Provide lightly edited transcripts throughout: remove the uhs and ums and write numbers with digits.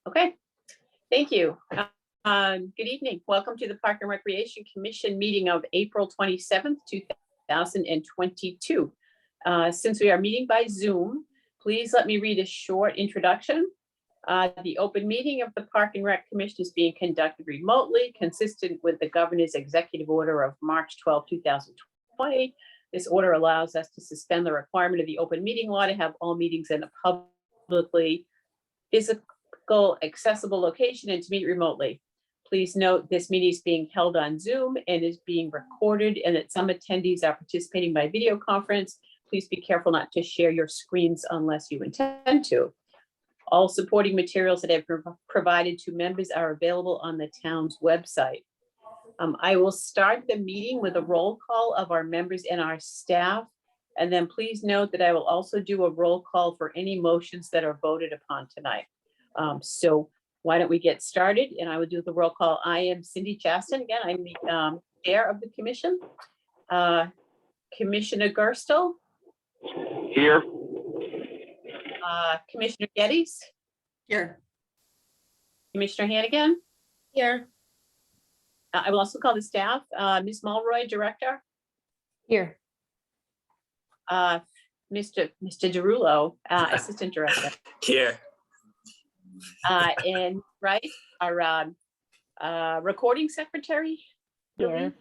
Okay, thank you. Good evening. Welcome to the Park and Recreation Commission meeting of April 27th, 2022. Since we are meeting by Zoom, please let me read a short introduction. The open meeting of the Park and Rec Commission is being conducted remotely, consistent with the Governor's Executive Order of March 12, 2020. This order allows us to suspend the requirement of the open meeting law to have all meetings in a publicly physical, accessible location and to meet remotely. Please note this meeting is being held on Zoom and is being recorded, and that some attendees are participating by video conference. Please be careful not to share your screens unless you intend to. All supporting materials that have been provided to members are available on the town's website. I will start the meeting with a roll call of our members and our staff. And then please note that I will also do a roll call for any motions that are voted upon tonight. So why don't we get started? And I will do the roll call. I am Cindy Chaston. Again, I'm the chair of the commission. Commissioner Gerstle. Here. Commissioner Geddes. Here. Commissioner Hannigan. Here. I will also call the staff. Ms. Mulroy, director. Here. Mr. Derulo, assistant director. Here. And Rice, our recording secretary. Here.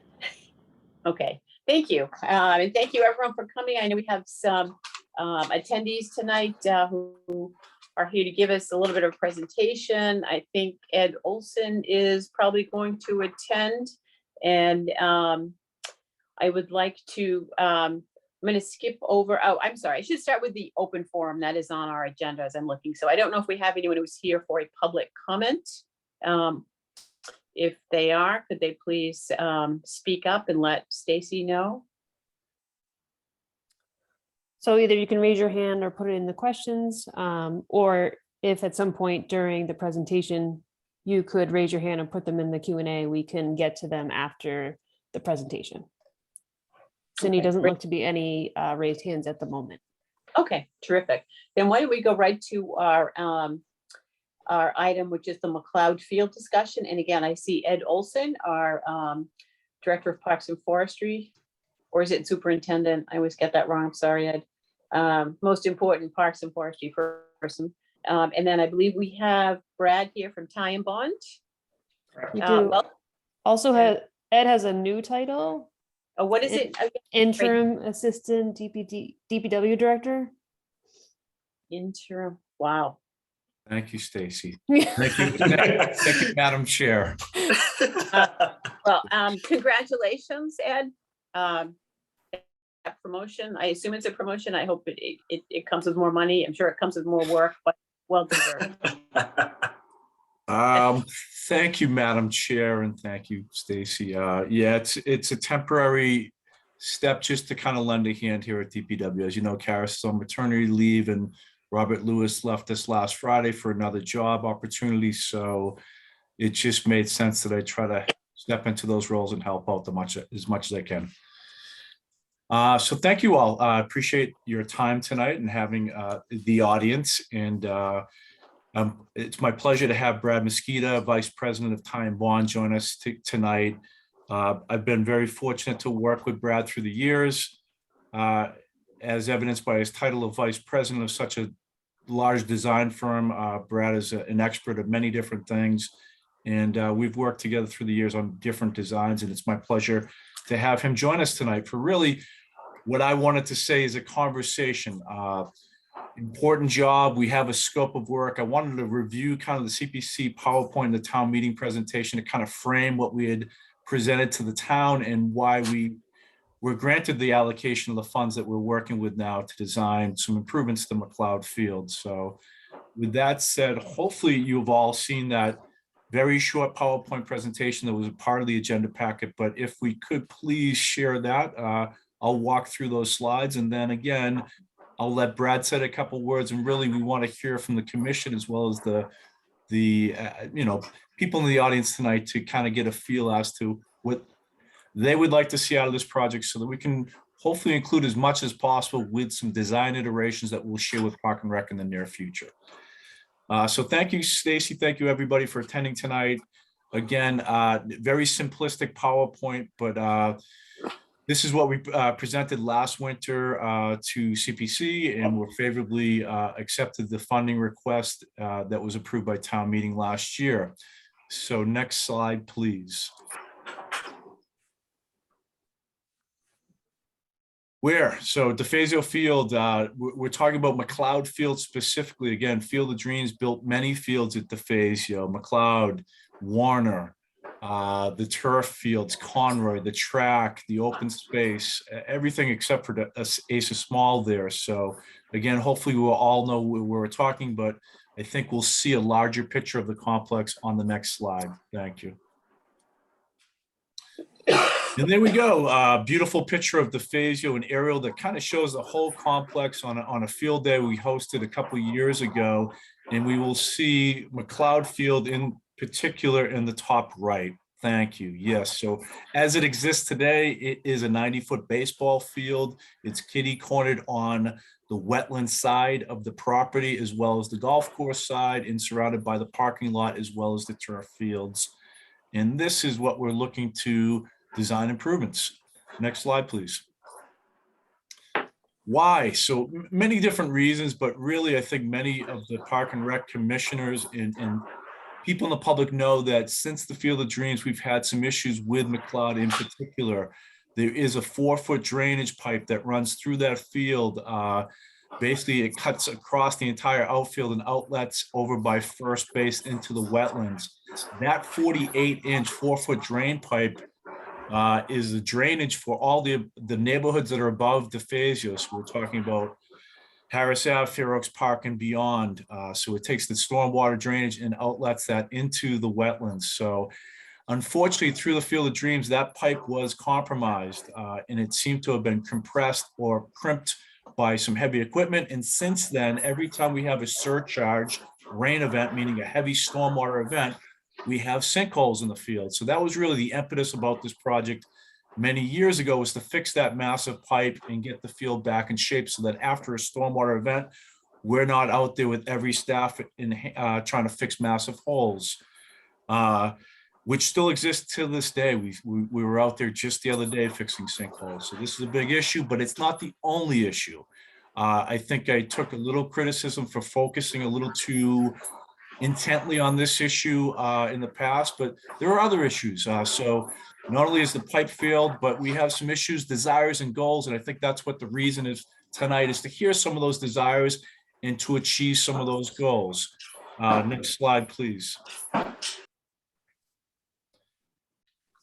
Okay, thank you. And thank you everyone for coming. I know we have some attendees tonight who are here to give us a little bit of presentation. I think Ed Olson is probably going to attend, and I would like to, I'm going to skip over. Oh, I'm sorry. I should start with the open forum that is on our agenda as I'm looking. So I don't know if we have anyone who's here for a public comment. If they are, could they please speak up and let Stacy know? So either you can raise your hand or put it in the questions, or if at some point during the presentation, you could raise your hand and put them in the Q&A, we can get to them after the presentation. Cindy, doesn't look to be any raised hands at the moment. Okay, terrific. Then why don't we go right to our item, which is the Mcleod Field discussion. And again, I see Ed Olson, our Director of Parks and Forestry, or is it Superintendent? I always get that wrong. I'm sorry, Ed. Most important Parks and Forestry person. And then I believe we have Brad here from Ty and Bond. You do. Also, Ed has a new title. What is it? Interim Assistant DPW Director. Interim. Wow. Thank you, Stacy. Thank you, thank you, Madam Chair. Well, congratulations, Ed. Promotion. I assume it's a promotion. I hope it comes with more money. I'm sure it comes with more work, but well deserved. Thank you, Madam Chair, and thank you, Stacy. Yeah, it's a temporary step just to kind of lend a hand here at DPW. As you know, Karis is on maternity leave, and Robert Lewis left us last Friday for another job opportunity. So it just made sense that I try to step into those roles and help out as much as I can. So thank you all. I appreciate your time tonight and having the audience. And it's my pleasure to have Brad Mesquita, Vice President of Ty and Bond, join us tonight. I've been very fortunate to work with Brad through the years, as evidenced by his title of Vice President of such a large design firm. Brad is an expert of many different things, and we've worked together through the years on different designs, and it's my pleasure to have him join us tonight for really what I wanted to say is a conversation. Important job. We have a scope of work. I wanted to review kind of the CPC PowerPoint, the town meeting presentation, to kind of frame what we had presented to the town and why we were granted the allocation of the funds that we're working with now to design some improvements to Mcleod Field. So with that said, hopefully you've all seen that very short PowerPoint presentation that was a part of the agenda packet. But if we could please share that, I'll walk through those slides, and then again, I'll let Brad say a couple words, and really we want to hear from the commission as well as the people in the audience tonight to kind of get a feel as to what they would like to see out of this project, so that we can hopefully include as much as possible with some design iterations that we'll share with Park and Rec in the near future. So thank you, Stacy. Thank you, everybody, for attending tonight. Again, very simplistic PowerPoint, but this is what we presented last winter to CPC, and we're favorably accepted the funding request that was approved by town meeting last year. So next slide, please. So Defazio Field, we're talking about Mcleod Field specifically. Again, Field of Dreams built many fields at Defazio, Mcleod, Warner, the turf fields, Conroy, the track, the open space, everything except for the Ace of Small there. So again, hopefully we'll all know where we're talking, but I think we'll see a larger picture of the complex on the next slide. Thank you. And there we go. Beautiful picture of Defazio, an aerial that kind of shows the whole complex on a field day we hosted a couple of years ago. And we will see Mcleod Field in particular in the top right. Thank you. Yes. So as it exists today, it is a 90-foot baseball field. It's kitty cornered on the wetland side of the property, as well as the golf course side, and surrounded by the parking lot, as well as the turf fields. And this is what we're looking to design improvements. Next slide, please. Why? So many different reasons, but really I think many of the Park and Rec commissioners and people in the public know that since the Field of Dreams, we've had some issues with Mcleod in particular. There is a 4-foot drainage pipe that runs through that field. Basically, it cuts across the entire outfield and outlets over by first base into the wetlands. That 48-inch 4-foot drain pipe is the drainage for all the neighborhoods that are above Defazio. So we're talking about Harris Ave, Fair Oaks Park, and beyond. So it takes the stormwater drainage and outlets that into the wetlands. So unfortunately, through the Field of Dreams, that pipe was compromised, and it seemed to have been compressed or crimped by some heavy equipment. And since then, every time we have a surcharge rain event, meaning a heavy stormwater event, we have sinkholes in the field. So that was really the impetus about this project many years ago, was to fix that massive pipe and get the field back in shape so that after a stormwater event, we're not out there with every staff in trying to fix massive holes, which still exists to this day. We were out there just the other day fixing sinkholes. So this is a big issue, but it's not the only issue. I think I took a little criticism for focusing a little too intently on this issue in the past, but there are other issues. So not only is the pipe failed, but we have some issues, desires, and goals. And I think that's what the reason is tonight, is to hear some of those desires and to achieve some of those goals. Next slide, please.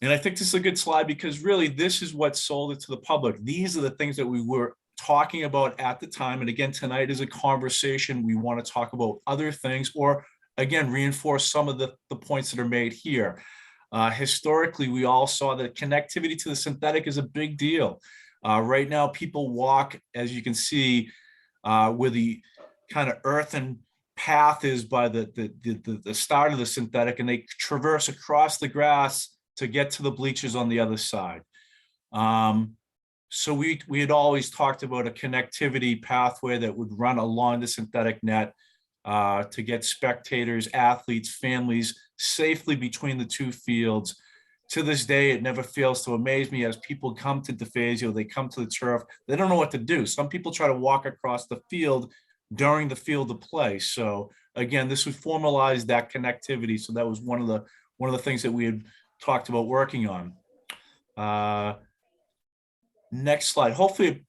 And I think this is a good slide because really this is what sold it to the public. These are the things that we were talking about at the time. And again, tonight is a conversation. We want to talk about other things, or again, reinforce some of the points that are made here. Historically, we all saw that connectivity to the synthetic is a big deal. Right now, people walk, as you can see, where the kind of earthen path is by the start of the synthetic, and they traverse across the grass to get to the bleachers on the other side. So we had always talked about a connectivity pathway that would run along the synthetic net to get spectators, athletes, families safely between the two fields. To this day, it never fails to amaze me as people come to Defazio, they come to the turf, they don't know what to do. Some people try to walk across the field during the field of play. So again, this would formalize that connectivity. So that was one of the things that we had talked about working on. Next slide. Hopefully,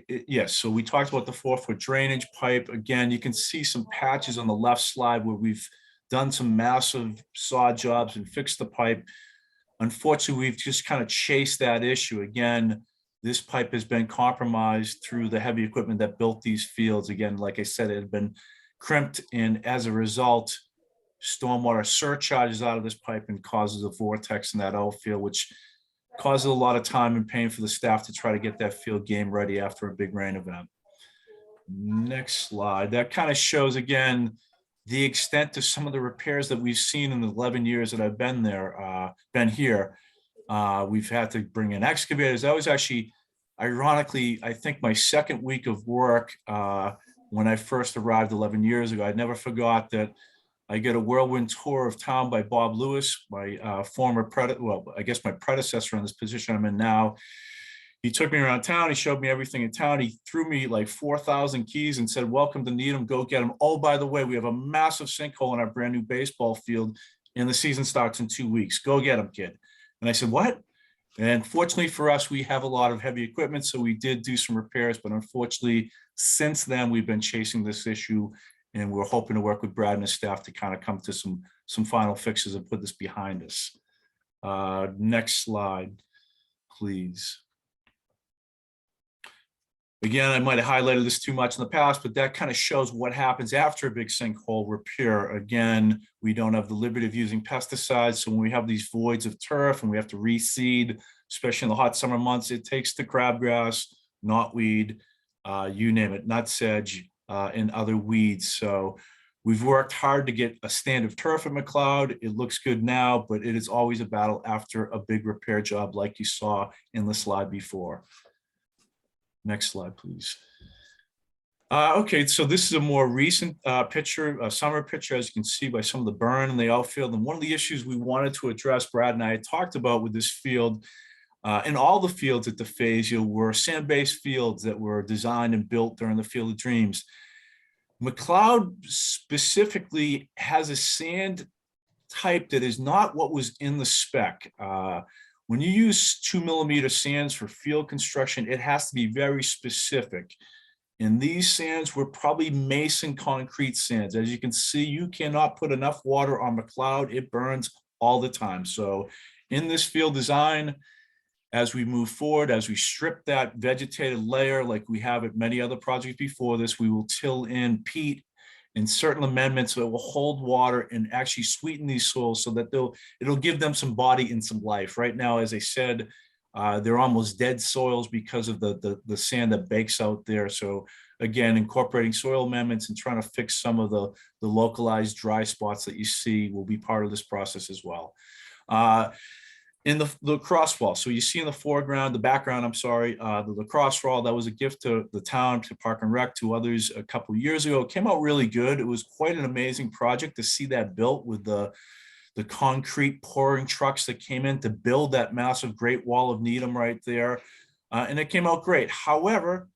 yes. So we talked about the 4-foot drainage pipe. Again, you can see some patches on the left slide where we've done some massive saw jobs and fixed the pipe. Unfortunately, we've just kind of chased that issue. Again, this pipe has been compromised through the heavy equipment that built these fields. Again, like I said, it had been crimped, and as a result, stormwater surcharges out of this pipe and causes a vortex in that outfield, which causes a lot of time and pain for the staff to try to get that field game ready after a big rain event. Next slide. That kind of shows, again, the extent of some of the repairs that we've seen in the 11 years that I've been there, been here. We've had to bring in excavators. That was actually, ironically, I think my second week of work when I first arrived 11 years ago. I never forgot that I get a whirlwind tour of town by Bob Lewis, my I guess my predecessor in this position I'm in now. He took me around town. He showed me everything in town. He threw me like 4,000 keys and said, welcome to Needham, go get them. Oh, by the way, we have a massive sinkhole in our brand new baseball field and the season starts in 2 weeks. Go get them, kid. And I said, what? And fortunately for us, we have a lot of heavy equipment, so we did do some repairs, but unfortunately, since then, we've been chasing this issue, and we're hoping to work with Brad and his staff to kind of come to some final fixes and put this behind us. Next slide, please. Again, I might have highlighted this too much in the past, but that kind of shows what happens after a big sinkhole repair. Again, we don't have the liberty of using pesticides. So when we have these voids of turf and we have to reseed, especially in the hot summer months, it takes the crabgrass, knotweed, you name it, nutsedge, and other weeds. So we've worked hard to get a stand of turf at Mcleod. It looks good now, but it is always a battle after a big repair job like you saw in the slide before. Next slide, please. Okay, so this is a more recent picture, a summer picture, as you can see by some of the burn in the outfield. And one of the issues we wanted to address, Brad and I had talked about with this field, and all the fields at Defazio were sand-based fields that were designed and built during the Field of Dreams. Mcleod specifically has a sand type that is not what was in the spec. When you use 2 millimeter sands for field construction, it has to be very specific. And these sands were probably mason concrete sands. As you can see, you cannot put enough water on Mcleod. It burns all the time. So in this field design, as we move forward, as we strip that vegetated layer like we have at many other projects before this, we will till in peat and certain amendments that will hold water and actually sweeten these soils so that it'll give them some body and some life. Right now, as I said, they're almost dead soils because of the sand that bakes out there. So again, incorporating soil amendments and trying to fix some of the localized dry spots that you see will be part of this process as well. In the lacrosse wall, so you see in the foreground, the background, I'm sorry, the lacrosse wall, that was a gift to the town, to Park and Rec, to others a couple of years ago. It came out really good. It was quite an amazing project to see that built with the concrete pouring trucks that came in to build that massive Great Wall of Needham right there. And it came out great. However,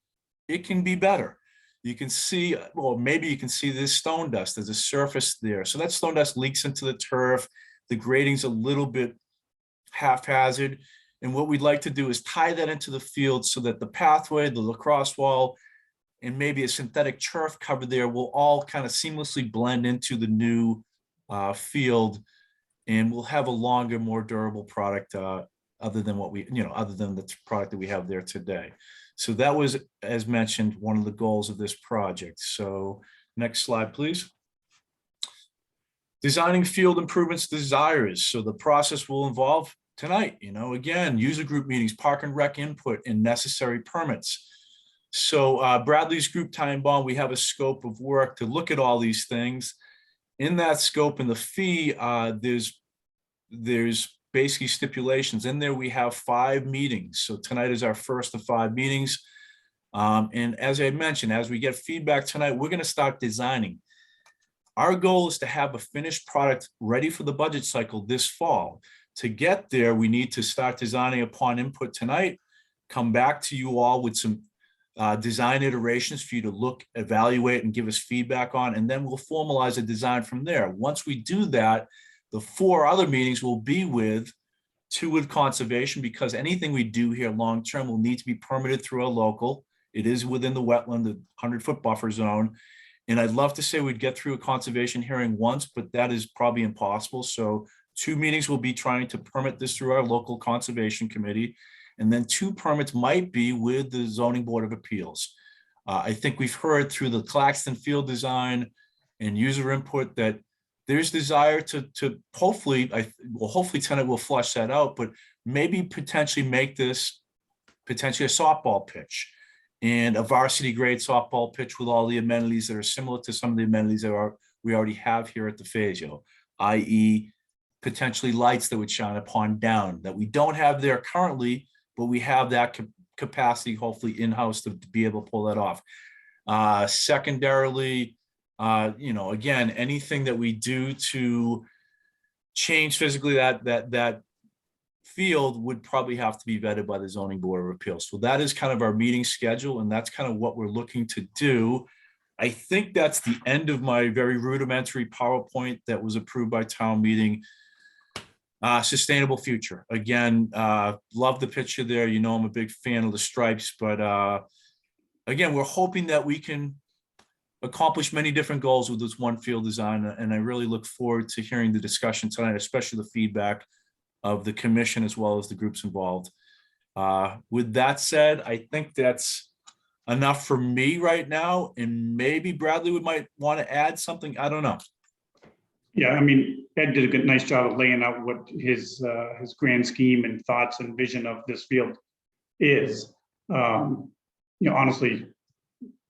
it can be better. You can see, well, maybe you can see this stone dust. There's a surface there. So that stone dust leaks into the turf. The grading's a little bit haphazard. And what we'd like to do is tie that into the field so that the pathway, the lacrosse wall, and maybe a synthetic turf cover there will all kind of seamlessly blend into the new field. And we'll have a longer, more durable product other than what we, other than the product that we have there today. So that was, as mentioned, one of the goals of this project. So next slide, please. Designing field improvements desires. So the process will involve tonight, again, user group meetings, Park and Rec input, and necessary permits. So Bradley's group time bond, we have a scope of work to look at all these things. In that scope and the fee, there's basically stipulations. In there, we have 5 meetings. So tonight is our first of 5 meetings. And as I mentioned, as we get feedback tonight, we're going to start designing. Our goal is to have a finished product ready for the budget cycle this fall. To get there, we need to start designing upon input tonight, come back to you all with some design iterations for you to look, evaluate, and give us feedback on, and then we'll formalize a design from there. Once we do that, the 4 other meetings will be with 2 with conservation, because anything we do here long-term will need to be permitted through a local. It is within the wetland, the 100-foot buffer zone. And I'd love to say we'd get through a conservation hearing once, but that is probably impossible. So 2 meetings will be trying to permit this through our local conservation committee. And then 2 permits might be with the zoning board of appeals. I think we've heard through the Claxton field design and user input that there's desire to hopefully, hopefully tonight we'll flush that out, but maybe potentially make this potentially a softball pitch and a varsity grade softball pitch with all the amenities that are similar to some of the amenities that we already have here at Defazio, i.e. potentially lights that would shine upon down that we don't have there currently, but we have that capacity hopefully in-house to be able to pull that off. Secondarily, again, anything that we do to change physically that field would probably have to be vetted by the zoning board of appeals. So that is kind of our meeting schedule, and that's kind of what we're looking to do. I think that's the end of my very rudimentary PowerPoint that was approved by town meeting. Sustainable future. Again, love the picture there. I'm a big fan of the stripes, but again, we're hoping that we can accomplish many different goals with this one field design. And I really look forward to hearing the discussion tonight, especially the feedback of the commission as well as the groups involved. With that said, I think that's enough for me right now. And maybe Bradley might want to add something. I don't know. Yeah, I mean, Ed did a nice job of laying out what his grand scheme and thoughts and vision of this field is. Honestly,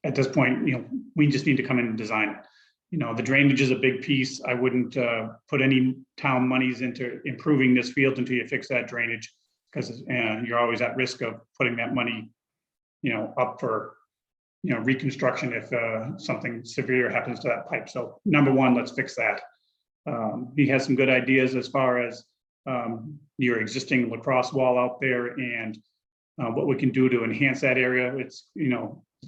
at this point, we just need to come in and design it. The drainage is a big piece. I wouldn't put any town monies into improving this field until you fix that drainage, because you're always at risk of putting that money, up for, reconstruction if something severe happens to that pipe. So number one, let's fix that. He has some good ideas as far as your existing lacrosse wall out there and what we can do to enhance that area. It's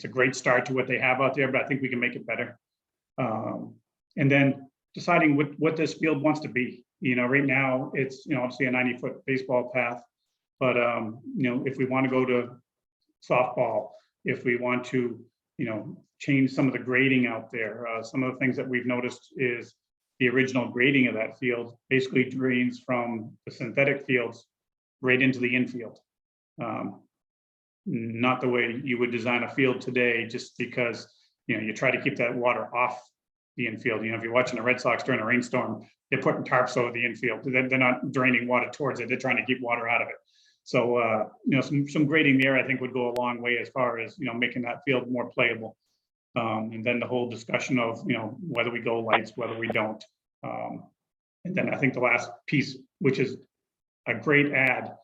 a great start to what they have out there, but I think we can make it better. And then deciding what this field wants to be. Right now it's obviously a 90-foot baseball path, but if we want to go to softball, if we want to change some of the grading out there, some of the things that we've noticed is the original grading of that field basically drains from the synthetic fields right into the infield. Not the way you would design a field today, just because you try to keep that water off the infield. If you're watching the Red Sox during a rainstorm, they're putting tarps over the infield. They're not draining water towards it. They're trying to keep water out of it. So some grading there, I think, would go a long way as far as making that field more playable. And then the whole discussion of whether we go lights, whether we don't. And then I think the last piece, which is a great add,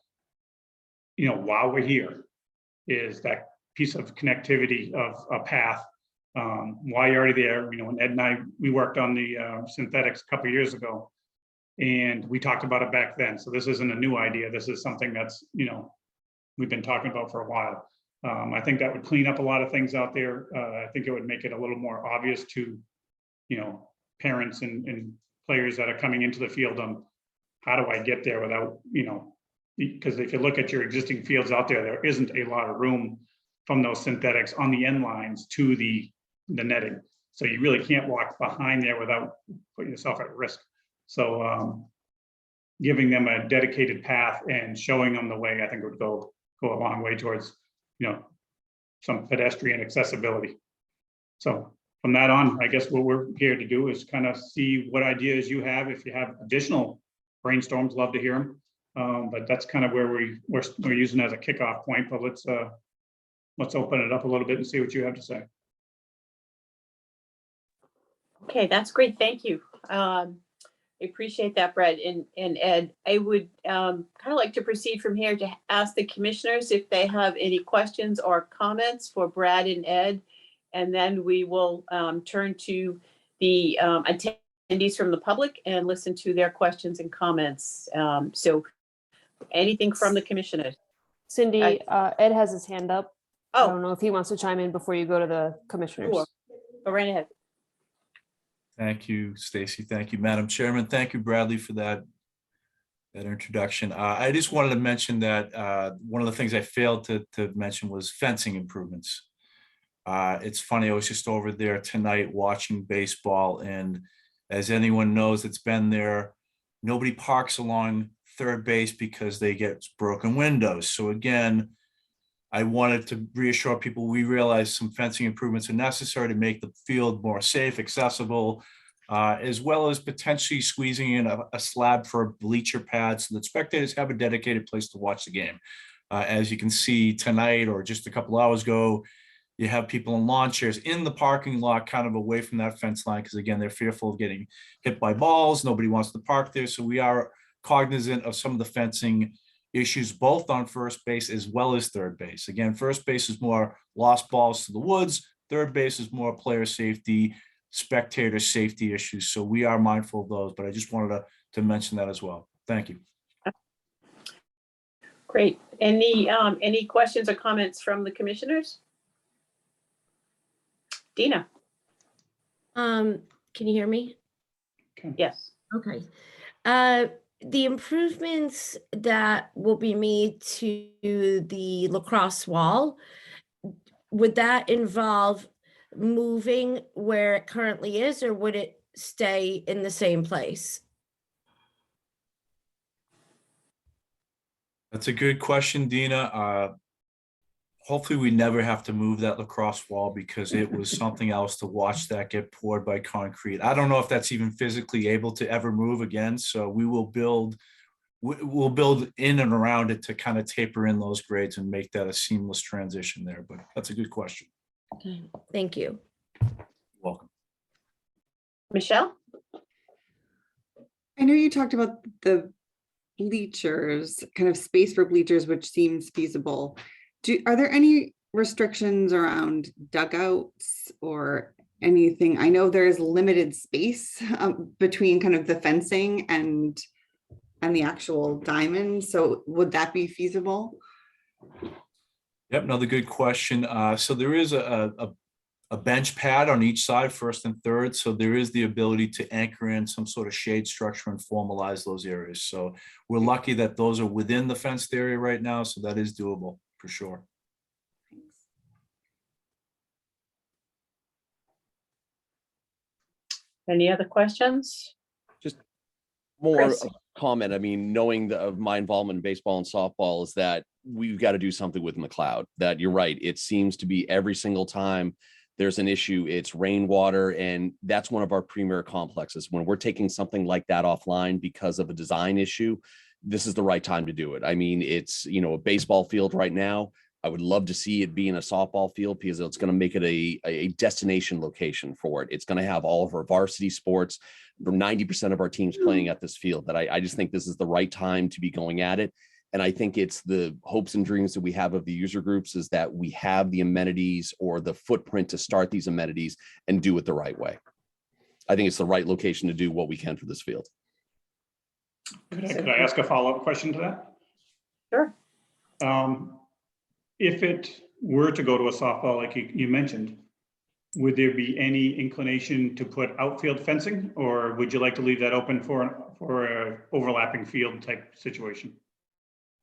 while we're here, is that piece of connectivity of a path. While you're already there, when Ed and I, we worked on the synthetics a couple of years ago, and we talked about it back then. So this isn't a new idea. This is something that's, we've been talking about for a while. I think that would clean up a lot of things out there. I think it would make it a little more obvious to, parents and players that are coming into the field on how do I get there without, because if you look at your existing fields out there, there isn't a lot of room from those synthetics on the end lines to the netting. So you really can't walk behind there without putting yourself at risk. So giving them a dedicated path and showing them the way, I think would go a long way towards, some pedestrian accessibility. So from that on, I guess what we're here to do is kind of see what ideas you have. If you have additional brainstorms, love to hear them. But that's kind of where we're using as a kickoff point. But let's open it up a little bit and see what you have to say. Okay, that's great. Thank you. I appreciate that, Brad and Ed. I would kind of like to proceed from here to ask the commissioners if they have any questions or comments for Brad and Ed. And then we will turn to the attendees from the public and listen to their questions and comments. So anything from the commissioners? Cindy, Ed has his hand up. I Oh, don't know if he wants to chime in before you go to the commissioners. sure. Go right ahead. Thank you, Stacy. Thank you, Madam Chairman. Thank you, Bradley, for that introduction. I just wanted to mention that one of the things I failed to mention was fencing improvements. It's funny, I was just over there tonight watching baseball, and as anyone knows that's been there, nobody parks along third base because they get broken windows. So again, I wanted to reassure people, we realize some fencing improvements are necessary to make the field more safe, accessible, as well as potentially squeezing in a slab for a bleacher pad so that spectators have a dedicated place to watch the game. As you can see tonight, or just a couple hours ago, you have people in lawn chairs in the parking lot, kind of away from that fence line, because again, they're fearful of getting hit by balls. Nobody wants to park there. So we are cognizant of some of the fencing issues, both on first base as well as third base. Again, first base is more lost balls to the woods. Third base is more player safety, spectator safety issues. So we are mindful of those, but I just wanted to mention that as well. Thank you. Great. Any questions or comments from the commissioners? Dina? Can you hear me? Yes. Okay. The improvements that will be made to the lacrosse wall, would that involve moving where it currently is, or would it stay in the same place? That's a good question, Dina. Hopefully we never have to move that lacrosse wall, because it was something else to watch that get poured by concrete. I don't know if that's even physically able to ever move again. So we'll build in and around it to kind of taper in those grades and make that a seamless transition there. But that's a good question. Okay, thank you. Welcome. Michelle? I know you talked about the bleachers, kind of space for bleachers, which seems feasible. Are there any restrictions around dugouts or anything? I know there is limited space between kind of the fencing and the actual diamond. So would that be feasible? Yep, another good question. So there is a bench pad on each side, first and third. So there is the ability to anchor in some sort of shade structure and formalize those areas. So we're lucky that those are within the fenced area right now. So that is doable for sure. Any other questions? Just more Chris? of a comment. I mean, knowing of my involvement in baseball and softball is that we've got to do something with Mcleod. That you're right. It seems to be every single time there's an issue, it's rainwater. And that's one of our premier complexes. When we're taking something like that offline because of a design issue, this is the right time to do it. I mean, it's, a baseball field right now. I would love to see it being a softball field because it's going to make it a destination location for it. It's going to have all of our varsity sports, 90% of our teams playing at this field. That I just think this is the right time to be going at it. And I think it's the hopes and dreams that we have of the user groups is that we have the amenities or the footprint to start these amenities and do it the right way. I think it's the right location to do what we can for this field. Could I ask a follow-up question to that? Sure. If it were to go to a softball, like you mentioned, would there be any inclination to put outfield fencing, or would you like to leave that open for a overlapping field type situation?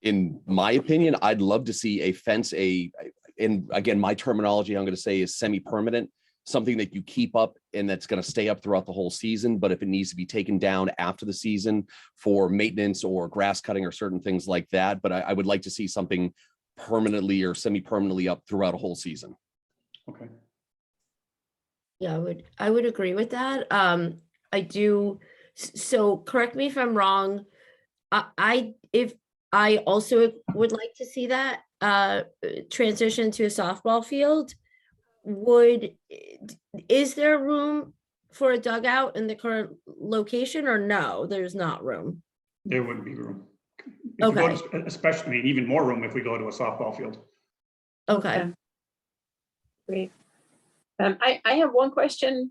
In my opinion, I'd love to see a fence, and again, my terminology I'm going to say is semi-permanent, something that you keep up and that's going to stay up throughout the whole season. But if it needs to be taken down after the season for maintenance or grass cutting or certain things like that, but I would like to see something permanently or semi-permanently up throughout a whole season. Okay. Yeah, I would agree with that. I do. So correct me if I'm wrong. If I also would like to see that transition to a softball field. Is there room for a dugout in the current location, or no, there's not room? There wouldn't be room. Okay. Especially, even more room if we go to a softball field. Okay. Great. I have one question,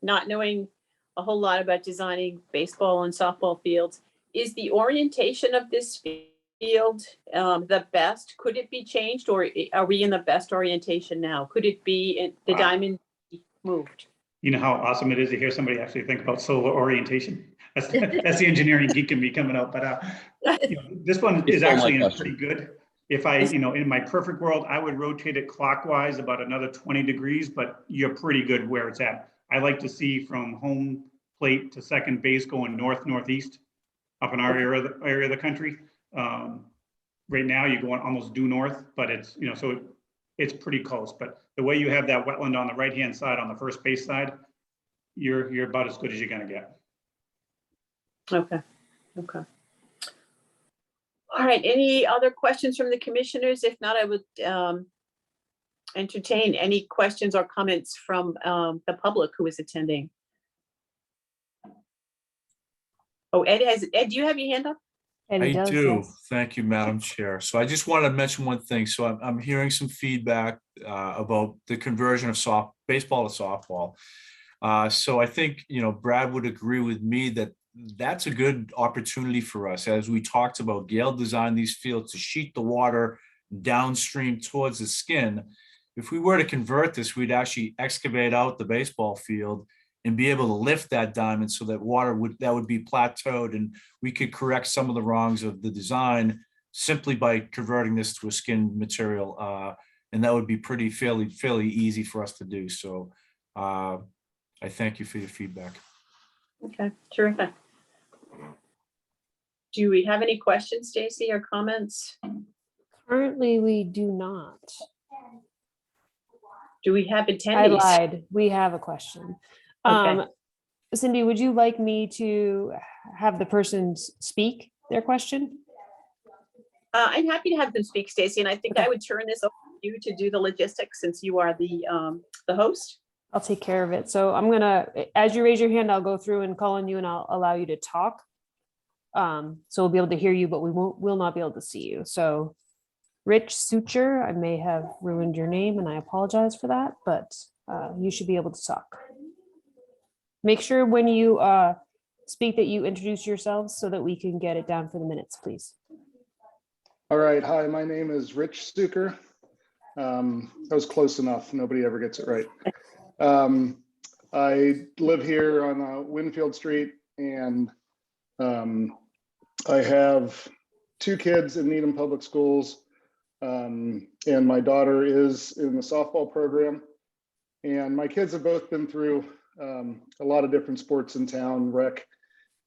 not knowing a whole lot about designing baseball and softball fields. Is the orientation of this field the best? Could it be changed, or are we in the best orientation now? Could it be the diamond moved? You know how awesome it is to hear somebody actually think about solar orientation. That's the engineering geek in me coming out. But this one is actually pretty good. If I, in my perfect world, I would rotate it clockwise about another 20 degrees, but you're pretty good where it's at. I like to see from home plate to second base going northeast up in our area of the country. Right now you're going almost due north, but it's, so it's pretty close. But the way you have that wetland on the right-hand side, on the first base side, you're about as good as you're gonna get. Okay. All right, any other questions from the commissioners? If not, I would entertain any questions or comments from the public who is attending. Oh, Ed, do you have your hand up? And he I does, do. yes. Thank you, Madam Chair. So I just want to mention one thing. So I'm hearing some feedback about the conversion of baseball to softball. So I think, Brad would agree with me that that's a good opportunity for us. As we talked about, Gail designed these fields to sheet the water downstream towards the skin. If we were to convert this, we'd actually excavate out the baseball field and be able to lift that diamond so that that would be plateaued, and we could correct some of the wrongs of the design simply by converting this to a skin material. And that would be fairly easy for us to do. So I thank you for your feedback. Okay, terrific. Do we have any questions, Stacy, or comments? Currently, we do not. Do we have I attendees? lied. We have a question. Okay. Cindy, would you like me to have the person speak their question? I'm happy to have them speak, Stacy, and I think I would turn this over to you to do the logistics since you are the host. I'll take care of it. So I'm gonna, as you raise your hand, I'll go through and call on you and I'll allow you to talk. So we'll be able to hear you, but we'll not be able to see you. So Rich Suture, I may have ruined your name and I apologize for that, but you should be able to talk. Make sure when you speak that you introduce yourselves so that we can get it down for the minutes, please. All right. Hi, my name is Rich Stuker. That was close enough. Nobody ever gets it right. I live here on Winfield Street, and I have 2 kids in Needham Public Schools, and my daughter is in the softball program. And my kids have both been through a lot of different sports in town, rec,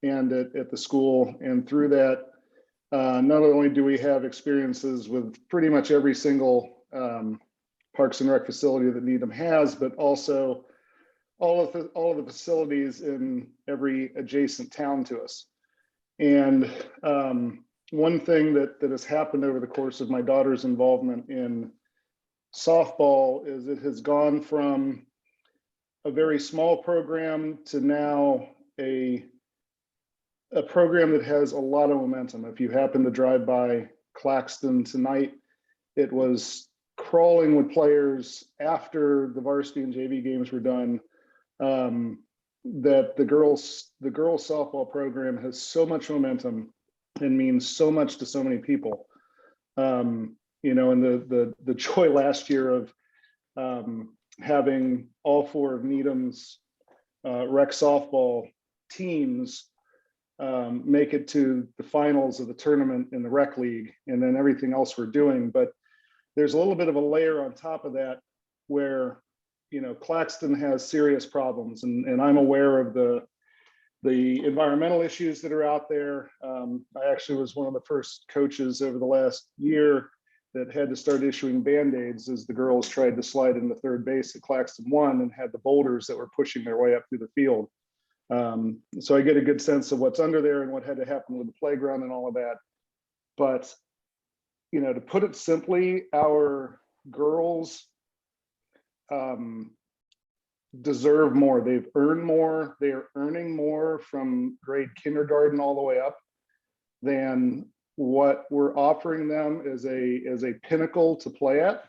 and at the school. And through that, not only do we have experiences with pretty much every single Parks and Rec facility that Needham has, but also all of the facilities in every adjacent town to us. And one thing that has happened over the course of my daughter's involvement in softball is it has gone from a very small program to now a program that has a lot of momentum. If you happen to drive by Claxton tonight, it was crawling with players after the varsity and JV games were done. That the girls softball program has so much momentum and means so much to so many people. And the joy last year of having all 4 of Needham's rec softball teams make it to the finals of the tournament in the rec league, and then everything else we're doing. But there's a little bit of a layer on top of that where, Claxton has serious problems, and I'm aware of the environmental issues that are out there. I actually was one of the first coaches over the last year that had to start issuing Band-Aids as the girls tried to slide into third base at Claxton 1 and had the boulders that were pushing their way up through the field. So I get a good sense of what's under there and what had to happen with the playground and all of that. But, to put it simply, our girls deserve more. They've earned more. They're earning more from grade kindergarten all the way up than what we're offering them as a pinnacle to play at.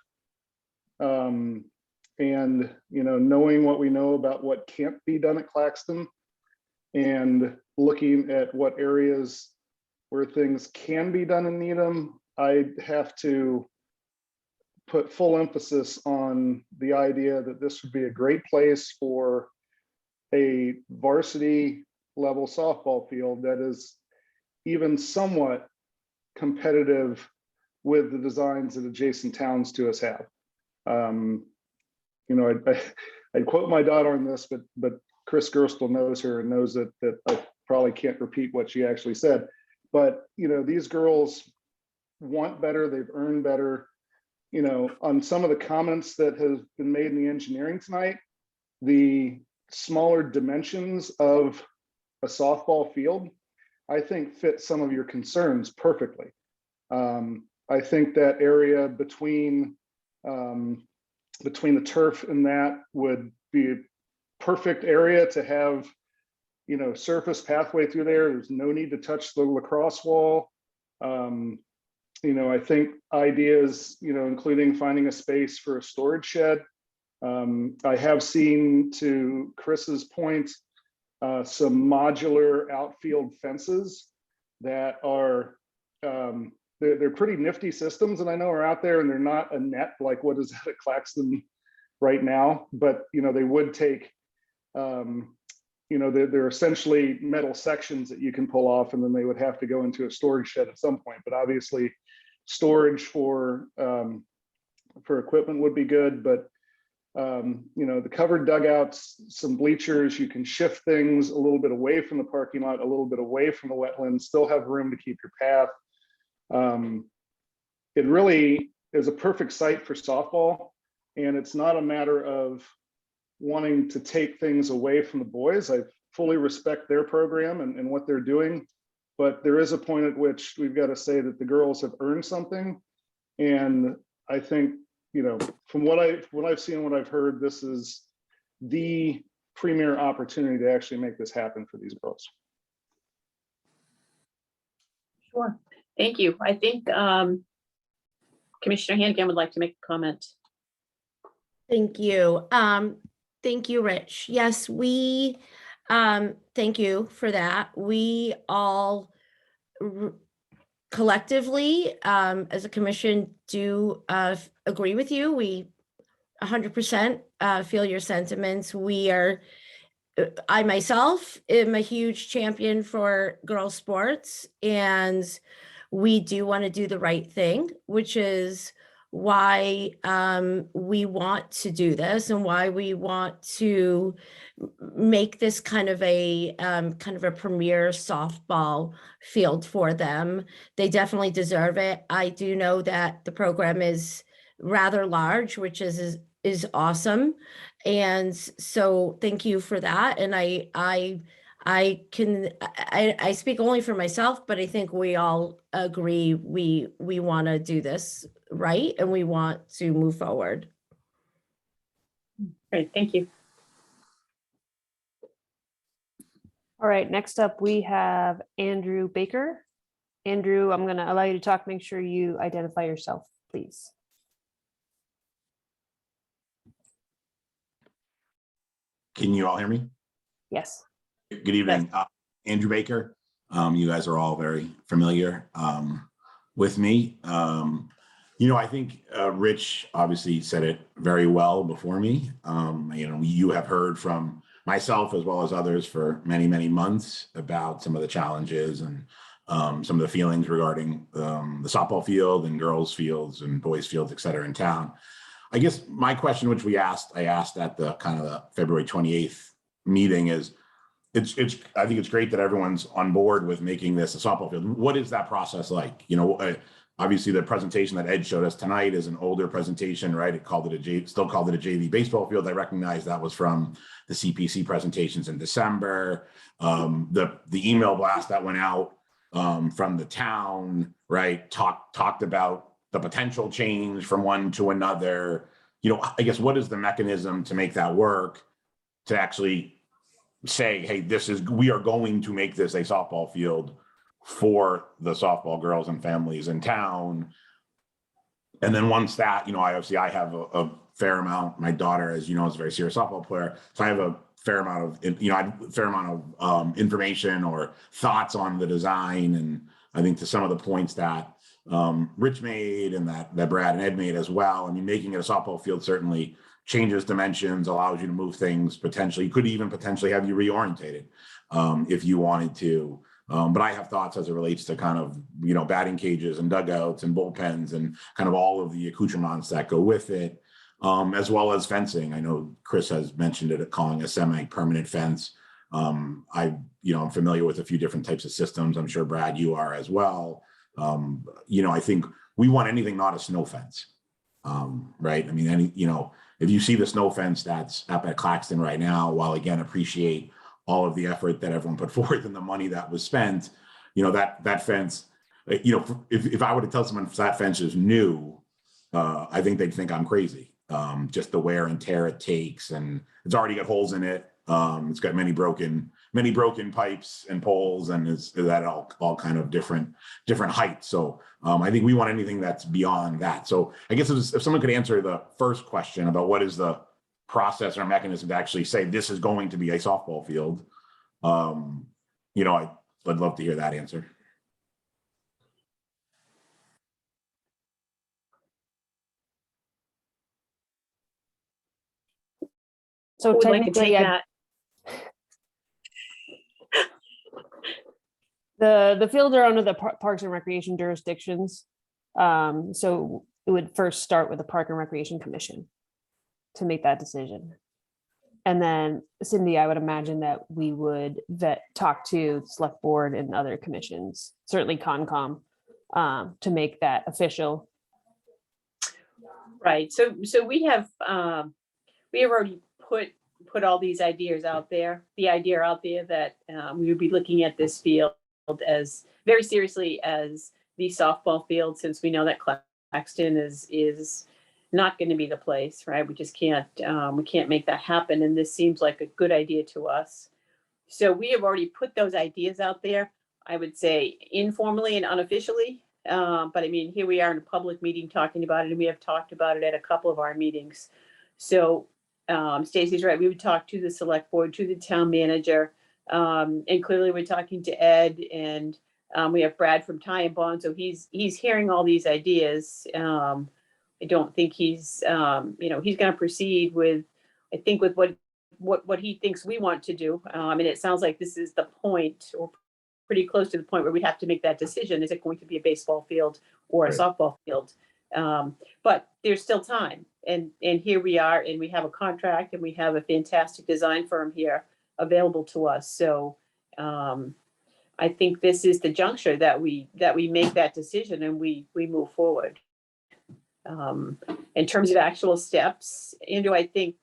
And, knowing what we know about what can't be done at Claxton, and looking at what areas where things can be done in Needham, I have to put full emphasis on the idea that this would be a great place for a varsity level softball field that is even somewhat competitive with the designs that adjacent towns to us have. I'd quote my daughter on this, but Chris Gerstle knows her and knows that I probably can't repeat what she actually said. But these girls want better. They've earned better. On some of the comments that have been made in the engineering tonight, the smaller dimensions of a softball field, I think, fit some of your concerns perfectly. I think that area between the turf and that would be a perfect area to have, surface pathway through there. There's no need to touch the lacrosse wall. I think ideas, including finding a space for a storage shed. I have seen, to Chris's point, some modular outfield fences that are, they're pretty nifty systems, and I know are out there, and they're not a net like what is at Claxton right now, but they would take, they're essentially metal sections that you can pull off, and then they would have to go into a storage shed at some point. But obviously, storage for equipment would be good. But the covered dugouts, some bleachers, you can shift things a little bit away from the parking lot, a little bit away from the wetlands, still have room to keep your path. It really is a perfect site for softball, and it's not a matter of wanting to take things away from the boys. I fully respect their program and what they're doing, but there is a point at which we've got to say that the girls have earned something. And I think, from what I've seen, what I've heard, this is the premier opportunity to actually make this happen for these girls. Sure. Thank you. I think Commissioner Hannigan would like to make a comment. Thank you. Thank you, Rich. Yes, we, thank you for that. We all collectively, as a commission, do agree with you. We 100% feel your sentiments. I myself am a huge champion for girls sports, and we do want to do the right thing, which is why we want to do this and why we want to make this kind of a premier softball field for them. They definitely deserve it. I do know that the program is rather large, which is awesome. And so thank you for that. And I speak only for myself, but I think we all agree we want to do this right, and we want to move forward. Great, thank you. All right, next up we have Andrew Baker. Andrew, I'm going to allow you to talk. Make sure you identify yourself, please. Can you all hear me? Yes. Good evening. Andrew Baker. You guys are all very familiar with me. I think Rich obviously said it very well before me. You have heard from myself as well as others for many, many months about some of the challenges and some of the feelings regarding the softball field and girls fields and boys fields, et cetera, in town. I guess my question, which I asked at the kind of the February 28th meeting, is I think it's great that everyone's on board with making this a softball field. What is that process like? Obviously the presentation that Ed showed us tonight is an older presentation, right? Still called it a JV baseball field. I recognize that was from the CPC presentations in December. The email blast that went out from the town, right, talked about the potential change from one to another. I guess what is the mechanism to make that work, to actually say, hey, we are going to make this a softball field for the softball girls and families in town. And then once that, I have a fair amount, my daughter, as you know, is a very serious softball player. So I have a fair amount of, information or thoughts on the design. And I think to some of the points that Rich made and that Brad and Ed made as well. I mean, making it a softball field certainly changes dimensions, allows you to move things potentially. Could even potentially have you reorientated if you wanted to. But I have thoughts as it relates to kind of, batting cages and dugouts and bullpens and kind of all of the accoutrements that go with it, as well as fencing. I know Chris has mentioned it, calling a semi-permanent fence. I'm familiar with a few different types of systems. I'm sure, Brad, you are as well. I think we want anything not a snow fence, right? I mean, if you see the snow fence that's up at Claxton right now, while again, appreciate all of the effort that everyone put forth and the money that was spent, that fence, if I were to tell someone that fence is new, I think they'd think I'm crazy. Just the wear and tear it takes, and it's already got holes in it. It's got many broken pipes and poles, and is that all kind of different heights. So I think we want anything that's beyond that. So I guess if someone could answer the first question about what is the process or mechanism to actually say this is going to be a softball field, you know, I'd love to hear that answer. So Who would like to technically, take that? the fields are under the Parks and Recreation jurisdictions. So it would first start with the Park and Recreation Commission to make that decision. And then Cindy, I would imagine that we would talk to Select Board and other commissions, certainly Concom, to make that official. Right, so we have already put all these ideas out there, the idea out there that we would be looking at this field as very seriously as the softball field, since we know that Claxton is not going to be the place, right? We just can't, we can't make that happen. And this seems like a good idea to us. So we have already put those ideas out there, I would say informally and unofficially. But I mean, here we are in a public meeting talking about it, and we have talked about it at a couple of our meetings. So Stacy's right. We would talk to the select board, to the town manager, and clearly we're talking to Ed, and we have Brad from Tie and Bond. So he's hearing all these ideas. I don't think he's he's going to proceed with, I think, with what he thinks we want to do. And it sounds like this is the point, or pretty close to the point, where we have to make that decision. Is it going to be a baseball field or a softball field? But there's still time. And here we are, and we have a contract, and we have a fantastic design firm here available to us. So I think this is the juncture that we make that decision, and we move forward. In terms of actual steps, Andrew, I think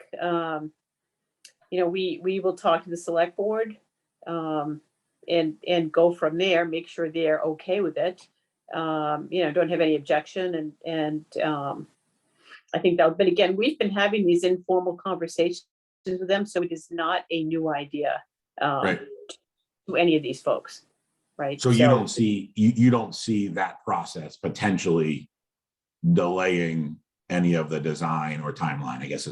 we will talk to the select board and go from there. Make sure they're okay with it. Don't have any objection, and I think that. But again, we've been having these informal conversations with them, so it is not a new idea Right. to any of these folks, right? So you don't see that process potentially delaying any of the design or timeline, I guess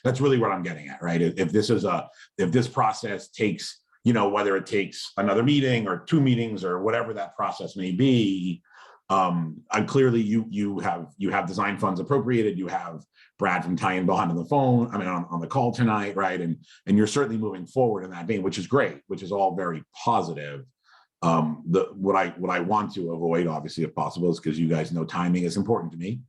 that's really what I'm getting at, right? If this process takes, whether it takes another meeting or 2 meetings or whatever that process may be, and clearly you have design funds appropriated, you have Brad from Tie and Bond on the phone, on the call tonight, right? And you're certainly moving forward in that vein, which is great, which is all very positive. What I want to avoid, obviously, if possible, is, because you guys know timing is important to me,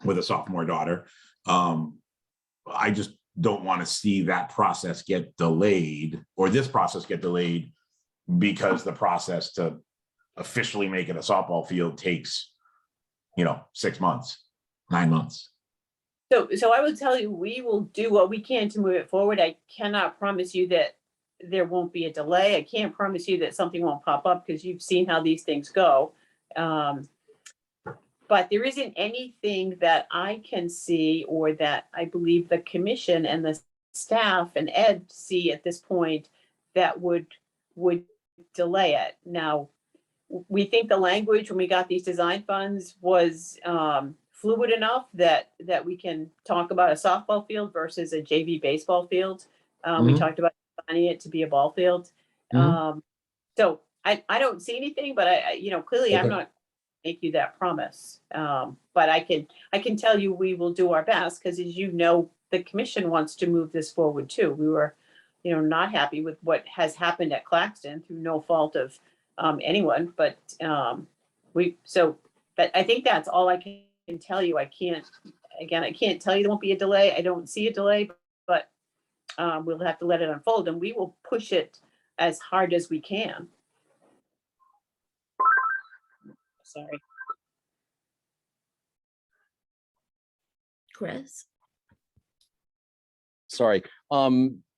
with a sophomore daughter. I just don't want to see that process get delayed, or this process get delayed, because the process to officially make it a softball field takes 6 months, 9 months. So I will tell you, we will do what we can to move it forward. I cannot promise you that there won't be a delay. I can't promise you that something won't pop up, because you've seen how these things go. But there isn't anything that I can see, or that I believe the commission and the staff and Ed see at this point, that would delay it. Now, we think the language when we got these design funds was fluid enough that we can talk about a softball field versus a JV baseball field. We talked about designing it to be a ball field. So I don't see anything, but I clearly, okay, I'm not make you that promise. But I can tell you we will do our best, because, as the commission wants to move this forward too. We were not happy with what has happened at Claxton through no fault of anyone, but but I think that's all I can tell you. I can't tell you there won't be a delay. I don't see a delay, but we'll have to let it unfold, and we will push it as hard as we can. Sorry. Chris? Sorry.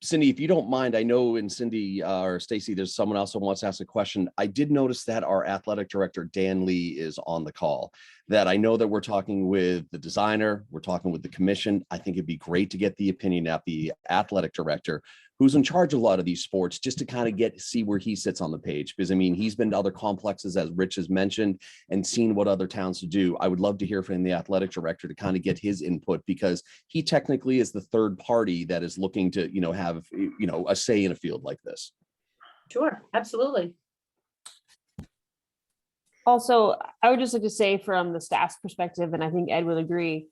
Cindy, if you don't mind, I know in Cindy or Stacy, there's someone else who wants to ask a question. I did notice that our athletic director, Dan Lee, is on the call. That I know that we're talking with the designer, we're talking with the commission. I think it'd be great to get the opinion of the athletic director, who's in charge of a lot of these sports, just to kind of see where he sits on the page. Because I mean, he's been to other complexes, as Rich has mentioned, and seen what other towns do. I would love to hear from the athletic director to kind of get his input, because he technically is the third party that is looking to, have, a say in a field like this. Sure, absolutely. Also, I would just like to say from the staff's perspective, and I think Ed would agree,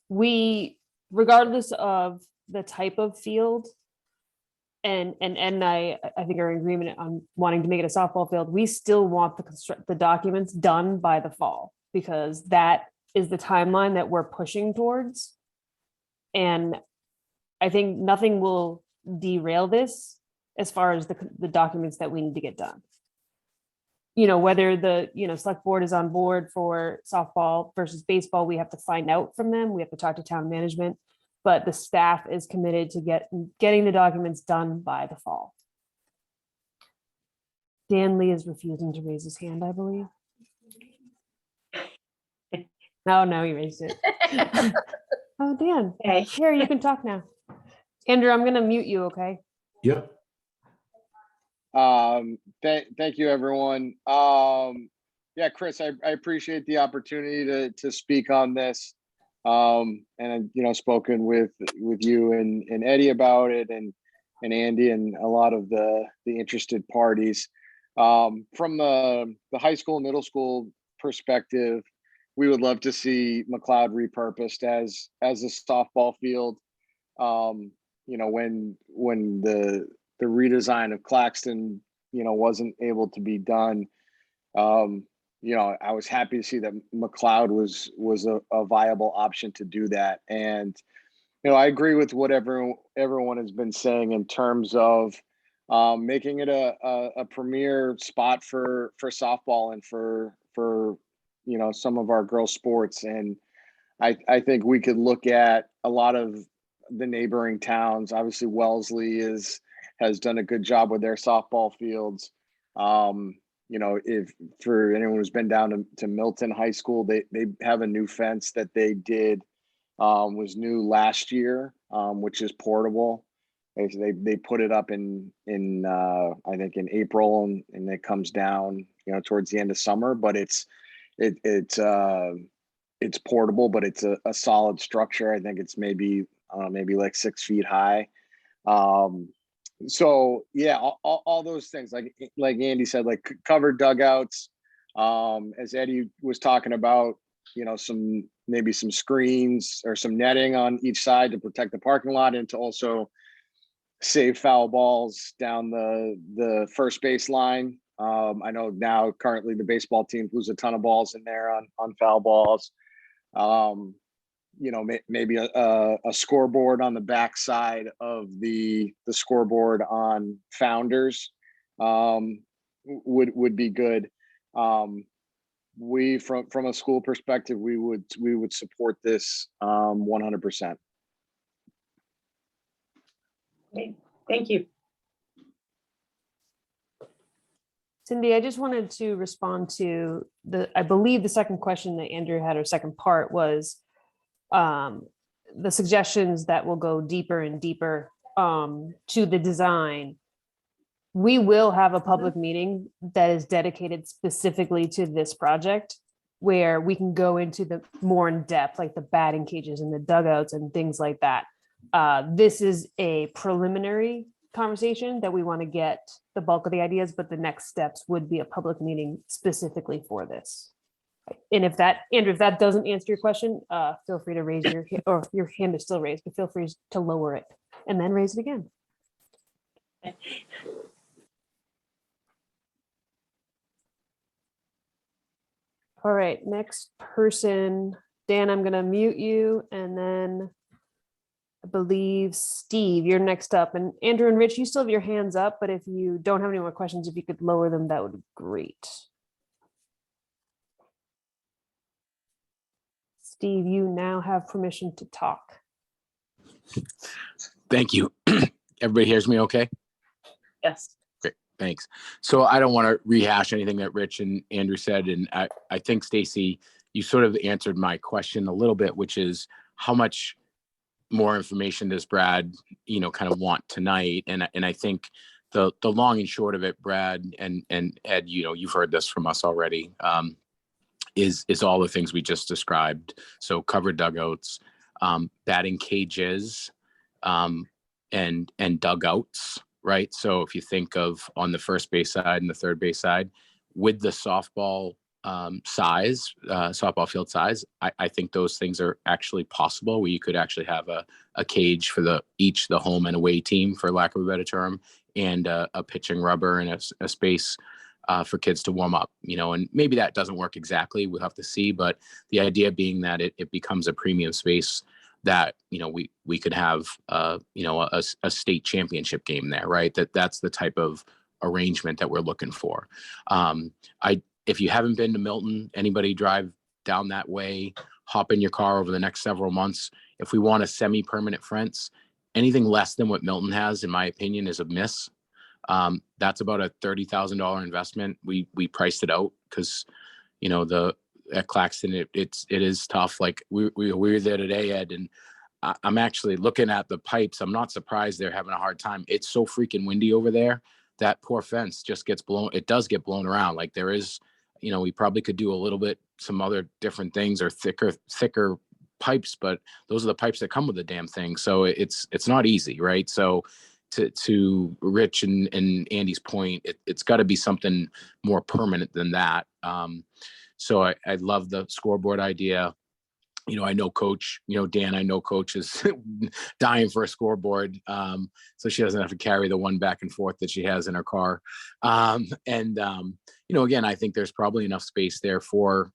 we, regardless of the type of field, and I think are in agreement on wanting to make it a softball field, we still want the documents done by the fall, because that is the timeline that we're pushing towards. And I think nothing will derail this as far as the documents that we need to get done. Whether the, select board is on board for softball versus baseball, we have to find out from them. We have to talk to town management, but the staff is committed to getting the documents done by the fall. Dan Lee is refusing to raise his hand, I believe. No, he raised it. Oh, Dan. Okay. Here, you can talk now. Andrew, I'm going to mute you, okay? Yep. Thank you, everyone. Yeah, Chris, I appreciate the opportunity to speak on this. And spoken with you and Eddie about it, and Andy and a lot of the interested parties. From the high school, middle school perspective, we would love to see Mcleod repurposed as a softball field. When the redesign of Claxton, wasn't able to be done. I was happy to see that Mcleod was a viable option to do that. And, I agree with what everyone has been saying in terms of making it a premier spot for softball and for some of our girls' sports. And I think we could look at a lot of the neighboring towns. Obviously, Wellesley has done a good job with their softball fields. If for anyone who's been down to Milton High School, they have a new fence that they did, was new last year, which is portable. They put it up in I think in April, and it comes down towards the end of summer. But it's portable, but it's a solid structure. I think it's maybe like 6 feet high. So yeah, all those things, like Andy said, like covered dugouts, as Eddie was talking about, maybe some screens or some netting on each side to protect the parking lot, and to also save foul balls down the first base line. I know now currently the baseball team lose a ton of balls in there on foul balls. Maybe a scoreboard on the backside of the scoreboard on Founders would be good. We from a school perspective, we would support this 100%. Okay, thank you. Cindy, I just wanted to respond to I believe the second question that Andrew had, or second part, was the suggestions that will go deeper and deeper to the design. We will have a public meeting that is dedicated specifically to this project, where we can go into the more in depth, like the batting cages and the dugouts and things like that. This is a preliminary conversation that we want to get the bulk of the ideas, but the next steps would be a public meeting specifically for this. And Andrew, if that doesn't answer your question, feel free to raise your hand, or your hand is still raised, but feel free to lower it and then raise it again. All right, next person, Dan, I'm gonna mute you, and then I believe Steve, you're next up. And Andrew and Rich, you still have your hands up, but if you don't have any more questions, if you could lower them, that would be great. Steve, you now have permission to talk. Thank you. everybody hears me okay? Yes. Great, thanks. So I don't want to rehash anything that Rich and Andrew said. And I think, Stacy, you sort of answered my question a little bit, which is how much more information does Brad, kind of want tonight? And I think the long and short of it, Brad and Ed, you've heard this from us already, is all the things we just described. So covered dugouts, batting cages, and dugouts, right? So if you think of on the first base side and the third base side, with the softball softball field size, I think those things are actually possible, where you could actually have a cage for the home and away team, for lack of a better term, and a pitching rubber and a space for kids to warm up, and maybe that doesn't work exactly. We'll have to see, but the idea being that it becomes a premium space that, we could have, a state championship game there, right? That's the type of arrangement that we're looking for. If you haven't been to Milton, anybody drive down that way, hop in your car over the next several months. If we want a semi-permanent fence, anything less than what Milton has, in my opinion, is a miss. That's about a $30,000 investment. We priced it out because, at Claxton, it is tough. Like we were there today, Ed, and I'm actually looking at the pipes. I'm not surprised they're having a hard time. It's so freaking windy over there. That poor fence just gets blown. It does get blown around. Like there is, we probably could do a little bit, some other different things, or thicker pipes, but those are the pipes that come with the damn thing. So it's not easy, right? So to Rich and Andy's point, it's got to be something more permanent than that. So I love the scoreboard idea. I know Coach, Dan, I know Coach is dying for a scoreboard, so she doesn't have to carry the one back and forth that she has in her car. Again, I think there's probably enough space there for,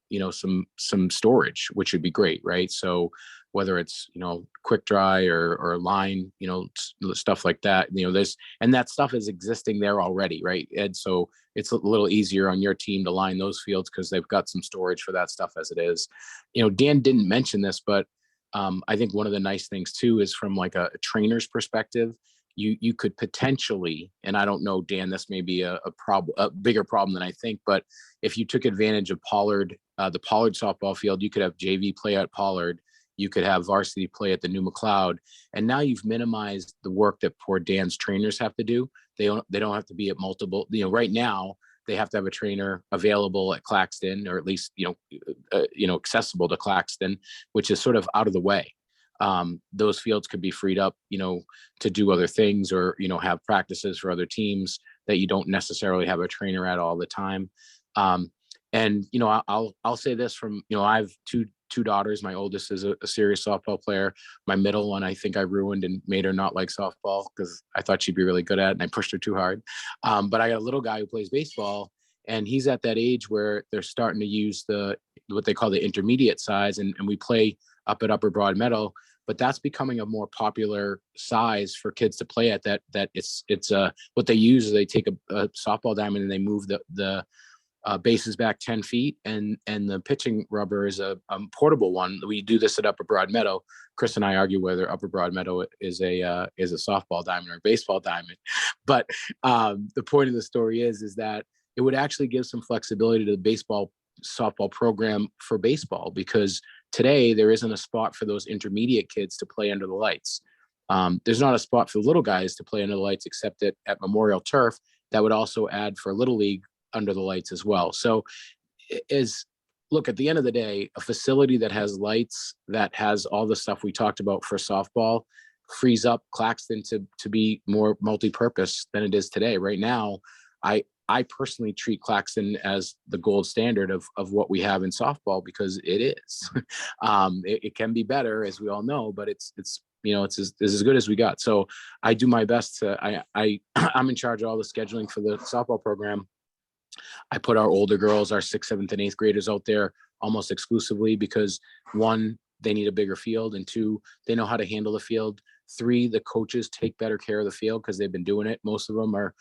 some storage, which would be great, right? So whether it's, quick dry or line, stuff like that, and that stuff is existing there already, right, Ed? So it's a little easier on your team to line those fields because they've got some storage for that stuff as it is. Dan didn't mention this, but I think one of the nice things too is from like a trainer's perspective, you could potentially, and I don't know, Dan, this may be a bigger problem than I think, but if you took advantage of Pollard, the Pollard softball field, you could have JV play at Pollard. You could have varsity play at the new Mcleod, and now you've minimized the work that poor Dan's trainers have to do. They don't have to be at multiple. Right now they have to have a trainer available at Claxton, or at least accessible to Claxton, which is sort of out of the way. Those fields could be freed up, to do other things, or have practices for other teams that you don't necessarily have a trainer at all the time. And I'll say this from I have two daughters. My oldest is a serious softball player. My middle one, I think I ruined and made her not like softball because I thought she'd be really good at it and I pushed her too hard. But I got a little guy who plays baseball, and he's at that age where they're starting to use what they call the intermediate size, and we play up at Upper Broad Meadow. But that's becoming a more popular size for kids to play at. That it's what they use is they take a softball diamond and they move the bases back 10 feet, and the pitching rubber is a portable one. We do this at Upper Broad Meadow. Chris and I argue whether Upper Broad Meadow is a softball diamond or a baseball diamond. But the point of the story is that it would actually give some flexibility to the softball program for baseball, because today there isn't a spot for those intermediate kids to play under the lights. There's not a spot for little guys to play under the lights except at Memorial Turf. That would also add for Little League under the lights as well. So look, at the end of the day, a facility that has lights, that has all the stuff we talked about for softball, frees up Claxton to be more multi-purpose than it is today. Right now, I personally treat Claxton as the gold standard of what we have in softball, because it is. It can be better, as we all know, but it's as good as we got. So I do my best I'm in charge of all the scheduling for the softball program. I put our older girls, our 6th, 7th, and 8th graders out there almost exclusively because, 1, they need a bigger field, and 2, they know how to handle the field. 3, the coaches take better care of the field because they've been doing it. Most of them are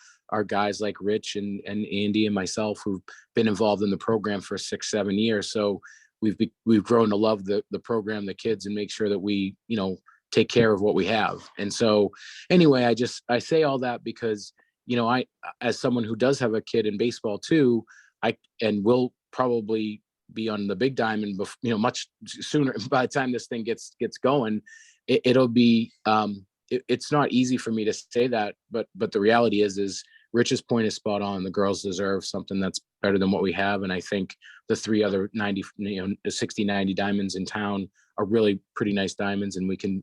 guys like Rich and Andy and myself who've been involved in the program for 6, 7 years. So we've grown to love the program, the kids, and make sure that we take care of what we have. And so anyway, I say all that because, you know, I, as someone who does have a kid in baseball too, and will probably be on the big diamond, you know, much sooner. By the time this thing gets going, it'll be, it's not easy for me to say that, but the reality is Rich's point is spot on. The girls deserve something that's better than what we have. And I think the 3 other 60, 90 diamonds in town are really pretty nice diamonds. And we can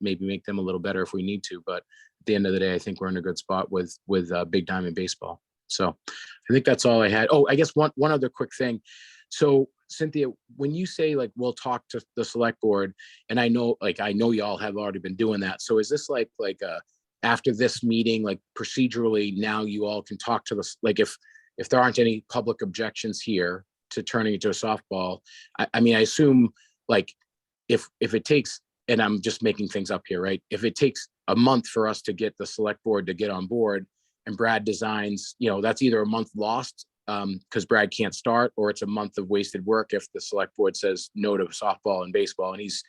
maybe make them a little better if we need to. But at the end of the day, I think we're in a good spot with big diamond baseball. So I think that's all I had. Oh, I guess one other quick thing. So Cynthia, when you say like, we'll talk to the select board, and I know y'all have already been doing that. So is this like after this meeting, like procedurally now you all can talk to the, like if there aren't any public objections here to turning it to a softball, I mean, I assume like if it takes, and I'm just making things up here, right? If it takes a month for us to get the select board to get on board and Brad designs, you know, that's either a month lost because Brad can't start, or it's a month of wasted work if the select board says no to softball and baseball, and he's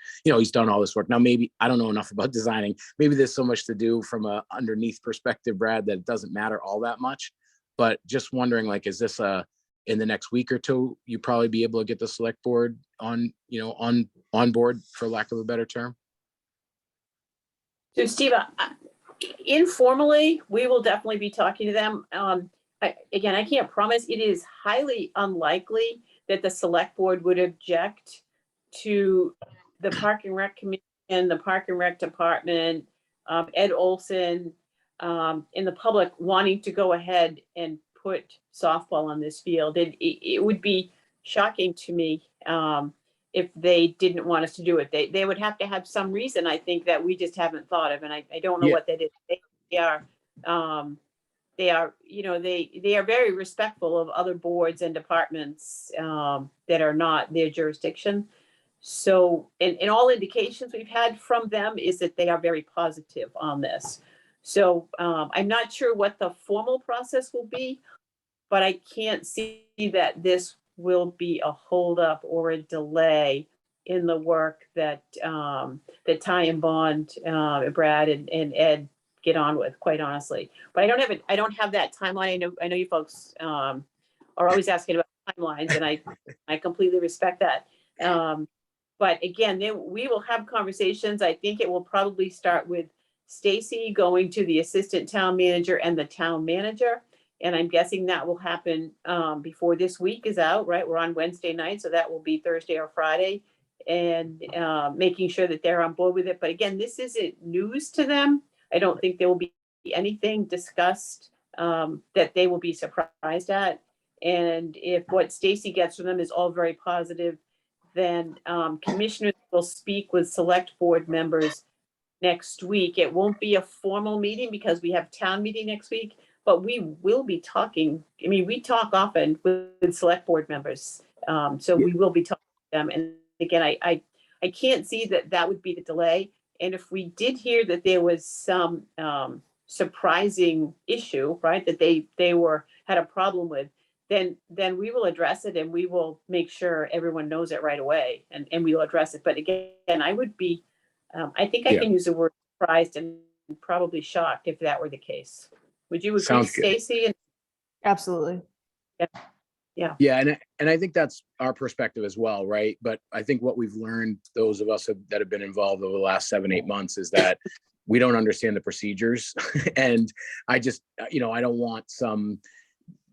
done all this work. Now, maybe I don't know enough about designing. Maybe there's so much to do from a underneath perspective, Brad, that it doesn't matter all that much. But just wondering, like, is this in the next week or two, you probably be able to get the select board on board, for lack of a better term? So Steve, informally, we will definitely be talking to them. Again, I can't promise. It is highly unlikely that the select board would object to the Park and Rec Commission, the Park and Rec Department, Ed Olson, in the public wanting to go ahead and put softball on this field. It would be shocking to me if they didn't want us to do it. They would have to have some reason, I think, that we just haven't thought of, and I don't know what that is. They are very respectful of other boards and departments that are not their jurisdiction. So, and all indications we've had from them is that they are very positive on this. So I'm not sure what the formal process will be, but I can't see that this will be a holdup or a delay in the work that that Ty and Bond, Brad and Ed get on with, quite honestly. But I don't have that timeline. I know you folks are always asking about timelines, and I completely respect that. But again, we will have conversations. I think it will probably start with Stacy going to the assistant town manager and the town manager. And I'm guessing that will happen before this week is out, right? We're on Wednesday night, so that will be Thursday or Friday, and making sure that they're on board with it. But again, this isn't news to them. I don't think there will be anything discussed that they will be surprised at. And if what Stacy gets from them is all very positive, then commissioners will speak with select board members next week. It won't be a formal meeting because we have town meeting next week, but we will be talking. I mean, we talk often with select board members. So we will be talking to them. And again, I can't see that would be the delay. And if we did hear that there was some surprising issue, right, that they had a problem with, then we will address it, and we will make sure everyone knows it right away, and we will address it. But again, I would be, I think I can use the word surprised and probably shocked if that were the case. Would you agree, Stacy? Absolutely. Yeah, and I think that's our perspective as well, right? But I think what we've learned, those of us that have been involved over the last 7-8 months, is that we don't understand the procedures. And I just, I don't want some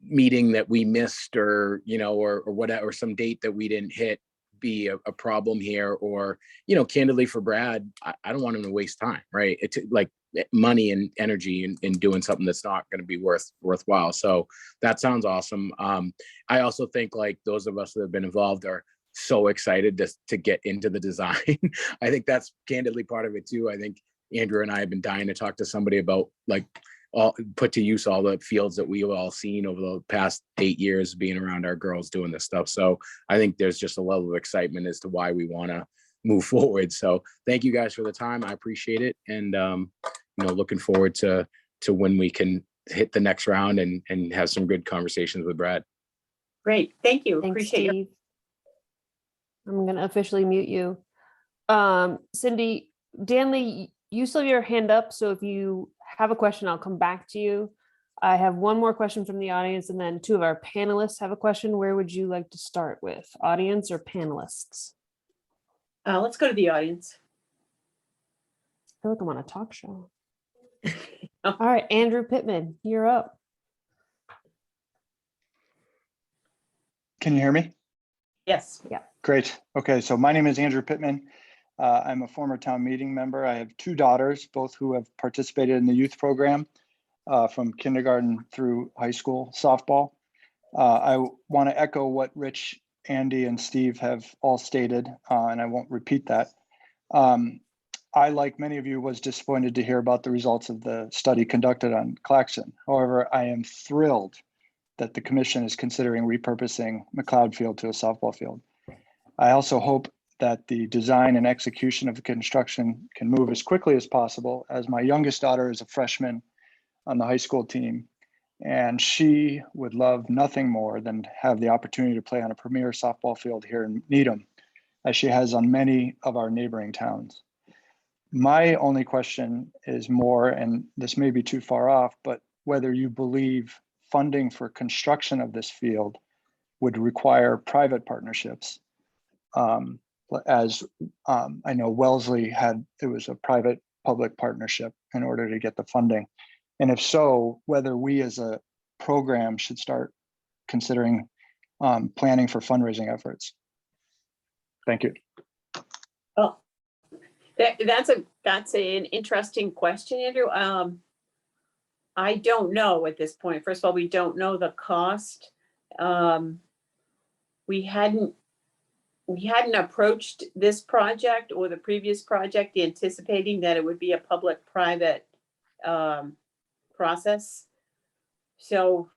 meeting that we missed, or whatever, some date that we didn't hit be a problem here. Or, candidly for Brad, I don't want him to waste time, right? It's like money and energy in doing something that's not going to be worthwhile. So that sounds awesome. I also think, like, those of us that have been involved are so excited to get into the design. I think that's candidly part of it too. I think Andrew and I have been dying to talk to somebody about, like, put to use all the fields that we've all seen over the past 8 years being around our girls doing this stuff. So I think there's just a level of excitement as to why we want to move forward. So thank you guys for the time. I appreciate it. And, looking forward to when we can hit the next round and have some good conversations with Brad. Great. Thank you. Thanks, Appreciate Steve. I'm going to officially mute you. Cindy, Danley, you still have your hand up, so if you have a question, I'll come back to you. I have one more question from the audience, and then two of our panelists have a question. Where would you like to start with, audience or panelists? Let's go to the audience. I feel like I'm on a talk show. All right, Andrew Pittman, you're up. Can you hear me? Yes. Yeah. Great. Okay, so my name is Andrew Pittman. I'm a former town meeting member. I have two daughters, both who have participated in the youth program from kindergarten through high school softball. I want to echo what Rich, Andy, and Steve have all stated, and I won't repeat that. I, like many of you, was disappointed to hear about the results of the study conducted on Claxon. However, I am thrilled that the commission is considering repurposing Mcleod Field to a softball field. I also hope that the design and execution of the construction can move as quickly as possible, as my youngest daughter is a freshman on the high school team, and she would love nothing more than have the opportunity to play on a premier softball field here in Needham, as she has on many of our neighboring towns. My only question is more, and this may be too far off, but whether you believe funding for construction of this field would require private partnerships. I know Wellesley it was a private public partnership in order to get the funding. And if so, whether we as a program should start considering planning for fundraising efforts. Thank you. Oh, that's an interesting question, Andrew. I don't know at this point. First of all, we don't know the cost. We hadn't approached this project or the previous project anticipating that it would be a public-private process. So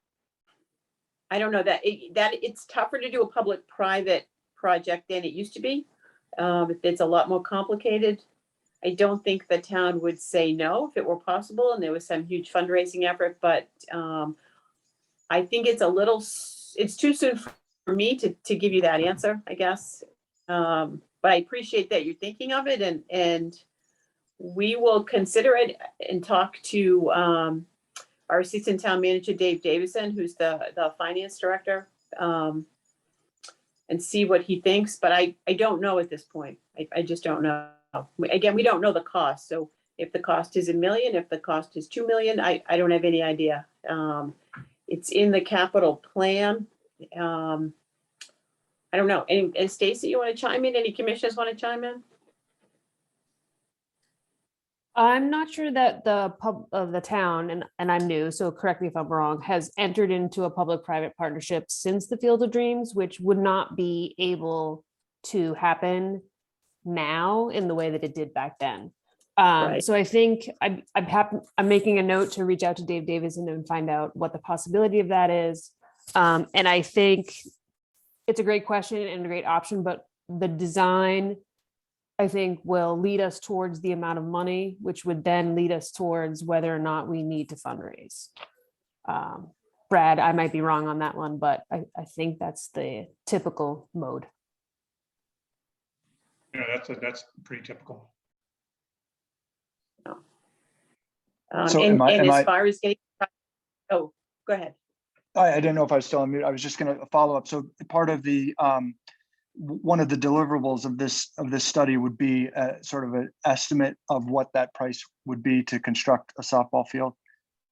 I don't know that it's tougher to do a public-private project than it used to be. It's a lot more complicated. I don't think the town would say no if it were possible and there was some huge fundraising effort, but I think it's too soon for me to give you that answer, I guess. But I appreciate that you're thinking of it, and we will consider it and talk to our assistant town manager, Dave Davison, who's the finance director, and see what he thinks. But I don't know at this point. I just don't know. Again, we don't know the cost. So if the cost is $1 million, if the cost is $2 million, I don't have any idea. It's in the capital plan. I don't know. And Stacy, you want to chime in? Any commissioners want to chime in? I'm not sure that the pub of the town, and I'm new, so correct me if I'm wrong, has entered into a public-private partnership since the Field of Dreams, which would not be able to happen now in the way that it did back then. Right. So I think I'm making a note to reach out to Dave Davison and find out what the possibility of that is. And I think it's a great question and a great option, but the design, I think, will lead us towards the amount of money, which would then lead us towards whether or not we need to fundraise. Brad, I might be wrong on that one, but I think that's the typical mode. Yeah, that's pretty typical. So And am as I- far as getting, oh, go ahead. I didn't know if I was still on mute. I was just going to follow up. So part of the one of the deliverables of this study would be sort of an estimate of what that price would be to construct a softball field.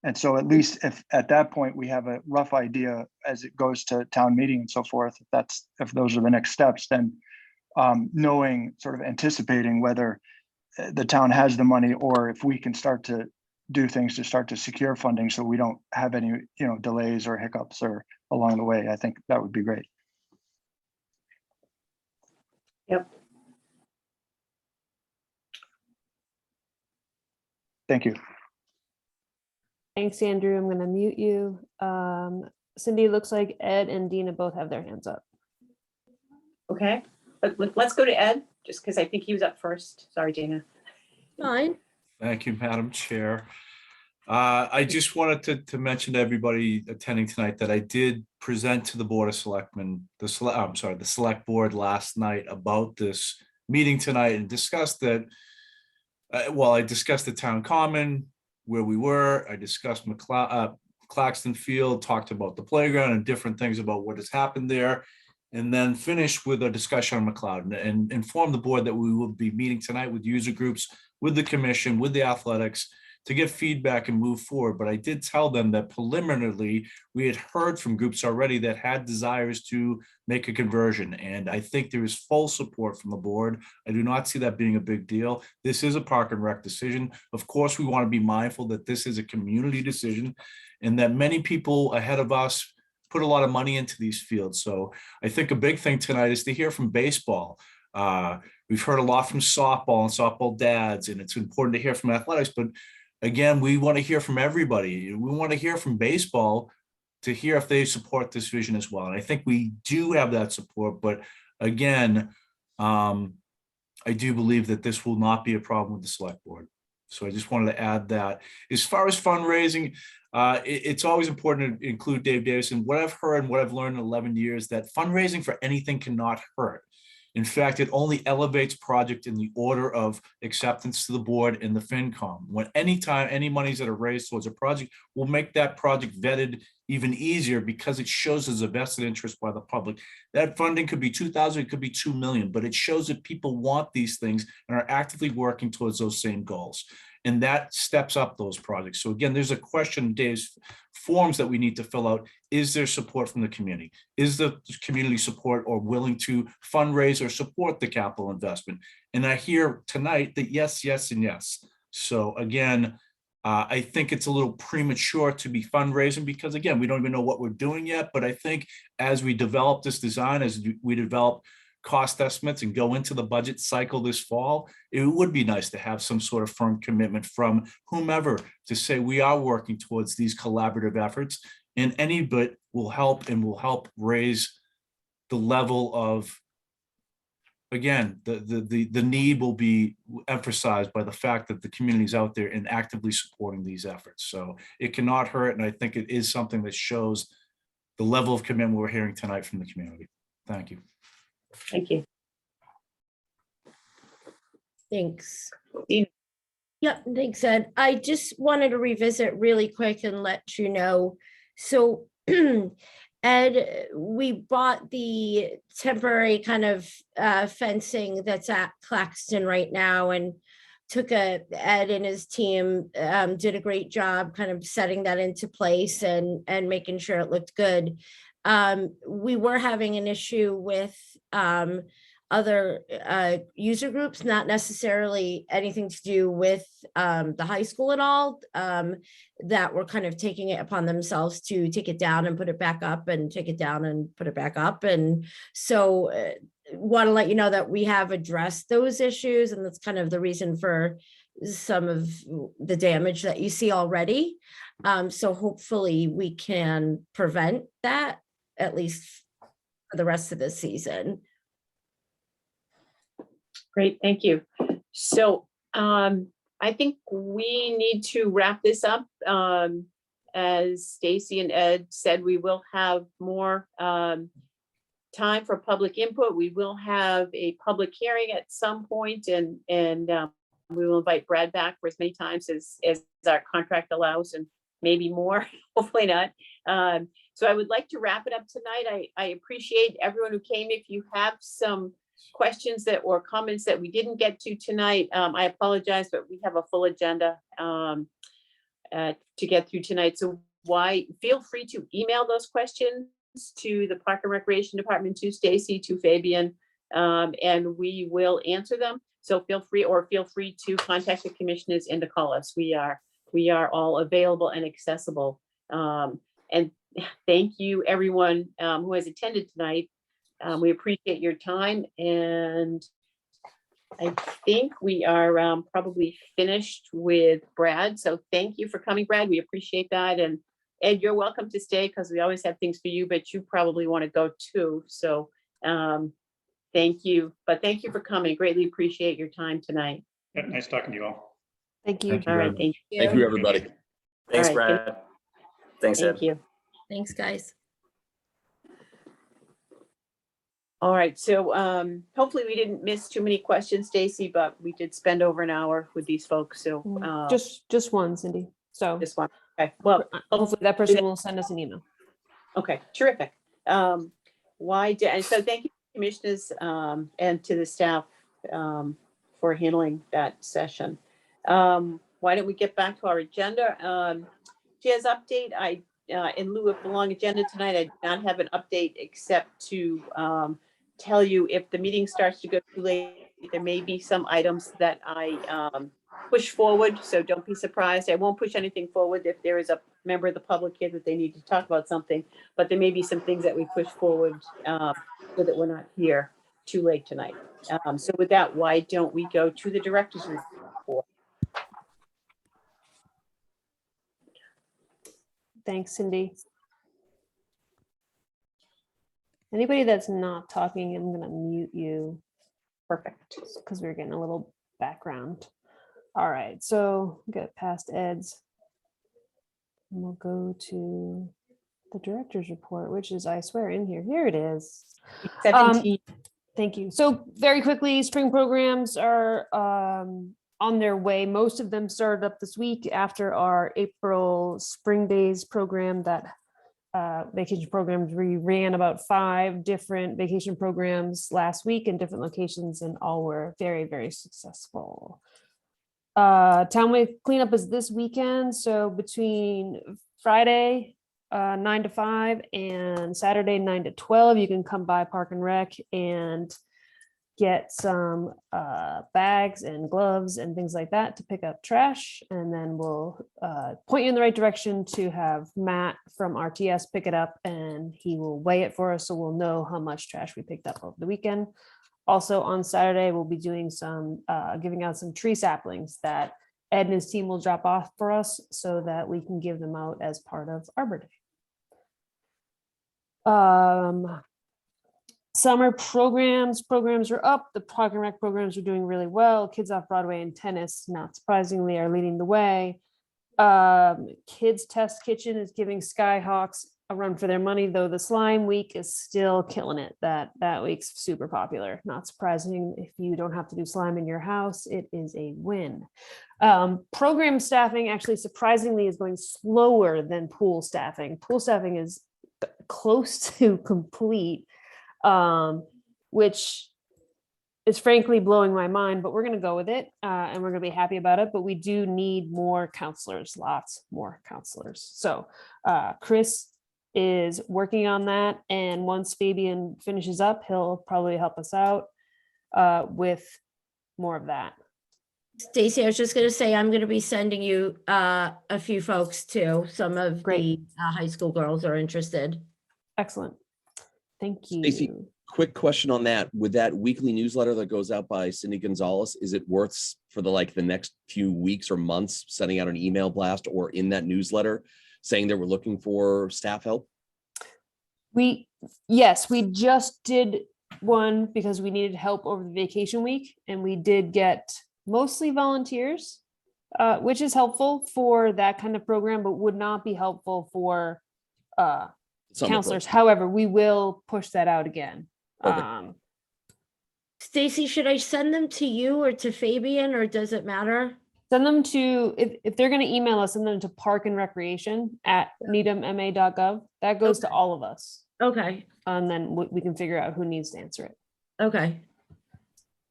And so at least if at that point we have a rough idea as it goes to town meeting and so forth, if those are the next steps, then knowing, sort of anticipating whether the town has the money or if we can start to do things to start to secure funding so we don't have any, delays or hiccups or along the way. I think that would be great. Yep. Thank you. Thanks, Andrew. I'm going to mute you. Cindy, looks like Ed and Dina both have their hands up. Okay, let's go to Ed, just because I think he was up first. Sorry, Dina. Fine. Thank you, Madam Chair. I just wanted to mention to everybody attending tonight that I did present to the Board of Selectmen, the Select Board last night about this meeting tonight and discussed that well, I discussed the town common, where we were. I discussed Mcleod, Claxton Field, talked about the playground and different things about what has happened there. And then finished with a discussion on Mcleod and informed the board that we will be meeting tonight with user groups, with the commission, with the athletics to get feedback and move forward. But I did tell them that preliminarily, we had heard from groups already that had desires to make a conversion. And I think there is full support from the board. I do not see that being a big deal. This is a Park and Rec decision. Of course, we want to be mindful that this is a community decision and that many people ahead of us put a lot of money into these fields. So I think a big thing tonight is to hear from baseball. We've heard a lot from softball and softball dads, and it's important to hear from athletics. But again, we want to hear from everybody. We want to hear from baseball to hear if they support this vision as well. And I think we do have that support. But again, I do believe that this will not be a problem with the select board. So I just wanted to add that. As far as fundraising, it's always important to include Dave Davison. What I've heard and what I've learned in 11 years, that fundraising for anything cannot hurt. In fact, it only elevates project in the order of acceptance to the board and the FinCom. When anytime any monies that are raised towards a project will make that project vetted even easier because it shows there's a vested interest by the public. That funding could be 2,000, it could be 2 million, but it shows that people want these things and are actively working towards those same goals. And that steps up those projects. So again, there's a question, Dave's forms that we need to fill out. Is there support from the community? Is the community support or willing to fundraise or support the capital investment? And I hear tonight that yes, yes, and yes. So again, I think it's a little premature to be fundraising because again, we don't even know what we're doing yet. But I think as we develop this design, as we develop cost estimates and go into the budget cycle this fall, it would be nice to have some sort of firm commitment from whomever to say we are working towards these collaborative efforts, and any bit will help and will help raise the level of, again, the need will be emphasized by the fact that the community is out there and actively supporting these efforts. So it cannot hurt, and I think it is something that shows the level of commitment we're hearing tonight from the community. Thank you. Thank you. Thanks. Dean. Yep, thanks, Ed. I just wanted to revisit really quick and let you know. So Ed, we bought the temporary kind of fencing that's at Claxton right now, and Ed and his team did a great job kind of setting that into place and making sure it looked good. We were having an issue with other user groups, not necessarily anything to do with the high school at all, that were kind of taking it upon themselves to take it down and put it back up and take it down and put it back up. And so want to let you know that we have addressed those issues, and that's kind of the reason for some of the damage that you see already. So hopefully we can prevent that, at least for the rest of the season. Great, thank you. So I think we need to wrap this up. As Stacy and Ed said, we will have more time for public input. We will have a public hearing at some point, and we will invite Brad back for as many times as our contract allows, and maybe more, hopefully not. So I would like to wrap it up tonight. I appreciate everyone who came. If you have some questions or comments that we didn't get to tonight, I apologize, but we have a full agenda to get through tonight. So feel free to email those questions to the Park and Recreation Department, to Stacy, to Fabian, and we will answer them. So feel free to contact the commissioners and to call us. We are all available and accessible. And thank you, everyone who has attended tonight. We appreciate your time, and I think we are probably finished with Brad. So thank you for coming, Brad. We appreciate that. And Ed, you're welcome to stay because we always have things for you, but you probably want to go too. So thank you. But thank you for coming. Greatly appreciate your time tonight. Yeah, nice talking to you all. Thank you. Thank you All very right. much. Thank you. Thank you, everybody. Thanks, All right, Brad. Thanks, Ed. Thank you. Thanks, guys. All right, so hopefully we didn't miss too many questions, Stacy, but we did spend over an hour with these folks, so Just one, Cindy. So this one. Okay, well, hopefully that person will send us an email. okay, terrific. And so thank you, commissioners, and to the staff for handling that session. Why don't we get back to our agenda? Jazz update. In lieu of the long agenda tonight, I do not have an update except to tell you if the meeting starts to go too late, there may be some items that I push forward, so don't be surprised. I won't push anything forward if there is a member of the public here that they need to talk about something, but there may be some things that we push forward so that we're not here too late tonight. So with that, why don't we go to the director's report? Thanks, Cindy. Anybody that's not talking, I'm gonna mute you. Perfect. Because we're getting a little background. All right, so get past Ed's. And we'll go to the director's report, which is, I swear, in here. Here it is. 17. Thank you. So very quickly, spring programs are on their way. Most of them started up this week after our April Spring Days program that vacation programs. We ran about 5 different vacation programs last week in different locations, and all were very, very successful. Townway cleanup is this weekend. So between Friday 9 to 5 and Saturday 9 to 12, you can come by Park and Rec and get some bags and gloves and things like that to pick up trash. And then we'll point you in the right direction to have Matt from RTS pick it up, and he will weigh it for us so we'll know how much trash we picked up over the weekend. Also on Saturday, we'll be doing some, giving out some tree saplings that Ed and his team will drop off for us so that we can give them out as part of Arbor Day. Summer programs are up. The Park and Rec programs are doing really well. Kids Off Broadway and tennis, not surprisingly, are leading the way. Kids Test Kitchen is giving Skyhawks a run for their money, though the slime week is still killing it. That week's super popular. Not surprising if you don't have to do slime in your house, it is a win. Program staffing actually surprisingly is going slower than pool staffing. Pool staffing is close to complete, which is frankly blowing my mind, but we're going to go with it and we're going to be happy about it. But we do need more counselors, lots more counselors. So Chris is working on that, and once Fabian finishes up, he'll probably help us out with more of that. Stacy, I was just going to say, I'm going to be sending you a few folks too. Some of the high school girls are interested. Excellent. Thank you. Stacy, quick question on that. With that weekly newsletter that goes out by Cindy Gonzalez, is it worth for the next few weeks or months sending out an email blast or in that newsletter saying that we're looking for staff help? Yes, we just did one because we needed help over the vacation week, and we did get mostly volunteers, which is helpful for that kind of program, but would not be helpful for counselors. However, we will push that out again. Stacy, should I send them to you or to Fabian, or does it matter? Send them to, if they're going to email us, send them to parkandrecreation@needhamma.gov. That goes to all of us. Okay. And then we can figure out who needs to answer it. Okay.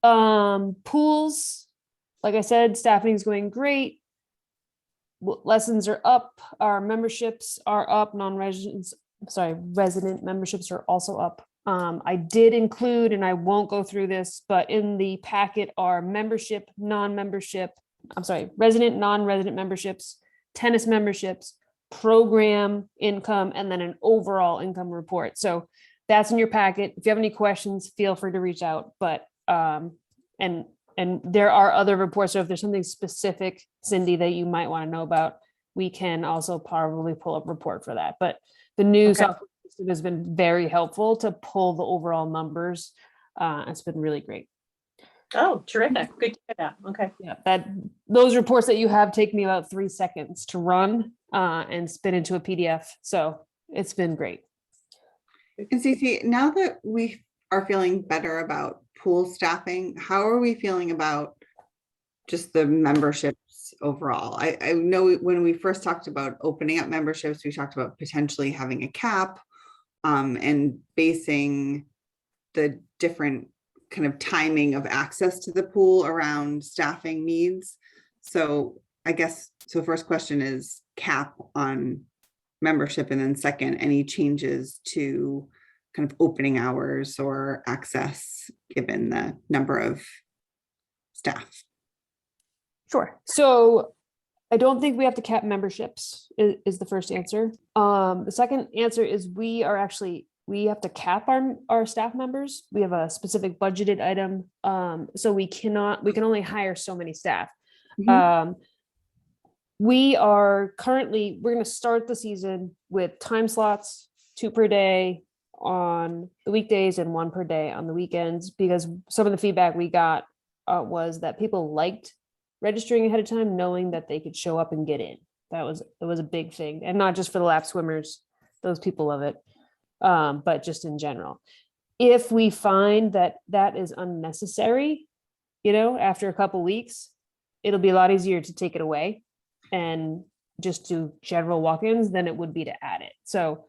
Pools, like I said, staffing is going great. Lessons are up. Our memberships are up. Resident memberships are also up. I did include, and I won't go through this, but in the packet are resident, non-resident memberships, tennis memberships, program income, and then an overall income report. So that's in your packet. If you have any questions, feel free to reach out. But and there are other reports. So if there's something specific, Cindy, that you might want to know about, we can also probably pull up a report for that. But the new software system has been very helpful to pull the overall numbers. It's been really great. Oh, terrific. Good to hear that. Okay. Yeah, those reports that you have take me about 3 seconds to run and spin into a PDF. So it's been great. And Stacey, now that we are feeling better about pool staffing, how are we feeling about just the memberships overall? I know when we first talked about opening up memberships, we talked about potentially having a cap and basing the different kind of timing of access to the pool around staffing needs. So I guess, so first question is cap on membership, and then second, any changes to kind of opening hours or access given the number of staff? Sure. So I don't think we have to cap memberships is the first answer. The second answer is we have to cap our staff members. We have a specific budgeted item. So we can only hire so many staff. We're going to start the season with time slots, 2 per day on the weekdays and 1 per day on the weekends, because some of the feedback we got was that people liked registering ahead of time, knowing that they could show up and get in. It was a big thing, and not just for the lap swimmers, those people love it, but just in general. If we find that that is unnecessary, after a couple weeks, it'll be a lot easier to take it away and just do general walk-ins than it would be to add it. So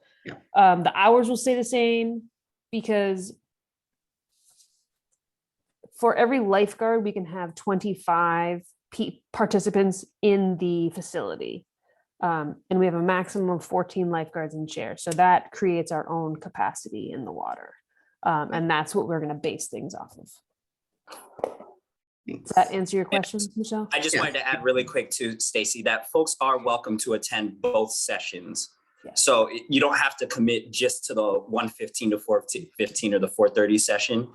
the hours will stay the same, because for every lifeguard, we can have 25 participants in the facility. And we have a maximum of 14 lifeguards in chairs. So that creates our own capacity in the water. And that's what we're going to base things off of. Does that answer your question, Michelle? I just wanted to add really quick to Stacy that folks are welcome to attend both sessions. Yeah. So you don't have to commit just to the 1:15 to 4:15 or the 4:30 session.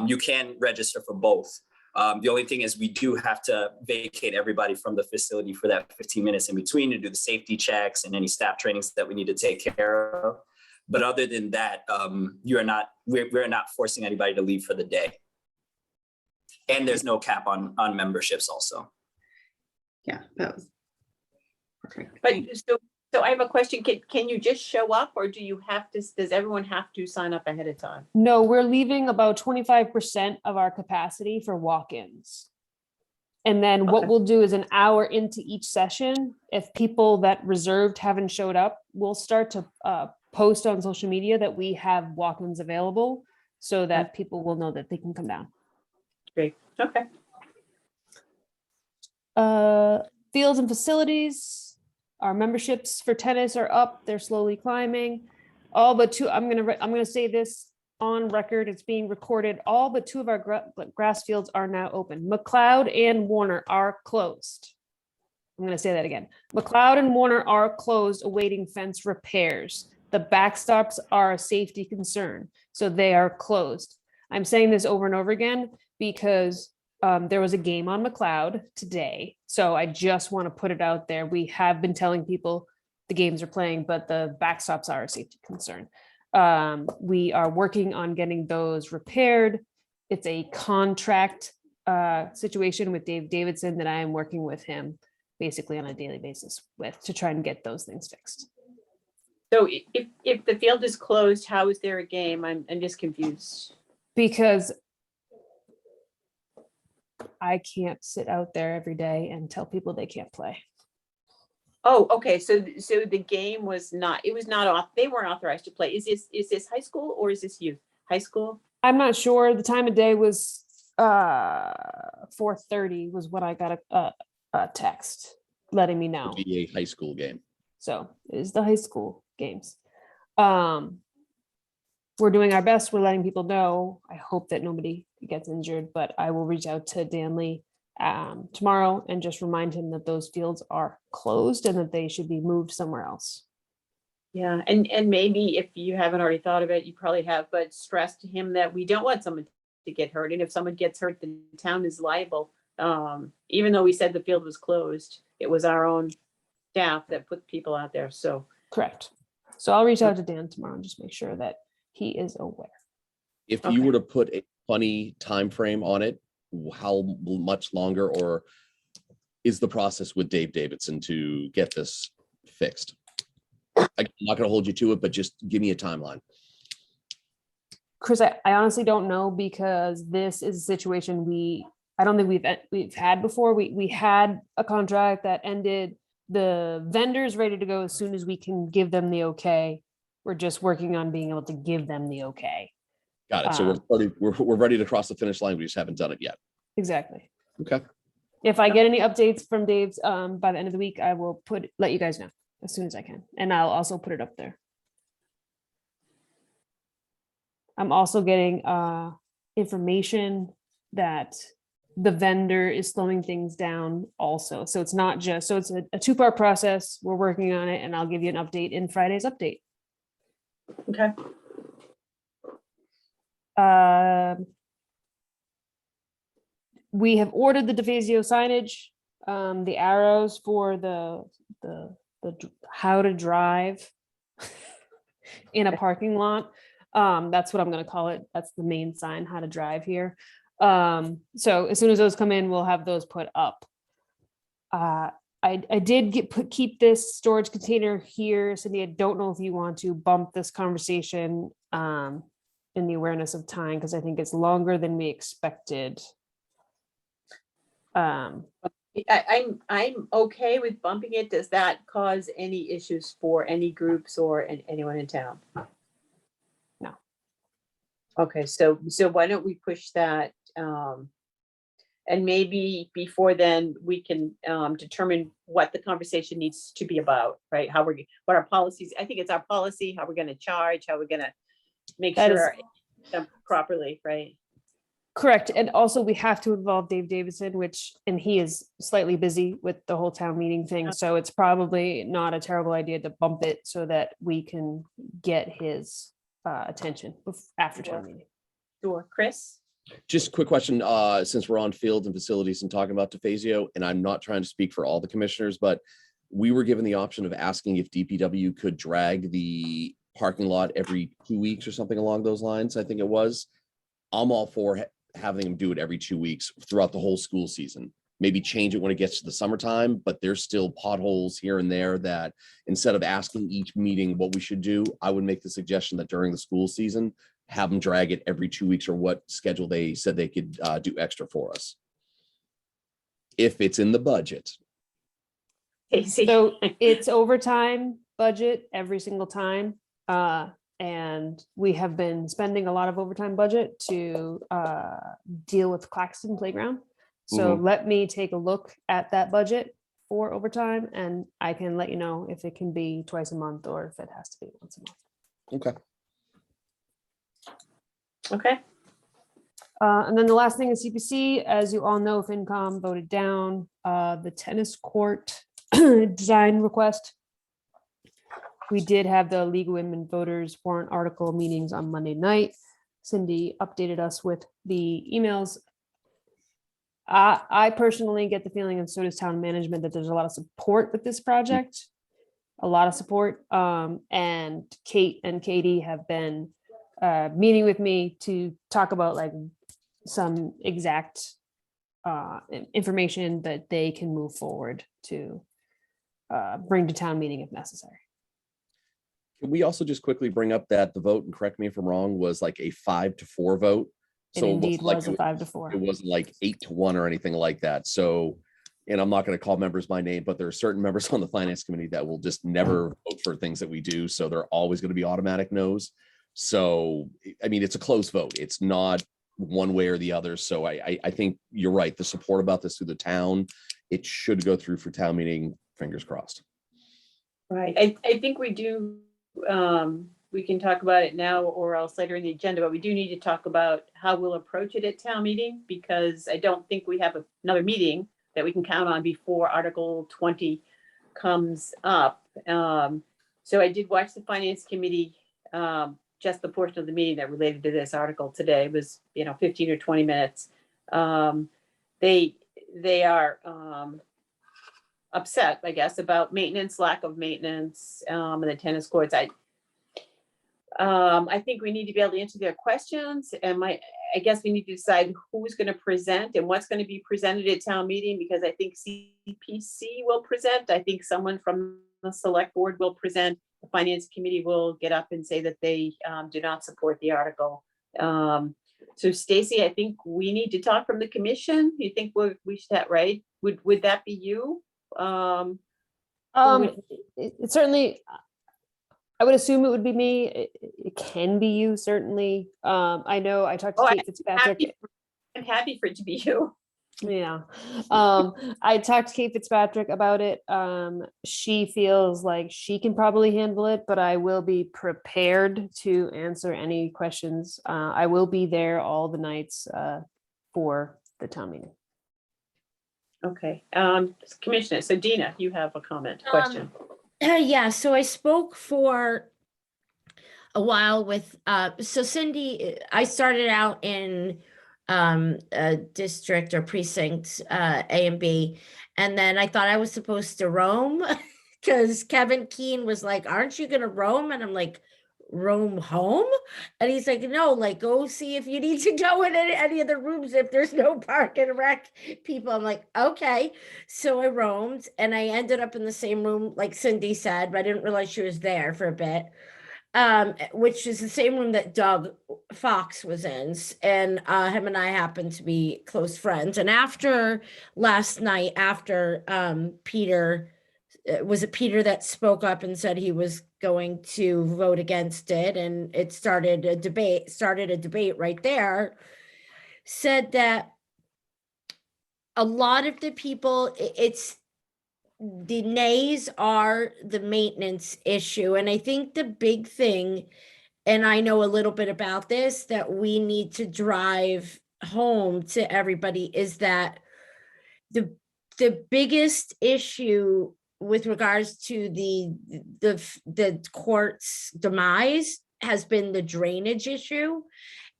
You can register for both. The only thing is we do have to vacate everybody from the facility for that 15 minutes in between to do the safety checks and any staff trainings that we need to take care of. But other than that, we're not forcing anybody to leave for the day. And there's no cap on memberships also. Yeah, that was perfect. But so I have a question. Can you just show up, or does everyone have to sign up ahead of time? No, we're leaving about 25% of our capacity for walk-ins. And then what we'll do is an hour into each session, if people that reserved haven't showed up, we'll start to post on social media that we have walk-ins available so that people will know that they can come down. Great. Okay. Fields and facilities, our memberships for tennis are up. They're slowly climbing. All but 2. I'm gonna say this on record. It's being recorded. All but 2 of our grass fields are now open. Mcleod and Warner are closed. I'm gonna say that again. Mcleod and Warner are closed, awaiting fence repairs. The backstops are a safety concern, so they are closed. I'm saying this over and over again because there was a game on Mcleod today. So I just want to put it out there. We have been telling people the games are playing, but the backstops are a safety concern. We are working on getting those repaired. It's a contract situation with Dave Davidson that I am working with him basically on a daily basis with to try and get those things fixed. So if the field is closed, how is there a game? I'm just confused. Because I can't sit out there every day and tell people they can't play. Oh, okay. So the game was not off. They weren't authorized to play. Is this high school or is this youth? High school? I'm not sure. The time of day was 4:30 was when I got a text letting me know. It'd be a high school game. So it is the high school games. We're doing our best. We're letting people know. I hope that nobody gets injured, but I will reach out to Danley tomorrow and just remind him that those fields are closed and that they should be moved somewhere else. Yeah, and maybe if you haven't already thought of it, you probably have, but stress to him that we don't want someone to get hurt. And if someone gets hurt, the town is liable. Even though we said the field was closed, it was our own staff that put people out there. So correct. So I'll reach out to Dan tomorrow and just make sure that he is aware. If you were to put a funny time frame on it, how much longer or is the process with Dave Davidson to get this fixed? I'm not going to hold you to it, but just give me a timeline. Chris, I honestly don't know, because this is a situation I don't think we've had before. We had a contract that ended. The vendor's ready to go as soon as we can give them the okay. We're just working on being able to give them the okay. Got it. So we're ready to cross the finish line. We just haven't done it yet. Exactly. Okay. If I get any updates from Dave's by the end of the week, I will let you guys know as soon as I can. And I'll also put it up there. I'm also getting information that the vendor is slowing things down also. So it's not just, so it's a two-part process. We're working on it, and I'll give you an update in Friday's update. Okay. We have ordered the Defazio signage, the arrows for the how to drive in a parking lot. That's what I'm going to call it. That's the main sign, how to drive here. So as soon as those come in, we'll have those put up. I did keep this storage container here. Cindy, I don't know if you want to bump this conversation in the awareness of time, because I think it's longer than we expected. I'm okay with bumping it. Does that cause any issues for any groups or anyone in town? No. Okay, so why don't we push that? And maybe before then, we can determine what the conversation needs to be about, right? What our policies, I think it's our policy, how we're gonna charge, how we're gonna make sure done properly, right? Correct. And also we have to involve Dave Davidson, and he is slightly busy with the whole town meeting thing. So it's probably not a terrible idea to bump it so that we can get his attention after town meeting. Sure. Chris? Just a quick question, since we're on field and facilities and talking about Defazio, and I'm not trying to speak for all the commissioners, but we were given the option of asking if DPW could drag the parking lot every 2 weeks or something along those lines, I think it was. I'm all for having them do it every 2 weeks throughout the whole school season. Maybe change it when it gets to the summertime, but there's still potholes here and there that instead of asking each meeting what we should do, I would make the suggestion that during the school season, have them drag it every 2 weeks, or what schedule they said they could do extra for us. If it's in the budget. So it's overtime budget every single time. And we have been spending a lot of overtime budget to deal with Claxton Playground. So let me take a look at that budget for overtime, and I can let you know if it can be twice a month or if it has to be once a month. Okay. Okay. And then the last thing is CPC. As you all know, FinCom voted down the tennis court design request. We did have the League of Women Voters warrant article meetings on Monday night. Cindy updated us with the emails. I personally get the feeling, and so does town management, that there's a lot of support with this project, a lot of support. And Kate and Katie have been meeting with me to talk about like some exact information that they can move forward to bring to town meeting if necessary. Can we also just quickly bring up that the vote, and correct me if I'm wrong, was like a 5-4 vote? It So indeed was a like 5-4. It wasn't like 8-1 or anything like that. So, and I'm not going to call members by name, but there are certain members on the finance committee that will just never vote for things that we do. So they're always going to be automatic no's. So, I mean, it's a close vote. It's not one way or the other. So I think you're right. The support about this through the town, it should go through for town meeting, fingers crossed. Right. I think we do. We can talk about it now or else later in the agenda, but we do need to talk about how we'll approach it at town meeting, because I don't think we have another meeting that we can count on before Article 20 comes up. So I did watch the finance committee, just the portion of the meeting that related to this article today. It was, 15 or 20 minutes. They are upset, I guess, about maintenance, lack of maintenance, and the tennis courts. I think we need to be able to answer their questions, and I guess we need to decide who's going to present and what's going to be presented at town meeting, because I think CPC will present. I think someone from the select board will present. The finance committee will get up and say that they do not support the article. So Stacy, I think we need to talk from the commission. You think we should have, right? Would that be you? It certainly, I would assume it would be me. It can be you, certainly. I know I talked to Kate Fitzpatrick. I'm happy for it to be you. Yeah. I talked to Kate Fitzpatrick about it. She feels like she can probably handle it, but I will be prepared to answer any questions. I will be there all the nights for the town meeting. Okay, Commissioner, so Dina, you have a comment, question. Yeah, so I spoke for a while with, so Cindy, I started out in a district or precinct A and B, and then I thought I was supposed to roam because Kevin Keane was like, aren't you gonna roam? And I'm like, roam home? And he's like, no, like go see if you need to go in any of the rooms if there's no park and rec people. I'm like, okay. So I roamed and I ended up in the same room like Cindy said, but I didn't realize she was there for a bit. Which is the same room that Doug Fox was in, and him and I happen to be close friends. And after last night, after Peter, was it Peter that spoke up and said he was going to vote against it, and it started a debate right there, said that a lot of the people, it's the nays are the maintenance issue. And I think the big thing, and I know a little bit about this, that we need to drive home to everybody is that the biggest issue with regards to the court's demise has been the drainage issue,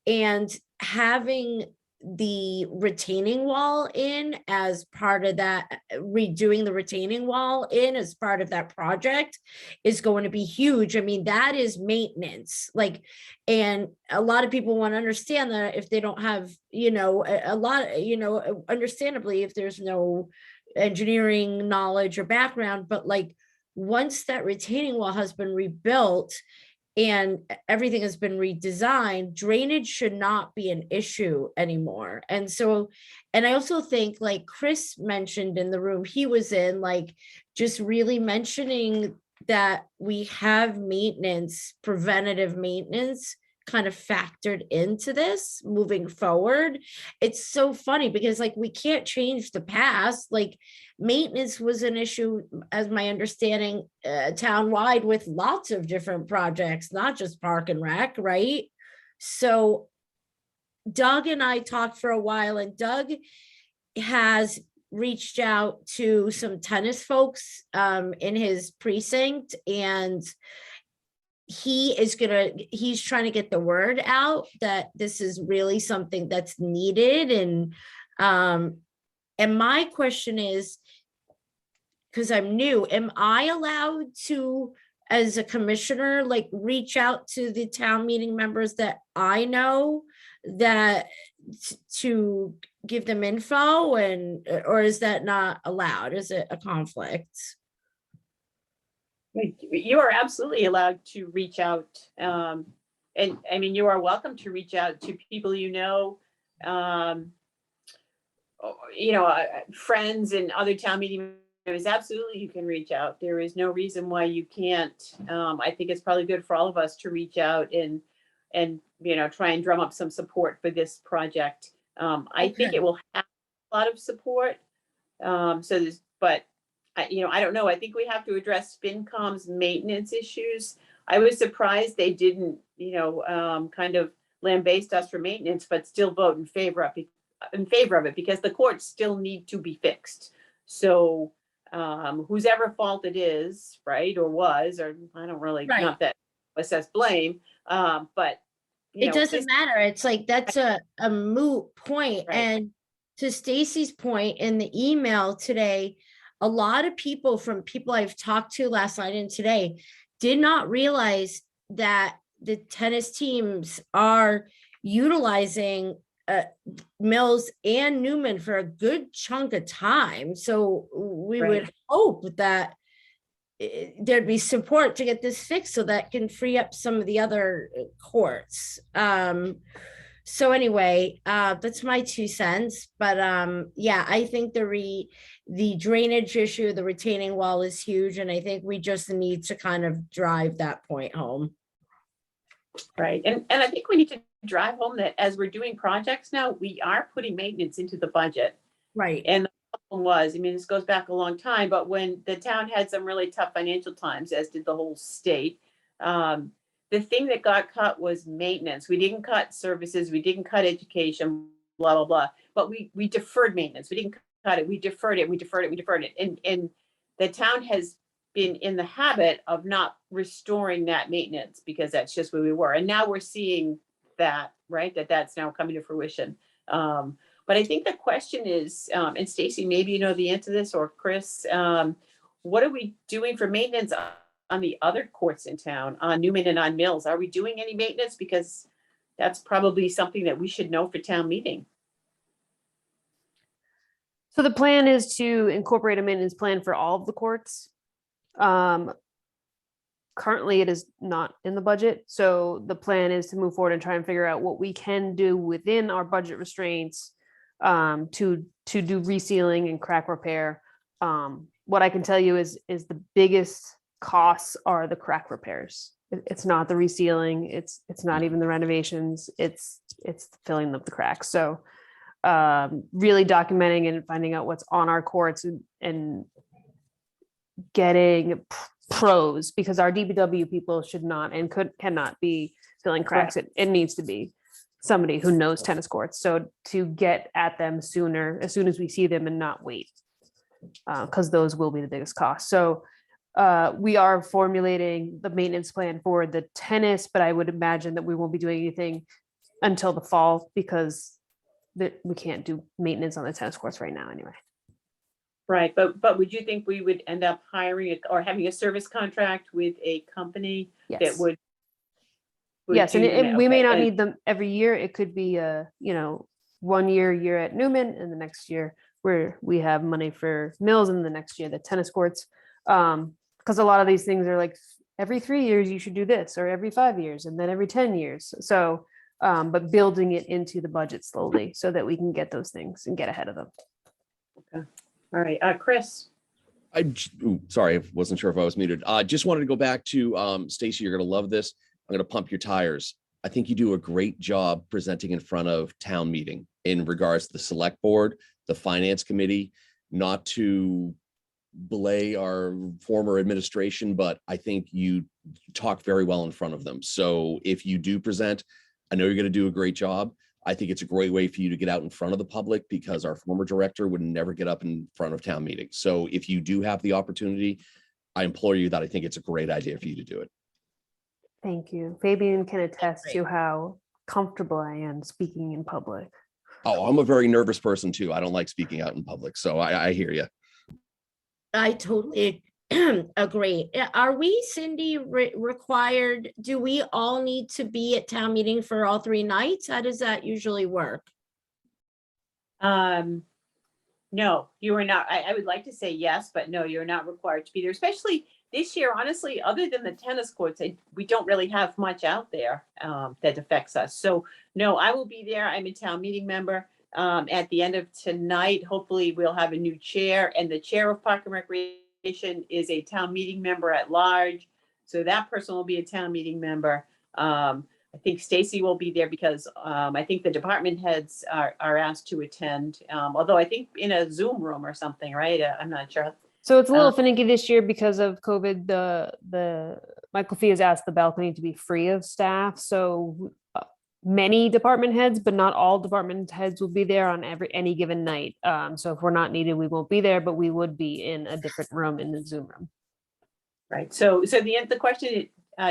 and having the retaining wall in as part of that, redoing the retaining wall in as part of that project is going to be huge. I mean, that is maintenance, like, and a lot of people want to understand that if they don't have, you know, a lot, you know, understandably, if there's no engineering knowledge or background, but like once that retaining wall has been rebuilt and everything has been redesigned, drainage should not be an issue anymore. And so, and I also think, like Chris mentioned in the room he was in, like just really mentioning that we have maintenance, preventative maintenance kind of factored into this moving forward. It's so funny because like we can't change the past. Like maintenance was an issue, as my understanding, town-wide with lots of different projects, not just park and rec, right? So Doug and I talked for a while, and Doug has reached out to some tennis folks in his precinct, and he's trying to get the word out that this is really something that's needed. And my question is, because I'm new, am I allowed to, as a commissioner, like reach out to the town meeting members that I know that to give them info, and or is that not allowed? Is it a conflict? You are absolutely allowed to reach out. And I mean, you are welcome to reach out to people you know, friends and other town meeting members. Absolutely, you can reach out. There is no reason why you can't. I think it's probably good for all of us to reach out and try and drum up some support for this project. I think it will have a lot of support. I don't know. I think we have to address FinCom's maintenance issues. I was surprised they didn't, kind of lambaste us for maintenance, but still vote in favor of it because the courts still need to be fixed. So whose ever fault it is, right, or was, or I don't really, not that assess blame, but it doesn't matter. It's like that's a moot point. Right. And to Stacy's point in the email today, a lot of people I've talked to last night and today did not realize that the tennis teams are utilizing Mills and Newman for a good chunk of time. So we would hope that there'd be support to get this fixed so that can free up some of the other courts. So anyway, that's my 2 cents, but yeah, I think the drainage issue, the retaining wall is huge, and I think we just need to kind of drive that point home. Right, and I think we need to drive home that as we're doing projects now, we are putting maintenance into the budget. Right. And the problem was, I mean, this goes back a long time, but when the town had some really tough financial times, as did the whole state, the thing that got cut was maintenance. We didn't cut services, we didn't cut education, blah, blah, blah, but we deferred maintenance. We didn't cut it, we deferred it, we deferred it, we deferred it. And the town has been in the habit of not restoring that maintenance because that's just where we were. And now we're seeing that, right, that's now coming to fruition. But I think the question is, and Stacy, maybe you know the answer to this, or Chris, what are we doing for maintenance on the other courts in town, on Newman and on Mills? Are we doing any maintenance? Because that's probably something that we should know for town meeting. So the plan is to incorporate a maintenance plan for all of the courts. Currently, it is not in the budget. So the plan is to move forward and try and figure out what we can do within our budget restraints to do resealing and crack repair. What I can tell you is the biggest costs are the crack repairs. It's not the resealing. It's not even the renovations. It's filling up the cracks. So really documenting and finding out what's on our courts and getting pros, because our DPW people should not and cannot be filling cracks. It needs to be somebody who knows tennis courts. So to get at them sooner, as soon as we see them, and not wait, because those will be the biggest cost. So we are formulating the maintenance plan for the tennis, but I would imagine that we won't be doing anything until the fall, because we can't do maintenance on the tennis courts right now anyway. Right, but would you think we would end up hiring or having a service contract with a company that Yes. would Yes, do and we may okay, not and- need them every year. It could be a, 1 year at Newman, and the next year where we have money for Mills, and the next year the tennis courts. Because a lot of these things are like every 3 years you should do this, or every 5 years, and then every 10 years. So, but building it into the budget slowly so that we can get those things and get ahead of them. Okay. All right, Chris. Sorry, I wasn't sure if I was muted. Just wanted to go back to Stacy. You're going to love this. I'm going to pump your tires. I think you do a great job presenting in front of town meeting in regards to the select board, the finance committee, not to belay our former administration, but I think you talk very well in front of them. So if you do present, I know you're going to do a great job. I think it's a great way for you to get out in front of the public, because our former director would never get up in front of town meetings. So if you do have the opportunity, I implore you that I think it's a great idea for you to do it. Thank you. Fabian can attest to how comfortable I am speaking in public. Oh, I'm a very nervous person too. I don't like speaking out in public. So I hear you. I totally agree. Are we, Cindy, required? Do we all need to be at town meeting for all 3 nights? How does that usually work? No, you are not. I would like to say yes, but no, you're not required to be there, especially this year. Honestly, other than the tennis courts, we don't really have much out there that affects us. So no, I will be there. I'm a town meeting member. At the end of tonight, hopefully we'll have a new chair, and the chair of Park and Recreation is a town meeting member at large. So that person will be a town meeting member. I think Stacy will be there because I think the department heads are asked to attend, although I think in a Zoom room or something, right? I'm not sure. So it's a little finicky this year because of COVID. The Michael Fee has asked the balcony to be free of staff. So many department heads, but not all department heads will be there on any given night. So if we're not needed, we won't be there, but we would be in a different room, in the Zoom room. Right. So the question,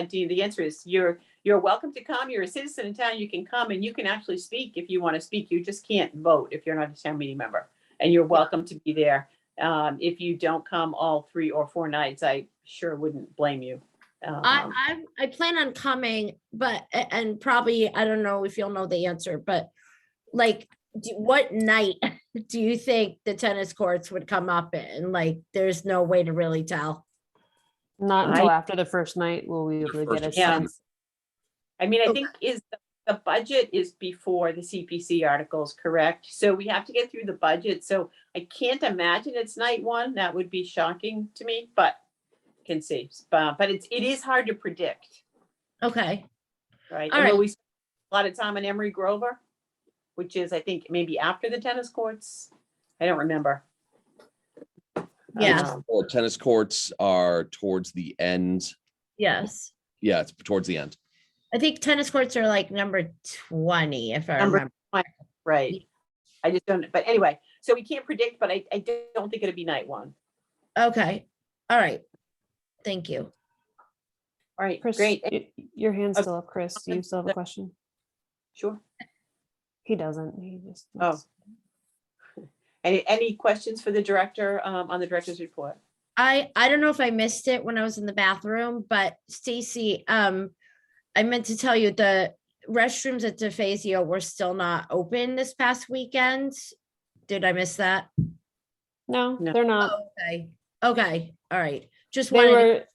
Dean, the answer is you're welcome to come. You're a citizen in town. You can come and you can actually speak if you want to speak. You just can't vote if you're not a town meeting member, and you're welcome to be there. If you don't come all 3 or 4 nights, I sure wouldn't blame you. I plan on coming, but and probably, I don't know if you'll know the answer, but like, what night do you think the tennis courts would come up in? Like, there's no way to really tell. Not until I- after the first night will we be able to get a first Yeah. sense. I mean, I Okay. think the budget is before the CPC articles, correct? So we have to get through the budget. So I can't imagine it's night one. That would be shocking to me, but can see. But it is hard to predict, Okay, right? All And will right. we spend a lot of time on Emery Grover, which is, I think, maybe after the tennis courts? I don't remember. yeah, Well, tennis courts are towards the end. yes. Yeah, it's towards the end. I think tennis courts are like number 20, if I Number remember. one, right. I just don't, but anyway, so we can't predict, but I don't think it'll be night one. Okay, all right. Thank you. All right, Chris, great. your hand's Okay. still up, Chris. Do you still have a question? Sure. He doesn't. He just. Oh. Any questions for the director on the director's report? I don't know if I missed it when I was in the bathroom, but Stacy, I meant to tell you the restrooms at Defazio were still not open this past weekend. Did I miss that? No, No. they're not. Oh, okay. Okay. All right. Just They wanted.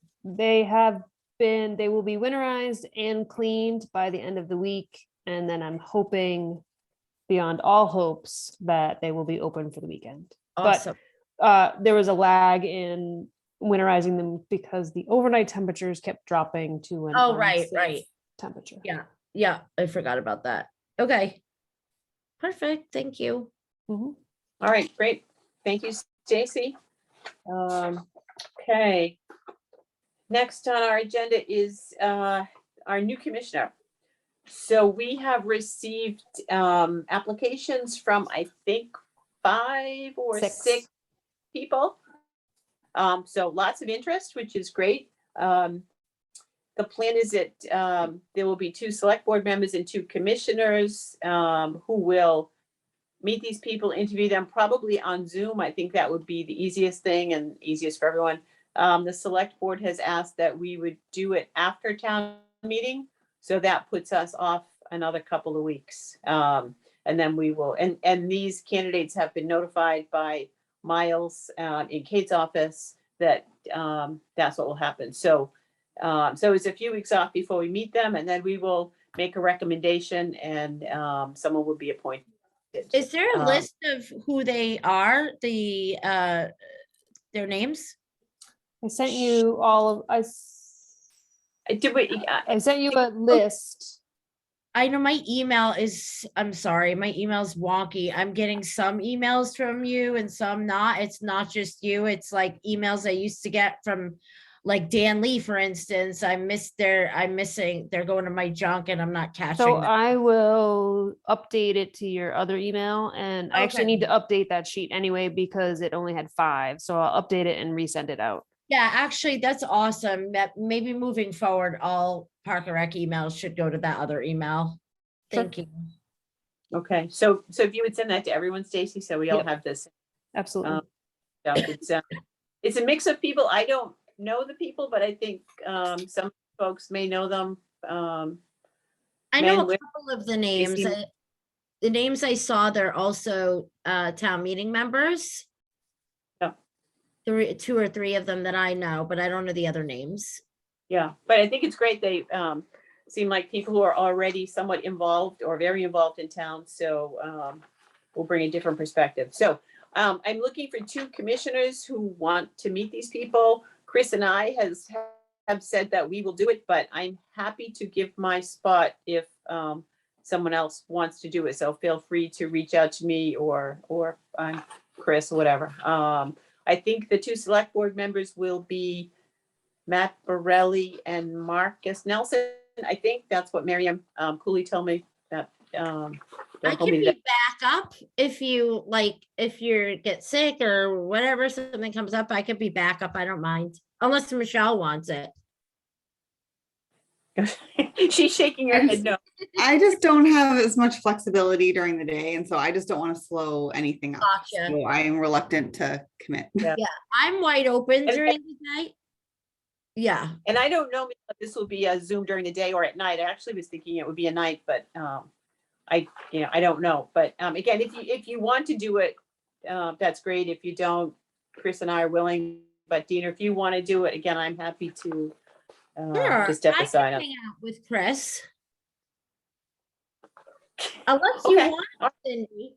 they will be winterized and cleaned by the end of the week. And then I'm hoping beyond all hopes that they will be open for the weekend. Awesome. But there was a lag in winterizing them because the overnight temperatures kept dropping to an Oh, right, unsafe right. temperature. Yeah. Yeah. I forgot about that. Okay. Perfect. Thank you. Mhm. All right, great. Thank you, Stacy. Okay. Next on our agenda is our new commissioner. So we have received applications from, I think, 5 or 6 people. So lots of interest, which is great. The plan is that there will be 2 select board members and 2 commissioners who will meet these people, interview them probably on Zoom. I think that would be the easiest thing and easiest for everyone. The select board has asked that we would do it after town meeting. So that puts us off another couple of weeks. And then we will, and these candidates have been notified by Miles in Kate's office that that's what will happen. So it's a few weeks off before we meet them, and then we will make a recommendation and someone will be appointed. Is there a list of who they are, their names? I sent you all of, I sent you a list. I know my email is, I'm sorry, my email's wonky. I'm getting some emails from you and some not. It's not just you. It's like emails I used to get from like Dan Lee, for instance. I'm missing, they're going to my junk and I'm not catching So them. I will update it to your other email, and I actually Okay. need to update that sheet anyway because it only had 5. So I'll update it and resend it out. Yeah, actually, that's awesome. That maybe moving forward, all Park and Rec emails should go to that other email. Sure. Thank you. Okay, so if you would send that to everyone, Stacy, so we all Yep. have this. Absolutely. Stuff. It's a mix of people. I don't know the people, but I think some folks may know them. I know Men, a women, couple of the names. seem- The names I saw, they're also town meeting members. Yeah. 2 or 3 of them that I know, but I don't know the other names. Yeah, but I think it's great. They seem like people who are already somewhat involved or very involved in town. So we'll bring a different perspective. So I'm looking for 2 commissioners who want to meet these people. Chris and I have said that we will do it, but I'm happy to give my spot if someone else wants to do it. So feel free to reach out to me or Chris, whatever. I think the 2 select board members will be Matt Borelli and Marcus Nelson. I think that's what Miriam Cooley told me that. I can be backup if you like, if you get sick or whatever, something comes up, I could be backup. I don't mind. Unless Michelle wants it. She's shaking her head no. I just don't have as much flexibility during the day, and so I just don't want to slow anything up. Gotcha. So I am reluctant to commit. Yeah. I'm wide open during the night. Yeah. And I don't know if this will be a Zoom during the day or at night. I actually was thinking it would be a night, but I don't know. But again, if you want to do it, that's great. If you don't, Chris and I are willing but Dina, if you want to do it again, I'm happy to Sure, step I aside. can hang out with Chris. Unless you Okay. want, Cindy.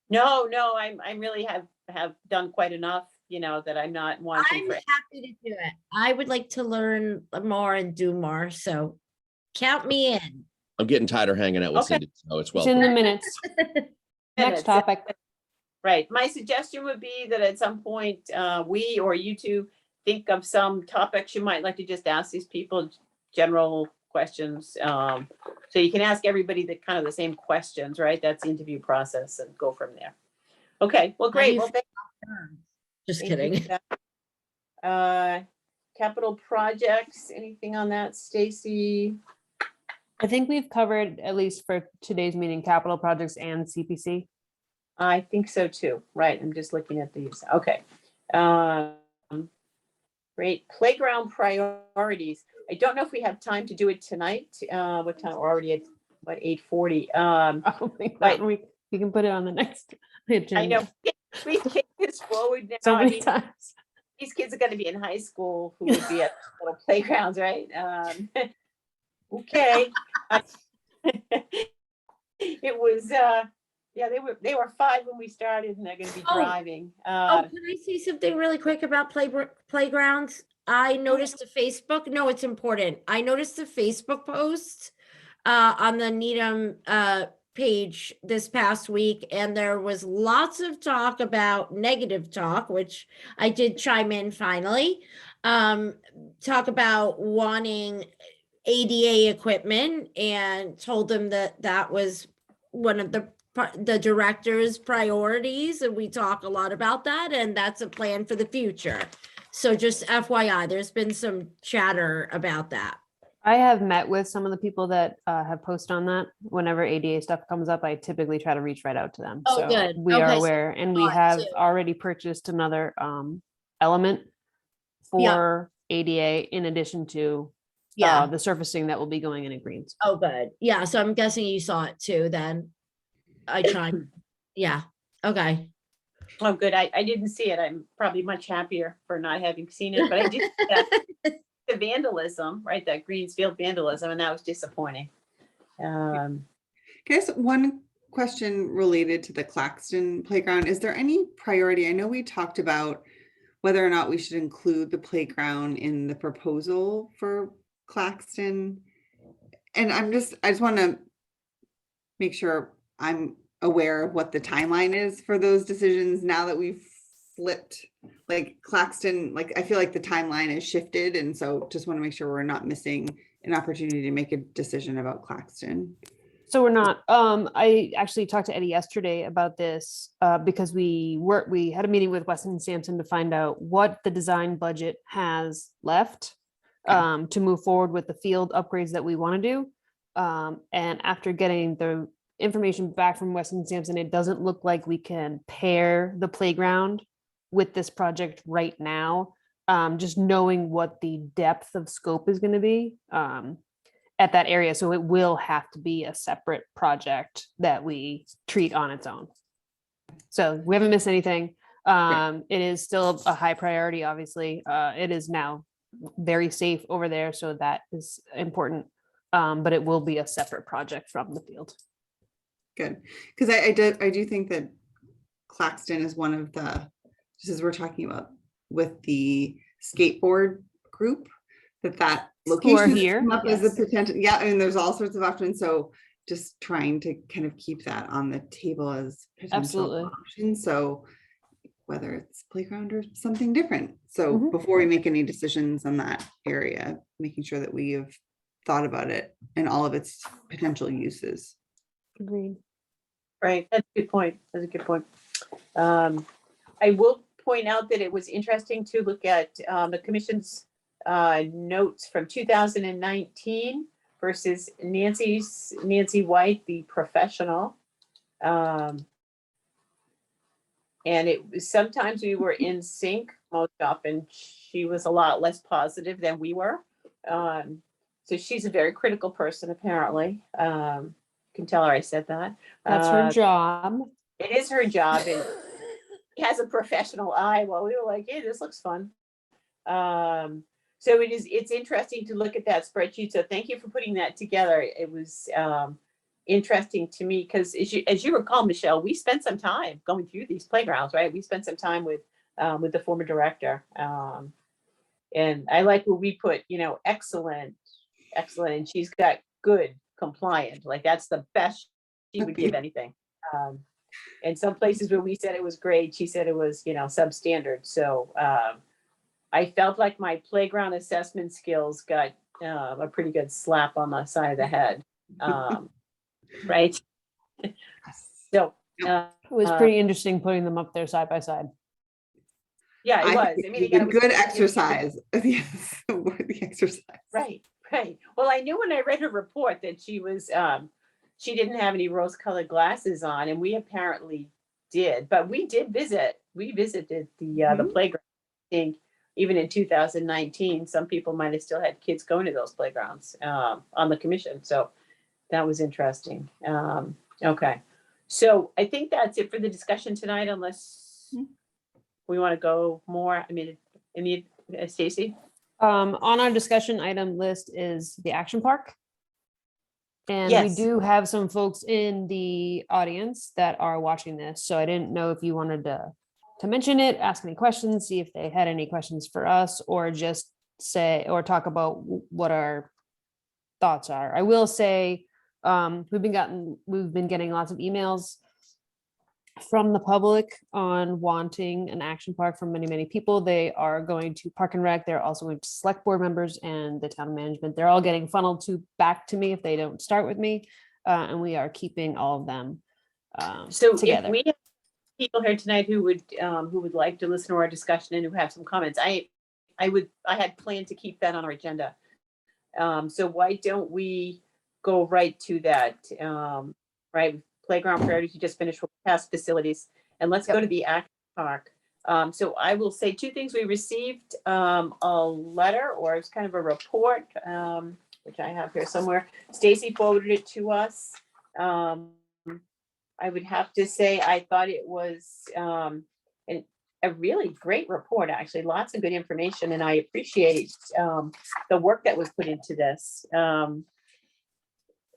No, I'm really have done quite enough, that I'm not wanting I'm for. happy to do it. I would like to learn more and do more, so count me in. I'm getting tired of hanging out with Okay. Cindy, so it's It's well. in the minutes. Next minutes. topic. Right. My suggestion would be that at some point, we or you two think of some topics you might like to just ask these people, general questions. So you can ask everybody the kind of the same questions, right? That's the interview process, and go from there. Okay, well, How do great. you Well, Just thank you kidding. for that. Capital projects, anything on that, Stacy? I think we've covered, at least for today's meeting, capital projects and CPC. I think so too. Right. I'm just looking at these. Okay. Great. Playground priorities. I don't know if we have time to do it tonight. What time? We're already at, what, 8:40. Probably not. We can put it on the next agenda. I know. Please take this forward now. So I many mean, times. these kids are going to be in high school who would be at little playgrounds, right? Okay. It was, yeah, they were 5 when we started, and they're going to be Oh. driving. Oh, can I say something really quick about playgrounds? I noticed a Facebook, no, it's important. I noticed a Facebook post on the Needham page this past week, and there was lots of talk about negative talk, which I did chime in finally. Talk about wanting ADA equipment, and told them that that was one of the director's priorities, and we talk a lot about that, and that's a plan for the future. So just FYI, there's been some chatter about that. I have met with some of the people that have posted on that. Whenever ADA stuff comes up, I typically try to reach right out to them. Oh, So good. we are Okay, so aware, and we thought have too. already purchased another element for ADA in addition to Yeah. the surfacing that will be going in greens. Oh, good. Yeah. So I'm guessing you saw it too. Then I chimed. Yeah. Okay. Oh, good. I didn't see it. I'm probably much happier for not having seen it, but I did see that the vandalism, right? That Greensfield vandalism, and that was disappointing. I guess one question related to the Claxton playground, is there any priority? I know we talked about whether or not we should include the playground in the proposal for Claxton. And I just want to make sure I'm aware of what the timeline is for those decisions now that we've flipped, like Claxton, like I feel like the timeline is shifted. And so just want to make sure we're not missing an opportunity to make a decision about Claxton. So we're not, I actually talked to Eddie yesterday about this because we had a meeting with Weston and Sampson to find out what the design budget has left to move forward with the field upgrades that we want to do. And after getting the information back from Weston and Sampson, it doesn't look like we can pair the playground with this project right now. Just knowing what the depth of scope is going to be at that area. So it will have to be a separate project that we treat on its own. So we haven't missed anything. It is still a high priority, obviously. It is now very safe over there, so that is important. But it will be a separate project from the field. Good, because I do think that Claxton is one of the, just as we're talking about with the skateboard group, that location here, come up as yes. a potential. Yeah, I mean, there's all sorts of options. So just trying to kind of keep that on the table as potential Absolutely. options. So whether it's playground or something different. So Mhm. before we make any decisions on that area, making sure that we have thought about it and all of its potential uses. Agreed. Right, that's a good point. That's a good point. I will point out that it was interesting to look at the commission's notes from 2019 versus Nancy White, the professional. And it was, sometimes we were in sync, most often she was a lot less positive than we were. So she's a very critical person, apparently. You can tell her I said that. That's her job. It is her job, and has a professional eye. Well, we were like, hey, this looks fun. So it's interesting to look at that spreadsheet. So thank you for putting that together. It was interesting to me because as you recall, Michelle, we spent some time going through these playgrounds, right? We spent some time with the former director. And I like where we put, excellent, and she's got good, compliant. Like that's the best she would give anything. And some places where we said it was great, she said it was, substandard. So I felt like my playground assessment skills got a pretty good slap on the side of the head. Right. So It was pretty interesting putting them up there side by side. Yeah, it was. I mean, again, it was good exercise. Yes, the exercise. Right. Well, I knew when I read her report that she she didn't have any rose-colored glasses on, and we apparently did. But we did visit. We visited the playground. I think even in 2019, some people might have still had kids going to those playgrounds on the commission. So that was interesting. Okay, so I think that's it for the discussion tonight, unless we want to go more. I mean, Stacy? On our discussion item list is the action park. And Yes. we do have some folks in the audience that are watching this. So I didn't know if you wanted to mention it, ask any questions, see if they had any questions for us, or just say, or talk about what our thoughts are. I will say, we've been getting lots of emails from the public on wanting an action park from many people. They are going to Park and Rec. They're also going to select board members and the town management. They're all getting funneled back to me if they don't start with me. And we are keeping all of them So together. if we have people here tonight who would like to listen to our discussion and who have some comments, I had planned to keep that on our agenda. So why don't we go right to that? Right, playground priorities. You just finished with past facilities, and let's go to the action park. So I will say two things. We received a letter, or it's kind of a report, which I have here somewhere. Stacy forwarded it to us. I would have to say I thought it was a really great report, actually. Lots of good information, and I appreciate the work that was put into this.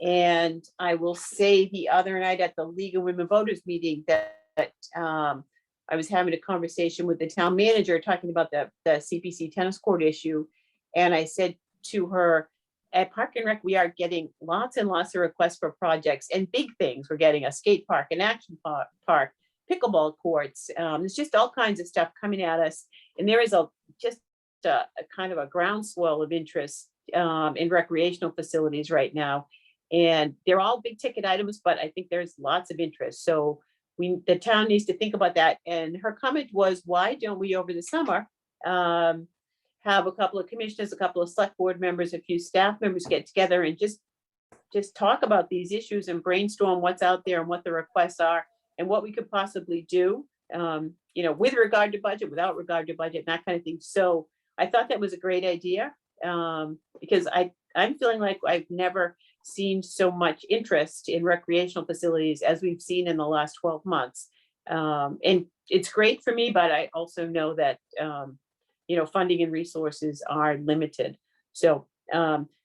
And I will say the other night at the League of Women Voters meeting that I was having a conversation with the town manager talking about the CPC tennis court issue. And I said to her, at Park and Rec, we are getting lots and lots of requests for projects and big things. We're getting a skate park, an action park, pickleball courts. There's just all kinds of stuff coming at us. And there is just a kind of a groundswell of interest in recreational facilities right now. And they're all big ticket items, but I think there's lots of interest. So the town needs to think about that. And her comment was, why don't we over the summer have a couple of commissioners, a couple of select board members, a few staff members get together and just talk about these issues and brainstorm what's out there and what the requests are and what we could possibly do, with regard to budget, without regard to budget, and that kind of thing. So I thought that was a great idea because I'm feeling like I've never seen so much interest in recreational facilities as we've seen in the last 12 months. And it's great for me, but I also know that, funding and resources are limited. So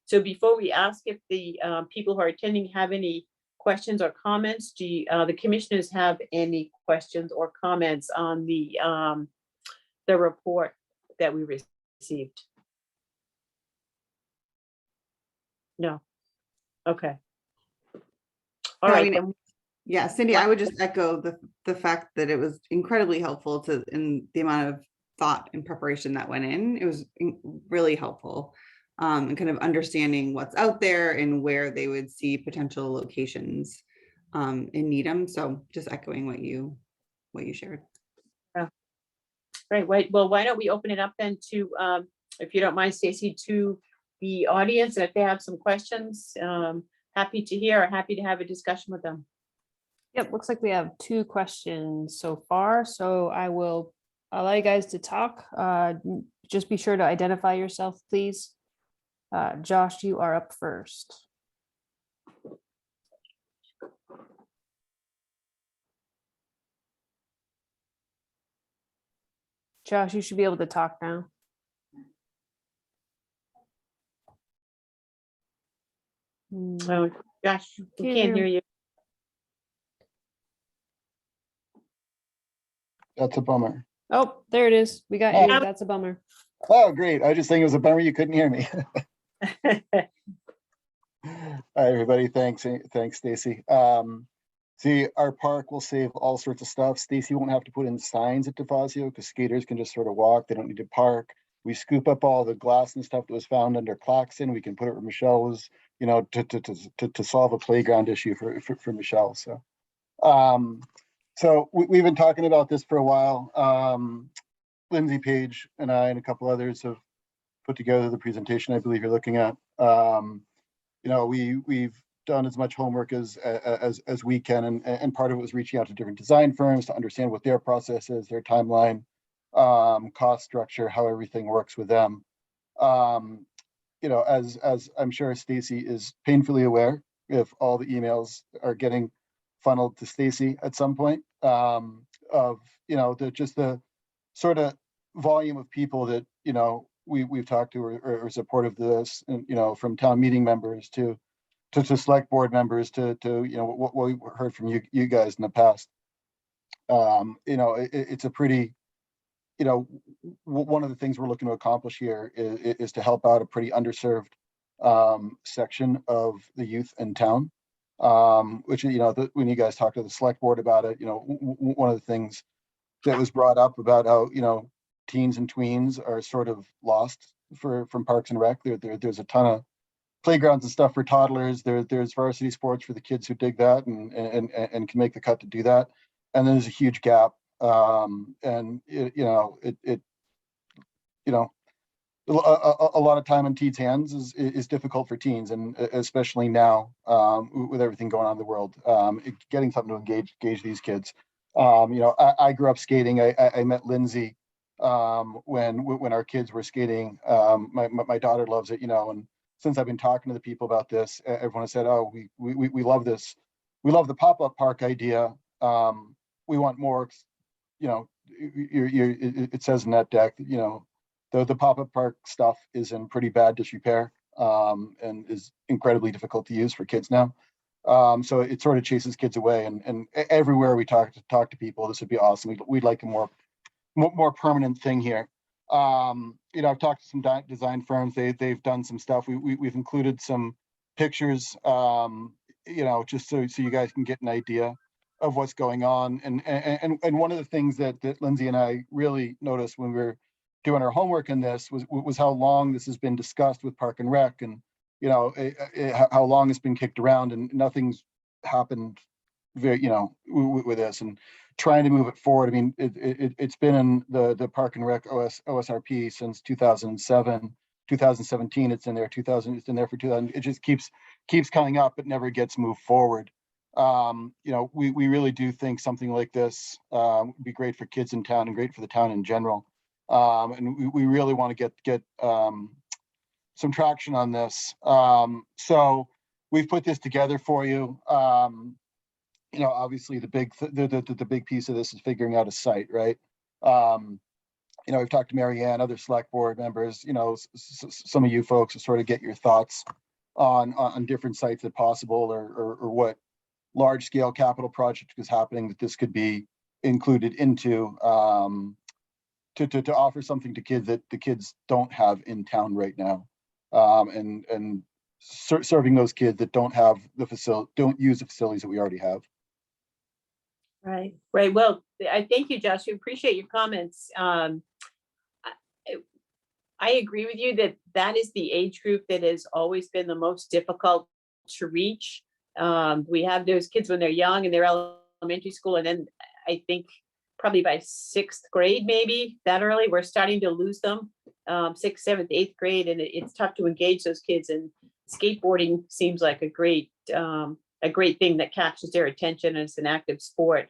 before we ask if the people who are attending have any questions or comments, do the commissioners have any questions or comments on the report that we received? No. Okay. All right. Yeah, Cindy, I would just echo the fact that it was incredibly helpful in the amount of thought and preparation that went in. It was really helpful and kind of understanding what's out there and where they would see potential locations in Needham. So just echoing what you shared. Right. Well, why don't we open it up then to, if you don't mind, Stacy, to the audience, and if they have some questions, happy to hear or happy to have a discussion with them. Yep, looks like we have 2 questions so far. So I'll allow you guys to talk. Just be sure to identify yourself, please. Josh, you are up first. Josh, you should be able to talk now. Oh, Josh, we can't hear you. That's a bummer. Oh, there it is. We got Oh. you. That's a bummer. Oh, great. I just think it was a bummer you couldn't hear me. All right, everybody. Thanks, Stacy. See, our park will save all sorts of stuff. Stacy won't have to put in signs at Defazio because skaters can just sort of walk. They don't need to park. We scoop up all the glass and stuff that was found under Claxon. We can put it where Michelle was, you know, to solve a playground issue for Michelle. So, we've been talking about this for a while. Lindsay Page and I and a couple others have put together the presentation I believe you're looking at. You know, we've done as much homework as we can, and part of it was reaching out to different design firms to understand what their process is, their timeline, cost structure, how everything works with them. You know, as I'm sure Stacy is painfully aware, if all the emails are getting funneled to Stacy at some point, of, you know, the sort of volume of people that, you know, we've talked to or are supportive of this, and, you know, from town meeting members to select board members to you know, what we heard from you guys in the past. You know, it's a pretty, you know, one of the things we're looking to accomplish here is to help out a pretty underserved section of the youth in town, which, you know, when you guys talk to the select board about it, you know, one of the things that was brought up about how, you know, teens and tweens are sort of lost from Parks and Rec. There's a ton of playgrounds and stuff for toddlers. There's varsity sports for the kids who dig that and can make the cut to do that. And then there's a huge gap. And it, you know, you know, a lot of time in teens' hands is difficult for teens, and especially now with everything going on in the world, getting something to engage these kids. You know, I grew up skating. I met Lindsay when our kids were skating. My daughter loves it, you know, and since I've been talking to the people about this, everyone has said, oh, we love this. We love the pop-up park idea. We want more, you know, it says in that deck, you know, the pop-up park stuff is in pretty bad disrepair and is incredibly difficult to use for kids now. So it sort of chases kids away, and everywhere we talk to people, this would be awesome. We'd like a more permanent thing here. You know, I've talked to some design firms. They've done some stuff. We've included some pictures, you know, just so you guys can get an idea of what's going on. And one of the things that Lindsay and I really noticed when we were doing our homework in this was how long this has been discussed with Park and Rec, and, you know, how long it's been kicked around, and nothing's happened very, you know, with this, and trying to move it forward. I mean, it's been in the Park and Rec OSRP since 2007, 2017. It's in there. 2000. It's in there for 2000. It just keeps coming up, but never gets moved forward. You know, we really do think something like this would be great for kids in town and great for the town in general. And we really want to get some traction on this. So we've put this together for you. You know, obviously the big piece of this is figuring out a site, right? You know, we've talked to Mary Ann, other select board members, you know, some of you folks to sort of get your thoughts on different sites if possible, or what large scale capital project is happening that this could be included into, to offer something to kids that the kids don't have in town right now, and serving those kids that don't have the facility, don't use the facilities that we already have. Right. Well, I thank you, Josh. We appreciate your comments. I agree with you that is the age group that has always been the most difficult to reach. We have those kids when they're young and they're elementary school, and then I think probably by 6th grade, maybe that early, we're starting to lose them. 6th, 7th, 8th grade, and it's tough to engage those kids. And skateboarding seems like a great thing that captures their attention, and it's an active sport.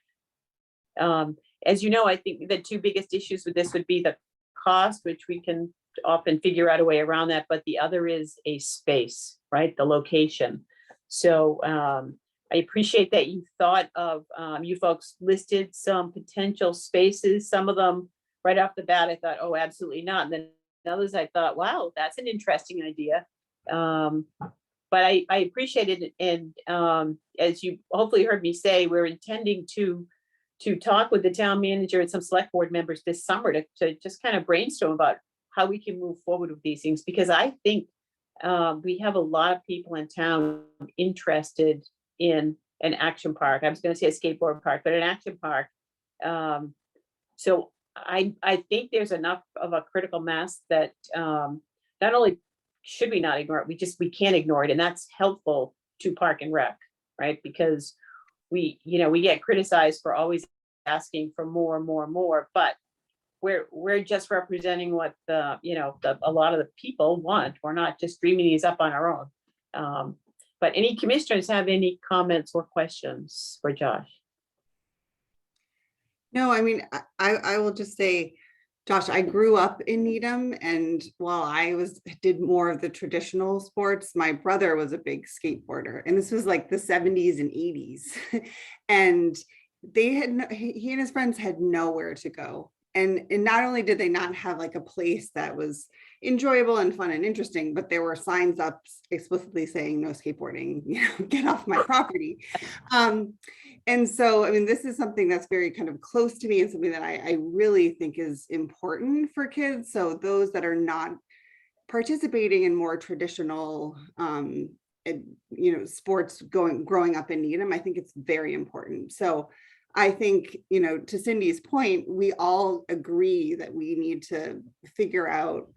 As you know, I think the two biggest issues with this would be the cost, which we can often figure out a way around that, but the other is a space, right? The location. So I appreciate that you thought of, you folks listed some potential spaces. Some of them right off the bat, I thought, oh, absolutely not. And then others, I thought, wow, that's an interesting idea. But I appreciate it. And as you hopefully heard me say, we're intending to talk with the town manager and some select board members this summer to just kind of brainstorm about how we can move forward with these things, because I think we have a lot of people in town interested in an action park. I was going to say a skateboard park, but an action park. So I think there's enough of a critical mass that not only should we not ignore it, we can't ignore it. And that's helpful to Park and Rec, right? Because we get criticized for always asking for more and more and more, but we're just representing what a lot of the people want. We're not just dreaming these up on our own. But any commissioners have any comments or questions for Josh? No, I mean, I will just say, Josh, I grew up in Needham, and while I did more of the traditional sports, my brother was a big skateboarder, and this was like the 70s and 80s. And he and his friends had nowhere to go. And not only did they not have like a place that was enjoyable and fun and interesting, but there were signs up explicitly saying no skateboarding, get off my property. And so, I mean, this is something that's very kind of close to me and something that I really think is important for kids. So those that are not participating in more traditional, sports growing up in Needham, I think it's very important. So I think, to Cindy's point, we all agree that we need to figure out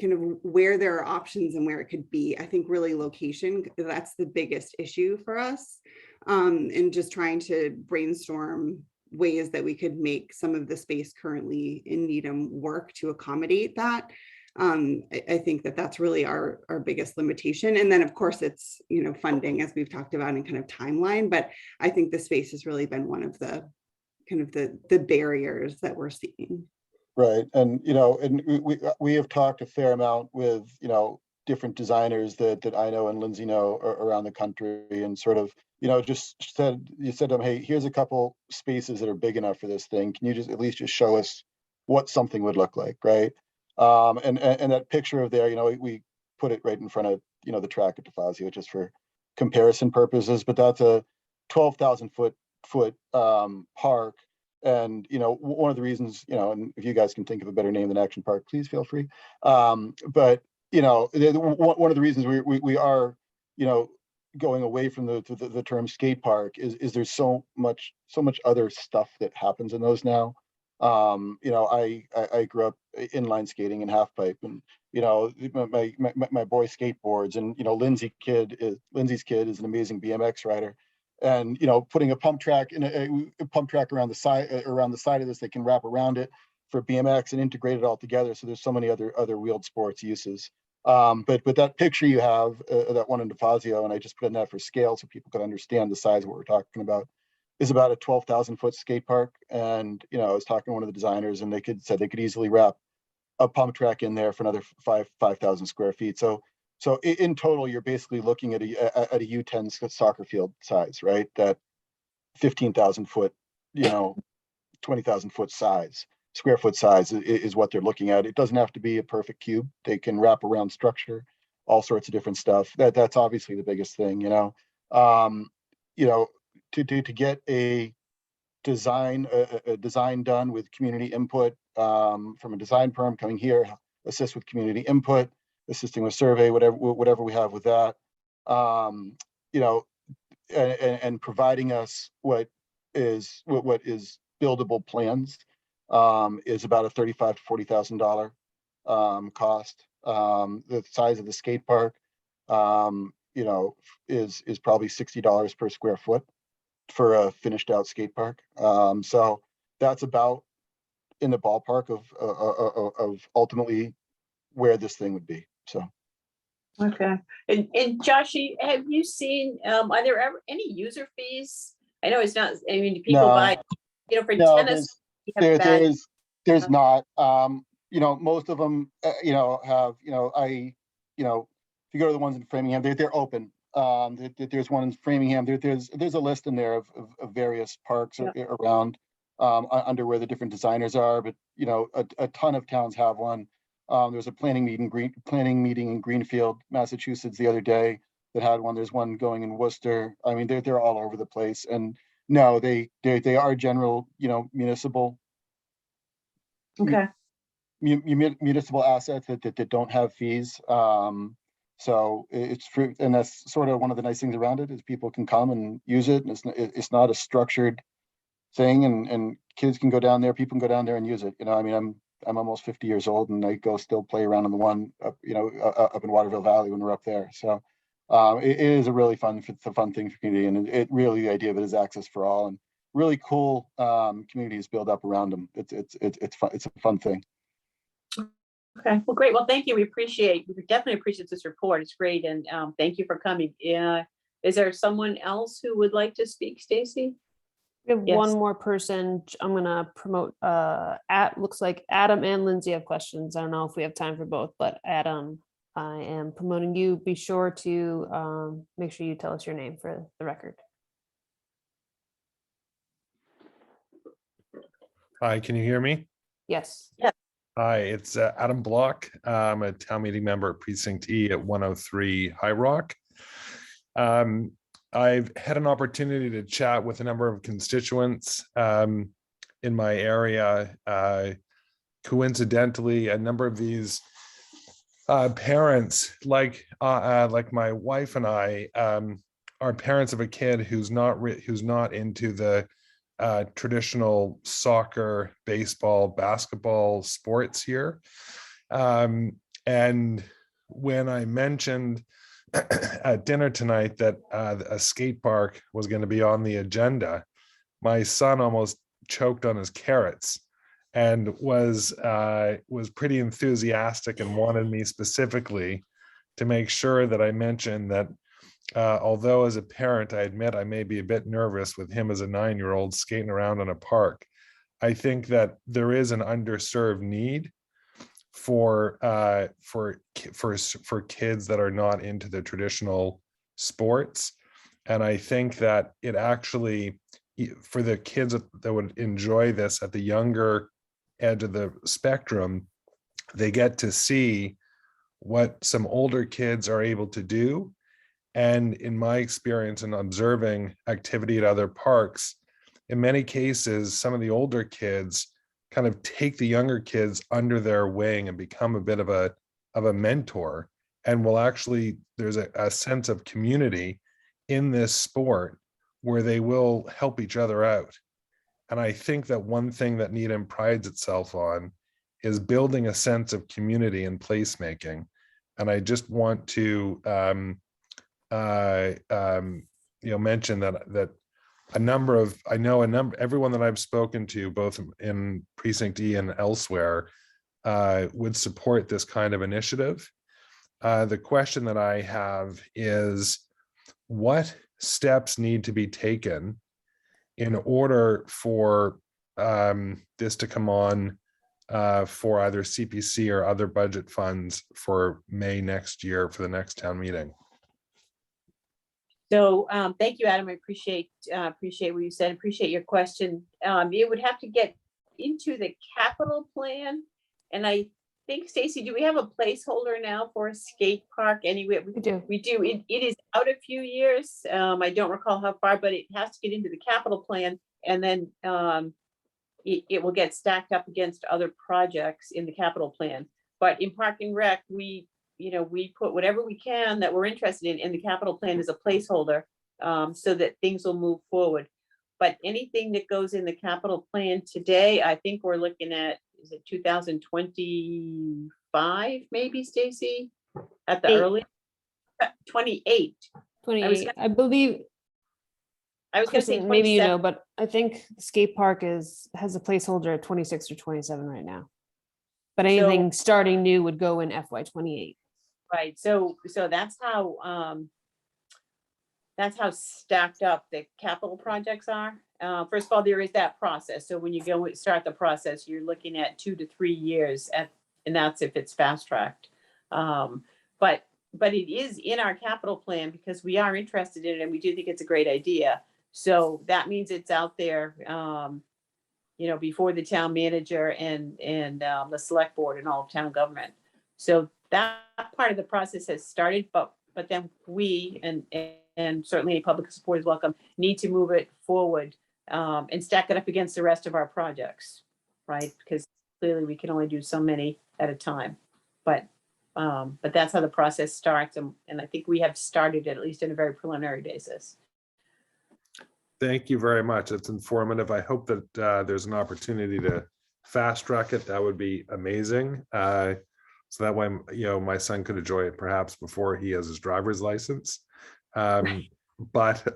kind of where there are options and where it could be. I think really location, that's the biggest issue for us. And just trying to brainstorm ways that we could make some of the space currently in Needham work to accommodate that. I think that that's really our biggest limitation. And then of course it's, funding, as we've talked about, and kind of timeline, but I think the space has really been one of the kind of the barriers that we're seeing. Right. And, and we have talked a fair amount with, different designers that I know and Lindsay know around the country, and sort of, you said to them, hey, here's a couple spaces that are big enough for this thing. Can you just at least just show us what something would look like, right? And that picture of there, we put it right in front of, the track at Defazio just for comparison purposes, but that's a 12,000 foot park. And, one of the reasons, and if you guys can think of a better name than Action Park, please feel free. But, one of the reasons we are, going away from the term skate park is there's so much other stuff that happens in those now. I grew up inline skating and half pipe, and my boy skateboards, and Lindsay's kid is an amazing BMX rider, and putting a pump track around the side of this, they can wrap around it for BMX and integrate it all together. So there's so many other wheeled sports uses. But that picture you have, that one in Defazio, and I just put in that for scale so people could understand the size of what we're talking about, is about a 12,000 foot skate park. And, I was talking to one of the designers, and they said they could easily wrap a pump track in there for another 5,000 square feet. So in total, you're basically looking at a U10 soccer field size, right? That 15,000 foot, 20,000 foot size, square foot size is what they're looking at. It doesn't have to be a perfect cube. They can wrap around structure, all sorts of different stuff. That's obviously the biggest thing, to get a design done with community input, from a design firm coming here, assist with community input, assisting with survey, whatever we have with that, and providing us what is buildable plans, is about a $35,000 to $40,000 cost. The size of the skate park, is probably $60 per square foot for a finished out skate park. So that's about in the ballpark of ultimately where this thing would be. So. Okay. And Joshy, have you seen, are there ever any user fees? I know it's not, I mean, people buy, for tennis. There's not, most of them, have, if you go to the ones in Framingham, they're open. There's one in Framingham. There's a list in there of various parks around. under where the different designers are, but you know, a ton of towns have one. There's a planning meeting in Greenfield, Massachusetts the other day that had one. There's one going in Worcester. I mean, they're all over the place. And no, they are general, you know, municipal Okay. municipal assets that don't have fees. So it's free, and that's sort of one of the nice things around it is people can come and use it. And it's not a structured thing, and kids can go down there, people can go down there and use it. You know, I mean, I'm almost 50 years old and I go still play around on the one up, you know, up in Waterville Valley when we're up there. So it is a really fun thing for community, and it really, the idea of it is access for all, and really cool communities build up around them. It's fun. It's a fun thing. Okay, well, great. Well, thank you. We definitely appreciate this report. It's great. And thank you for coming. Is there someone else who would like to speak, Stacy? We have Yes. one more person. I'm gonna promote, looks like Adam and Lindsay have questions. I don't know if we have time for both, but Adam, I am promoting you. Be sure to make sure you tell us your name for the record. Hi, can you hear me? Yes. Yeah. Hi, it's Adam Block. I'm a town meeting member at Precinct E at 103 High Rock. I've had an opportunity to chat with a number of constituents in my area. Coincidentally, a number of these parents, like my wife and I, are parents of a kid who's not into the traditional soccer, baseball, basketball sports here. And when I mentioned at dinner tonight that a skate park was going to be on the agenda, my son almost choked on his carrots and was pretty enthusiastic and wanted me specifically to make sure that I mentioned that although as a parent, I admit I may be a bit nervous with him as a 9-year-old skating around in a park, I think that there is an underserved need for kids that are not into the traditional sports. And I think that it actually, for the kids that would enjoy this at the younger edge of the spectrum, they get to see what some older kids are able to do. And in my experience in observing activity at other parks, in many cases, some of the older kids kind of take the younger kids under their wing and become a bit of a mentor, and will actually, there's a sense of community in this sport where they will help each other out. And I think that one thing that Needham prides itself on is building a sense of community and placemaking. And I just want to mention that everyone that I've spoken to, both in Precinct E and elsewhere, would support this kind of initiative. The question that I have is, what steps need to be taken in order for this to come on for either CPC or other budget funds for May next year for the next town meeting? So thank you, Adam. I appreciate what you said. Appreciate your question. It would have to get into the capital plan. And I think, Stacy, do we have a placeholder now for a skate park anyway? We do. We do. It is out a few years. I don't recall how far, but it has to get into the capital plan, and then it will get stacked up against other projects in the capital plan. But in Park and Rec, we put whatever we can that we're interested in the capital plan as a placeholder, so that things will move forward. But anything that goes in the capital plan today, I think we're looking at, is it 2025, maybe, Stacy? At the early 28. 28, I believe. I was going to say Kristen, maybe 27. but I think the skate park has a placeholder at 26 or 27 right now. But anything starting new would go in FY28. Right. So that's how stacked up the capital projects are. First of all, there is that process. So when you go start the process, you're looking at 2 to 3 years, and that's if it's fast tracked. But it is in our capital plan because we are interested in it and we do think it's a great idea. So that means it's out there. before the town manager and the select board and all of town government. So that part of the process has started, but then we and certainly public support is welcome, need to move it forward and stack it up against the rest of our projects, right? Because clearly we can only do so many at a time. But that's how the process starts, and I think we have started at least in a very preliminary basis. Thank you very much. It's informative. I hope that there's an opportunity to fast track it. That would be amazing. So that way, my son could enjoy it perhaps before he has his driver's license. But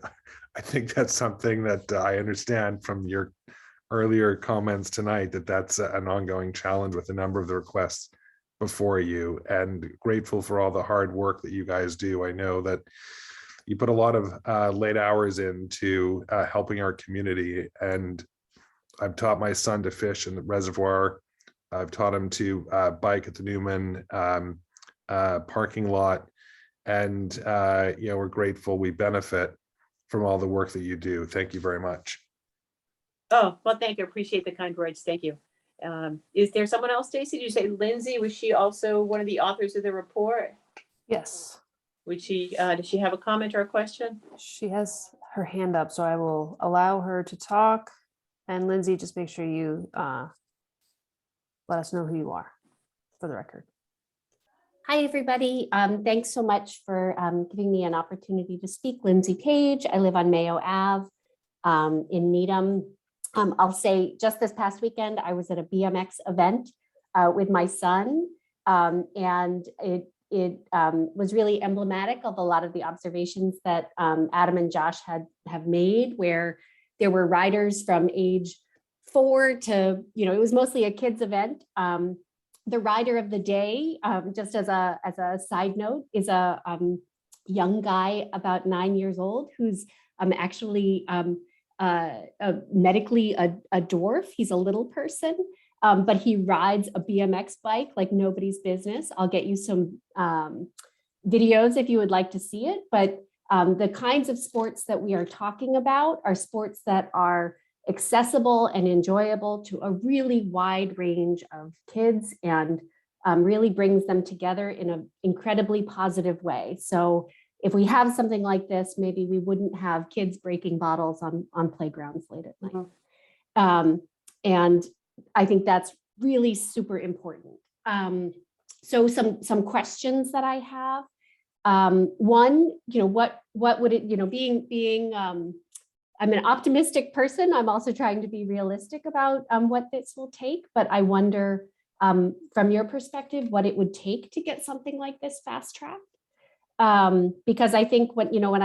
I think that's something that I understand from your earlier comments tonight, that's an ongoing challenge with a number of the requests before you, and grateful for all the hard work that you guys do. I know that you put a lot of late hours into helping our community, and I've taught my son to fish in the reservoir. I've taught him to bike at the Newman parking lot, and we're grateful. We benefit from all the work that you do. Thank you very much. Oh, well, thank you. Appreciate the kind words. Thank you. Is there someone else, Stacy? Did you say Lindsay? Was she also one of the authors of the report? Yes. Does she have a comment or a question? She has her hand up, so I will allow her to talk. And Lindsay, just make sure you let us know who you are for the record. Hi, everybody. Thanks so much for giving me an opportunity to speak. Lindsay Page. I live on Mayo Ave in Needham. I'll say just this past weekend, I was at a BMX event with my son, and it was really emblematic of a lot of the observations that Adam and Josh have made, where there were riders from age 4 to, it was mostly a kids event. The rider of the day, just as a side note, is a young guy about 9 years old who's actually medically a dwarf. He's a little person, but he rides a BMX bike like nobody's business. I'll get you some videos if you would like to see it. But the kinds of sports that we are talking about are sports that are accessible and enjoyable to a really wide range of kids, and really brings them together in an incredibly positive way. So if we have something like this, maybe we wouldn't have kids breaking bottles on playgrounds late at night. And I think that's really super important. So some questions that I have. One, what would it, being I'm an optimistic person. I'm also trying to be realistic about what this will take, but I wonder from your perspective, what it would take to get something like this fast tracked. Because I think when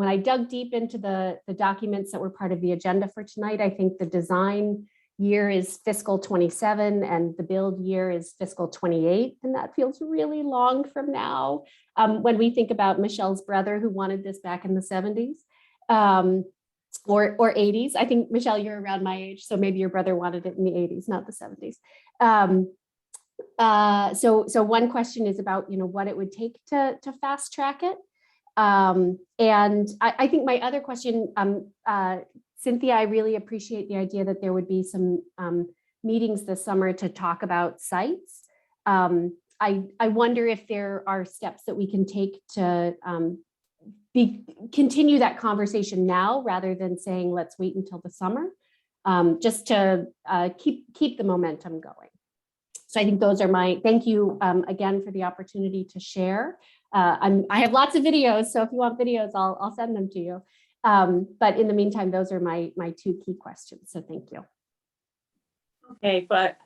I dug deep into the documents that were part of the agenda for tonight, I think the design year is fiscal 27 and the build year is fiscal 28. And that feels really long from now. When we think about Michelle's brother who wanted this back in the 70s or 80s. I think, Michelle, you're around my age, so maybe your brother wanted it in the 80s, not the 70s. So one question is about, what it would take to fast track it. And I think my other question, Cynthia, I really appreciate the idea that there would be some meetings this summer to talk about sites. I wonder if there are steps that we can take to continue that conversation now, rather than saying, let's wait until the summer, just to keep the momentum going. So I think those are thank you again for the opportunity to share. I have lots of videos, so if you want videos, I'll send them to you. But in the meantime, those are my 2 key questions. So thank you. Okay, but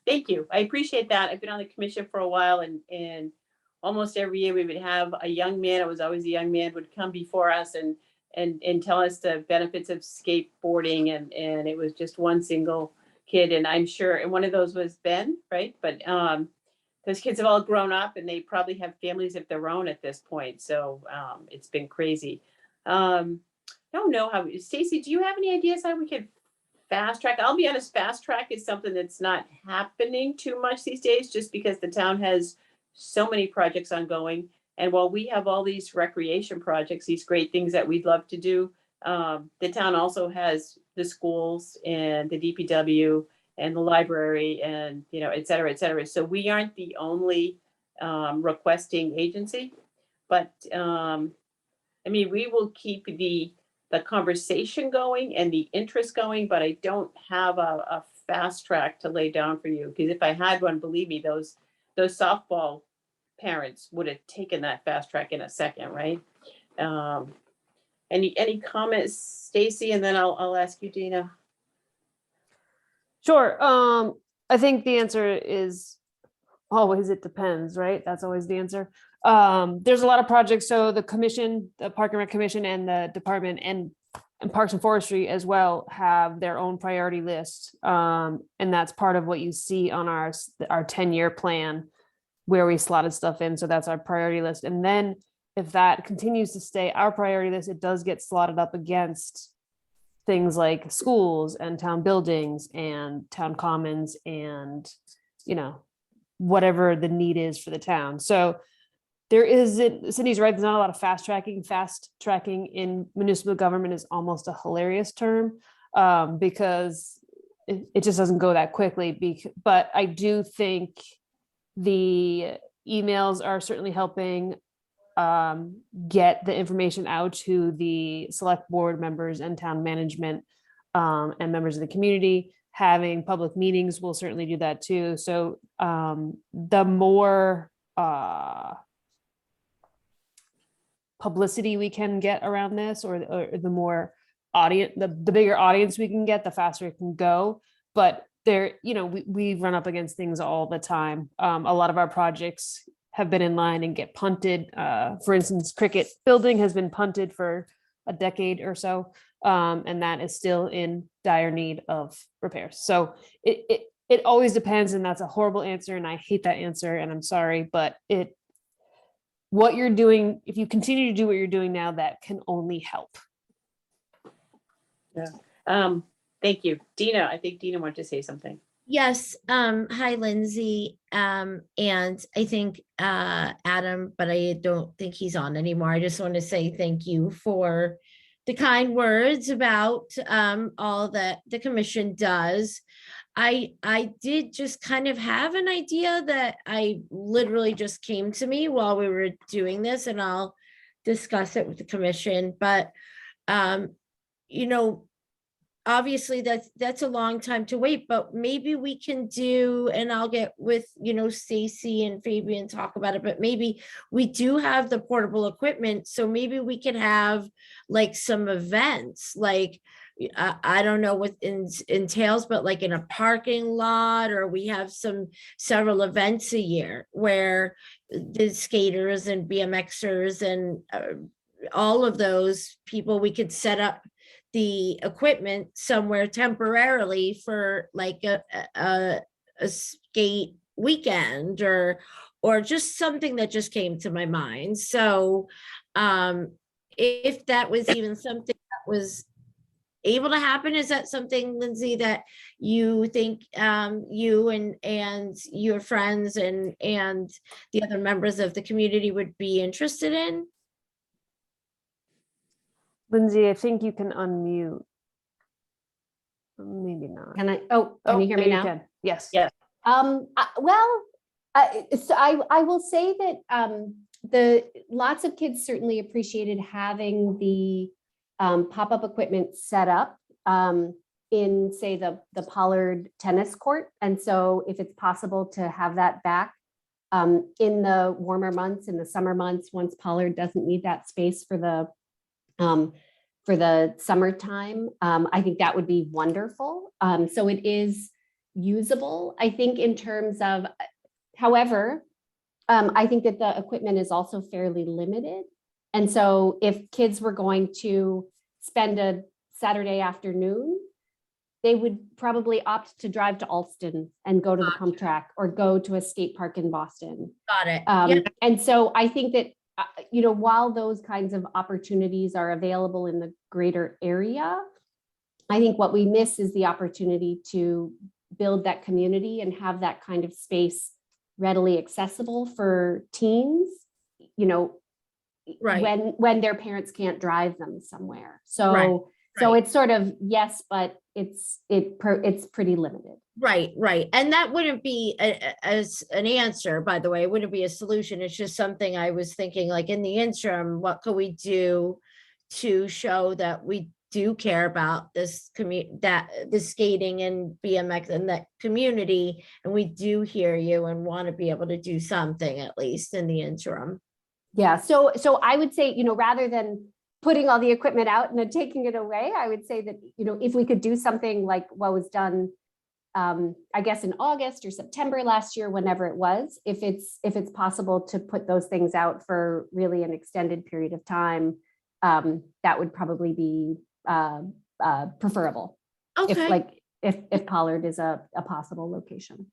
thank you. I appreciate that. I've been on the commission for a while, and almost every year we would have a young man. It was always a young man would come before us and tell us the benefits of skateboarding, and it was just one single kid, and I'm sure, and one of those was Ben, right? But those kids have all grown up and they probably have families of their own at this point. So it's been crazy. I don't know how, Stacy, do you have any ideas how we could fast track? I'll be honest, fast track is something that's not happening too much these days, just because the town has so many projects ongoing. And while we have all these recreation projects, these great things that we'd love to do, The town also has the schools and the DPW and the library and, you know, et cetera, et cetera. So we aren't the only requesting agency, but I mean, we will keep the conversation going and the interest going, but I don't have a fast track to lay down for you, because if I had one, believe me, those softball parents would have taken that fast track in a second, right? Any comments, Stacy, and then I'll ask you, Dina. Sure. I think the answer is always it depends, right? That's always the answer. There's a lot of projects. So the commission, the Park and Rec Commission, and the department and Parks and Forestry as well have their own priority list. And that's part of what you see on our 10-year plan where we slotted stuff in. So that's our priority list. And then if that continues to stay our priority list, it does get slotted up against things like schools and town buildings and town commons and, you know, whatever the need is for the town. So there isn't, Cindy's right, there's not a lot of fast tracking. Fast tracking in municipal government is almost a hilarious term because it just doesn't go that quickly. But I do think the emails are certainly helping get the information out to the select board members and town management and members of the community. Having public meetings will certainly do that too. So the more publicity we can get around this, or the more audience, the bigger audience we can get, the faster it can go. But there, you know, we run up against things all the time. A lot of our projects have been in line and get punted. For instance, Cricket Building has been punted for a decade or so, and that is still in dire need of repairs. So it always depends, and that's a horrible answer, and I hate that answer, and I'm sorry, but what you're doing, if you continue to do what you're doing now, that can only help. Yeah. Thank you. Dina, I think Dina wanted to say something. Yes. Hi, Lindsay. And I think Adam, but I don't think he's on anymore. I just want to say thank you for the kind words about all that the commission does. I did just kind of have an idea that I literally just came to me while we were doing this, and I'll discuss it with the commission. But you know, obviously that's a long time to wait, but maybe we can do, and I'll get with, you know, Stacy and Fabian talk about it, but maybe we do have the portable equipment. So maybe we can have like some events, like, I don't know what entails, but like in a parking lot, or we have several events a year where the skaters and BMXers and all of those people, we could set up the equipment somewhere temporarily for like a skate weekend or just something that just came to my mind. So if that was even something that was able to happen, is that something, Lindsay, that you think you and your friends and the other members of the community would be interested in? Lindsay, I think you can unmute. Maybe not. Can I, can you hear me there now? can. Yes. Yes. Well, so I will say that the lots of kids certainly appreciated having the pop-up equipment set up in, say, the Pollard tennis court. And so if it's possible to have that back in the warmer months, in the summer months, once Pollard doesn't need that space for the summertime, I think that would be wonderful. So it is usable, I think, in terms of, however, I think that the equipment is also fairly limited. And so if kids were going to spend a Saturday afternoon, they would probably opt to drive to Alston and go to the pump track or go to a skate park in Boston. Got it. And so I think that, you know, while those kinds of opportunities are available in the greater area, I think what we miss is the opportunity to build that community and have that kind of space readily accessible for teens, you know, Right. when their parents can't drive them somewhere. Right, So right. it's sort of yes, but it's pretty limited. Right, right. And that wouldn't be as an answer, by the way, it wouldn't be a solution. It's just something I was thinking, like in the interim, what could we do to show that we do care about this the skating and BMX and that community, and we do hear you and want to be able to do something at least in the interim. Yeah, so I would say, rather than putting all the equipment out and then taking it away, I would say that, if we could do something like what was done, I guess in August or September last year, whenever it was, if it's possible to put those things out for really an extended period of time, that would probably be preferable. Okay. If Pollard is a possible location.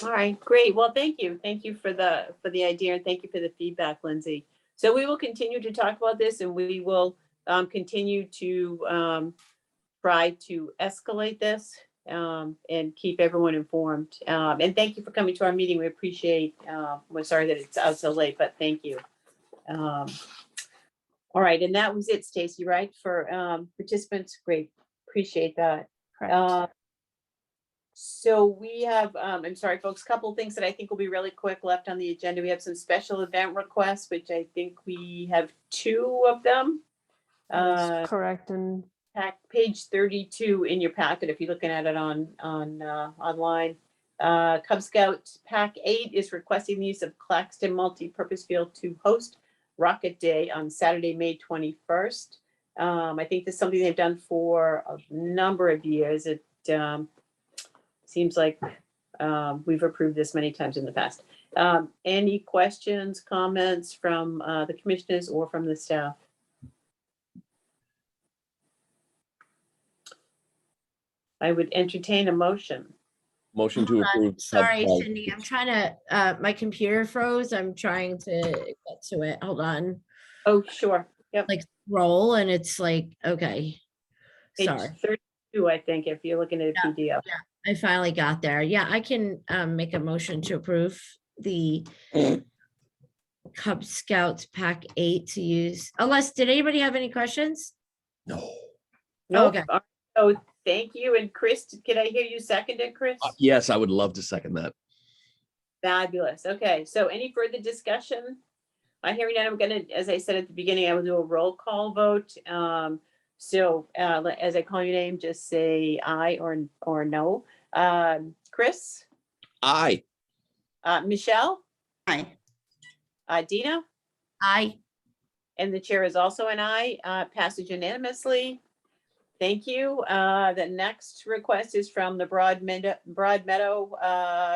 All right, great. Well, thank you. Thank you for the idea, and thank you for the feedback, Lindsay. So we will continue to talk about this, and we will continue to try to escalate this and keep everyone informed. And thank you for coming to our meeting. We appreciate. We're sorry that it's out so late, but thank you. All right, and that was it, Stacy, right? For participants, great. Appreciate that. Correct. So we have, I'm sorry, folks, a couple of things that I think will be really quick left on the agenda. We have some special event requests, which I think we have 2 of them. That's correct. And Page 32 in your packet, if you're looking at it on online. Cub Scout Pack 8 is requesting the use of Claxton Multi-Purpose Field to host Rocket Day on Saturday, May 21st. I think this is something they've done for a number of years. It seems like we've approved this many times in the past. Any questions, comments from the commissioners or from the staff? I would entertain a motion. Motion to approve. Sorry, Cindy, I'm trying to, my computer froze. I'm trying to get to it. Hold on. Oh, sure. Yep. Like roll and it's like, okay. Page Sorry. 32, I think, if you're looking at a PDF. Yeah, I finally got there. Yeah, I can make a motion to approve the Cub Scouts Pack 8 to use. Unless, did anybody have any questions? No. Nope. Okay. So thank you. And Chris, can I hear you second it, Chris? Yes, I would love to second that. Fabulous. Okay, so any further discussion? I hear none. I'm gonna, as I said at the beginning, I will do a roll call vote. So as I call your name, just say aye or no. Chris? Aye. Michelle? Aye. Dina? Aye. And the chair is also an aye. Passage unanimously. Thank you. The next request is from the Broad Meadow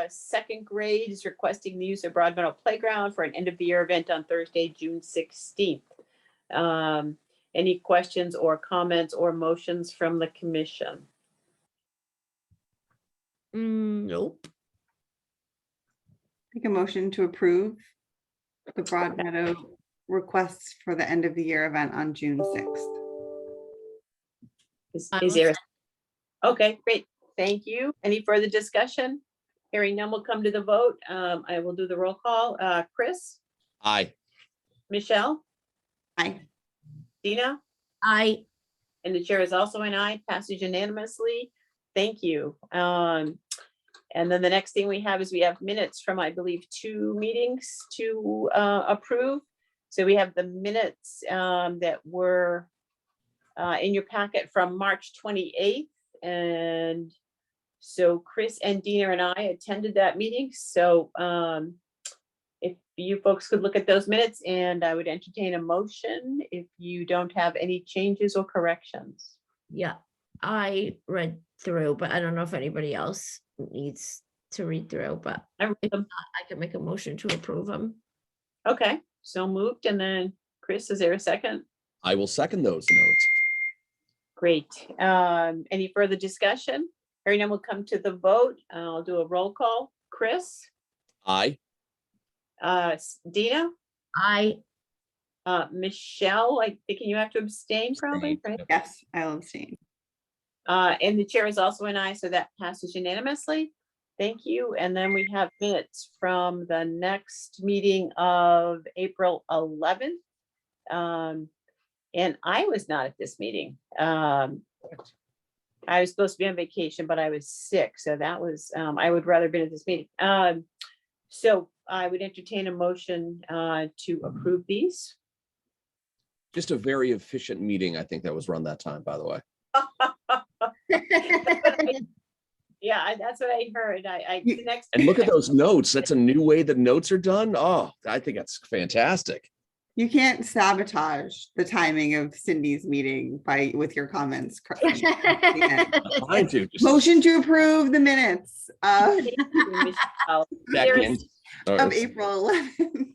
second grade is requesting the use of Broad Meadow Playground for an end of the year event on Thursday, June 16th. Any questions or comments or motions from the commission? Nope. Make a motion to approve the Broad Meadow requests for the end of the year event on June 6th. Is there? Okay, great. Thank you. Any further discussion? Hearing none, we'll come to the vote. I will do the roll call. Chris? Aye. Michelle? Aye. Dina? Aye. And the chair is also an aye. Passage unanimously. Thank you. And then the next thing we have is we have minutes from, I believe, 2 meetings to approve. So we have the minutes that were in your packet from March 28th. And so Chris and Dina and I attended that meeting. So if you folks could look at those minutes, and I would entertain a motion if you don't have any changes or corrections. Yeah, I read through, but I don't know if anybody else needs to read through, but if not, I can make a motion to approve them. Okay, so moved. And then Chris, is there a second? I will second those notes. Great. Any further discussion? Hearing none, we'll come to the vote. I'll do a roll call. Chris? Aye. Dina? Aye. Michelle, I think you have to abstain probably, right? Yes, I'll abstain. And the chair is also an aye, so that passes unanimously. Thank you. And then we have minutes from the next meeting of April 11th. And I was not at this meeting. I was supposed to be on vacation, but I was sick, so that was, I would rather been at this meeting. So I would entertain a motion to approve these. Just a very efficient meeting, I think, that was run that time, by the way. Yeah, that's what I heard. The next. And look at those notes. That's a new way that notes are done. Oh, I think that's fantastic. You can't sabotage the timing of Cindy's meeting with your comments. Yeah. Trying to. Motion to approve the minutes Second. of April 11th.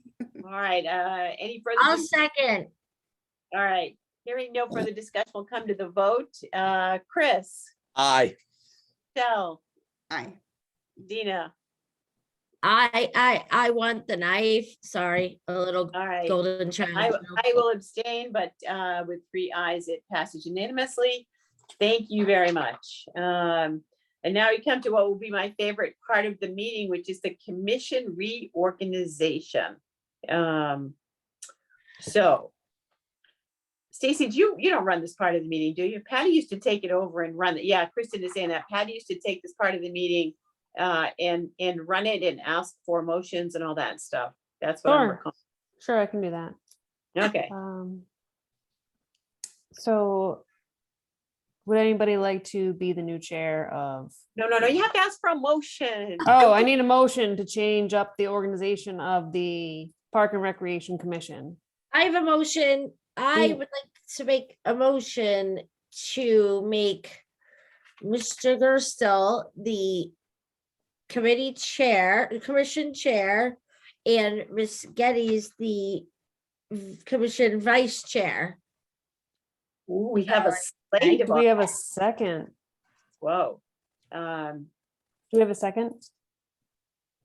All right, any further? I'll second. All right, hearing no further discussion, we'll come to the vote. Chris? Aye. Michelle? Aye. Dina? I want the knife. Sorry, a little All right. golden child. I will abstain, but with 3 ayes, it passes unanimously. Thank you very much. And now we come to what will be my favorite part of the meeting, which is the commission reorganization. So, Stacy, you don't run this part of the meeting, do you? Patty used to take it over and run it. Yeah, Kristen is saying that. Patty used to take this part of the meeting and run it and ask for motions and all that stuff. That's what I'm recalling. Sure, I can do that. Okay. So would anybody like to be the new chair of? No, you have to ask for a motion. Oh, I need a motion to change up the organization of the Park and Recreation Commission. I have a motion. I would like to make a motion to make Mr. Gerstel the committee chair, commission chair, and Ms. Geddes the commission vice chair. Ooh, we have a slate. Do we have a second? Whoa. Do we have a second?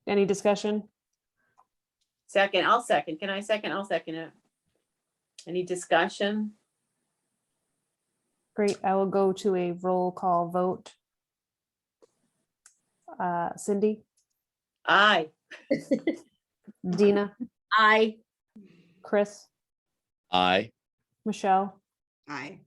Any discussion? Second, I'll second. Can I second? I'll second it. Any discussion? Great, I will go to a roll call vote. Cindy? Aye. Dina? Aye. Chris? Aye. Michelle? Aye.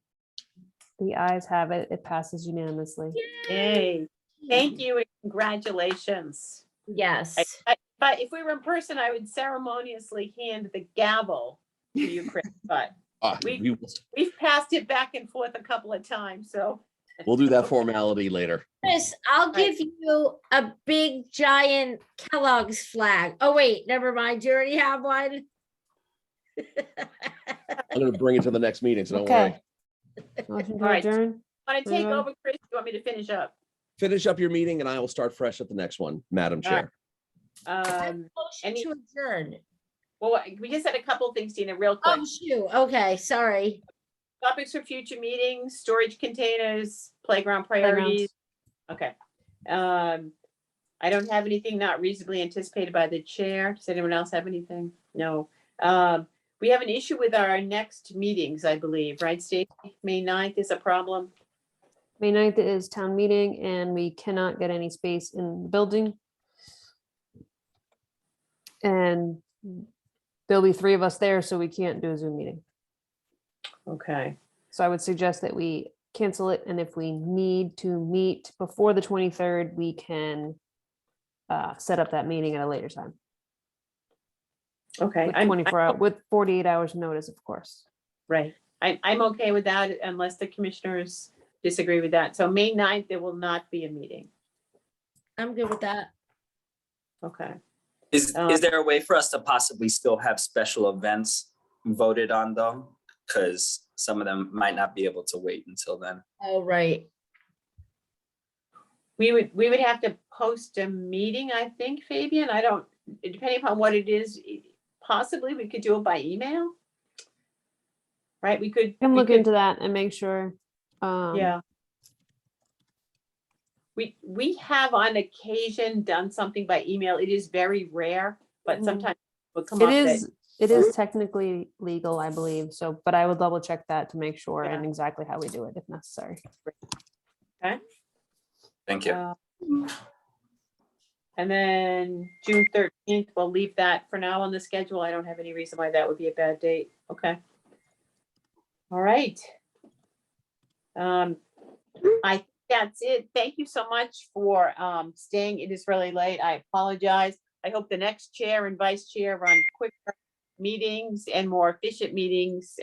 The ayes have it. It passes unanimously. Yay. Thank you and congratulations. Yes. But if we were in person, I would ceremoniously hand the gavel to you, Chris, but we've passed it back and forth a couple of times, so. We'll do that formality later. Chris, I'll give you a big giant Kellogg's flag. Oh, wait, never mind. You already have one. I'm going to bring it to the next meeting, so don't worry. Motion to All right. adjourn. Want to take Everyone? over, Chris? You want me to finish up? Finish up your meeting and I will start fresh at the next one, Madam Chair. Motion to adjourn. Well, we just had a couple of things, Tina, real quick. Oh, shoot. Okay, sorry. Topics for future meetings, storage containers, playground priorities. Okay. I don't have anything not reasonably anticipated by the chair. Does anyone else have anything? No. We have an issue with our next meetings, I believe, right, Stacey? May 9th is a problem. May 9th is town meeting and we cannot get any space in the building. And there'll be 3 of us there, so we can't do a Zoom meeting. Okay. So I would suggest that we cancel it, and if we need to meet before the 23rd, we can set up that meeting at a later time. Okay. With 24 hours, with 48 hours notice, of course. Right. I'm okay with that unless the commissioners disagree with that. So May 9th, there will not be a meeting. I'm good with that. Okay. Is there a way for us to possibly still have special events voted on though? Because some of them might not be able to wait until then. Oh, right. We would have to post a meeting, I think, Fabian. I don't, depending upon what it is, possibly we could do it by email. Right? We could. Can we look could- into that and make sure. Yeah. We have on occasion done something by email. It is very rare, but sometimes it will come up. It is technically legal, I believe. So, but I will double check that to make sure and exactly how we do it if necessary. Okay. Thank you. And then June 13th, we'll leave that for now on the schedule. I don't have any reason why that would be a bad date. Okay. All right. I think that's it. Thank you so much for staying. It is really late. I apologize. I hope the next chair and vice chair run quicker meetings and more efficient meetings.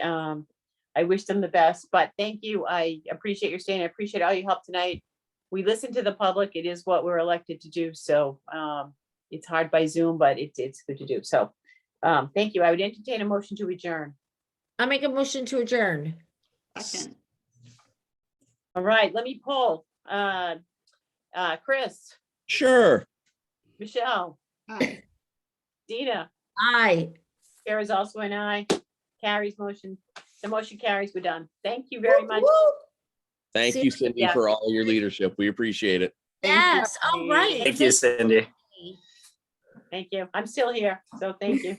I wish them the best, but thank you. I appreciate your staying. I appreciate all your help tonight. We listen to the public. It is what we're elected to do. So it's hard by Zoom, but it's good to do. So thank you. I would entertain a motion to adjourn. I'll make a motion to adjourn. Second. All right, let me poll. Chris, Sure. Michelle, Aye. Dina, Aye. Chair is also an aye. Carries motion. The motion carries. We're done. Thank you very much. Thank you, Cindy, Yeah. for all your leadership. We appreciate it. Yes, all right. Thank you, Cindy. Thank you. I'm still here, so thank you.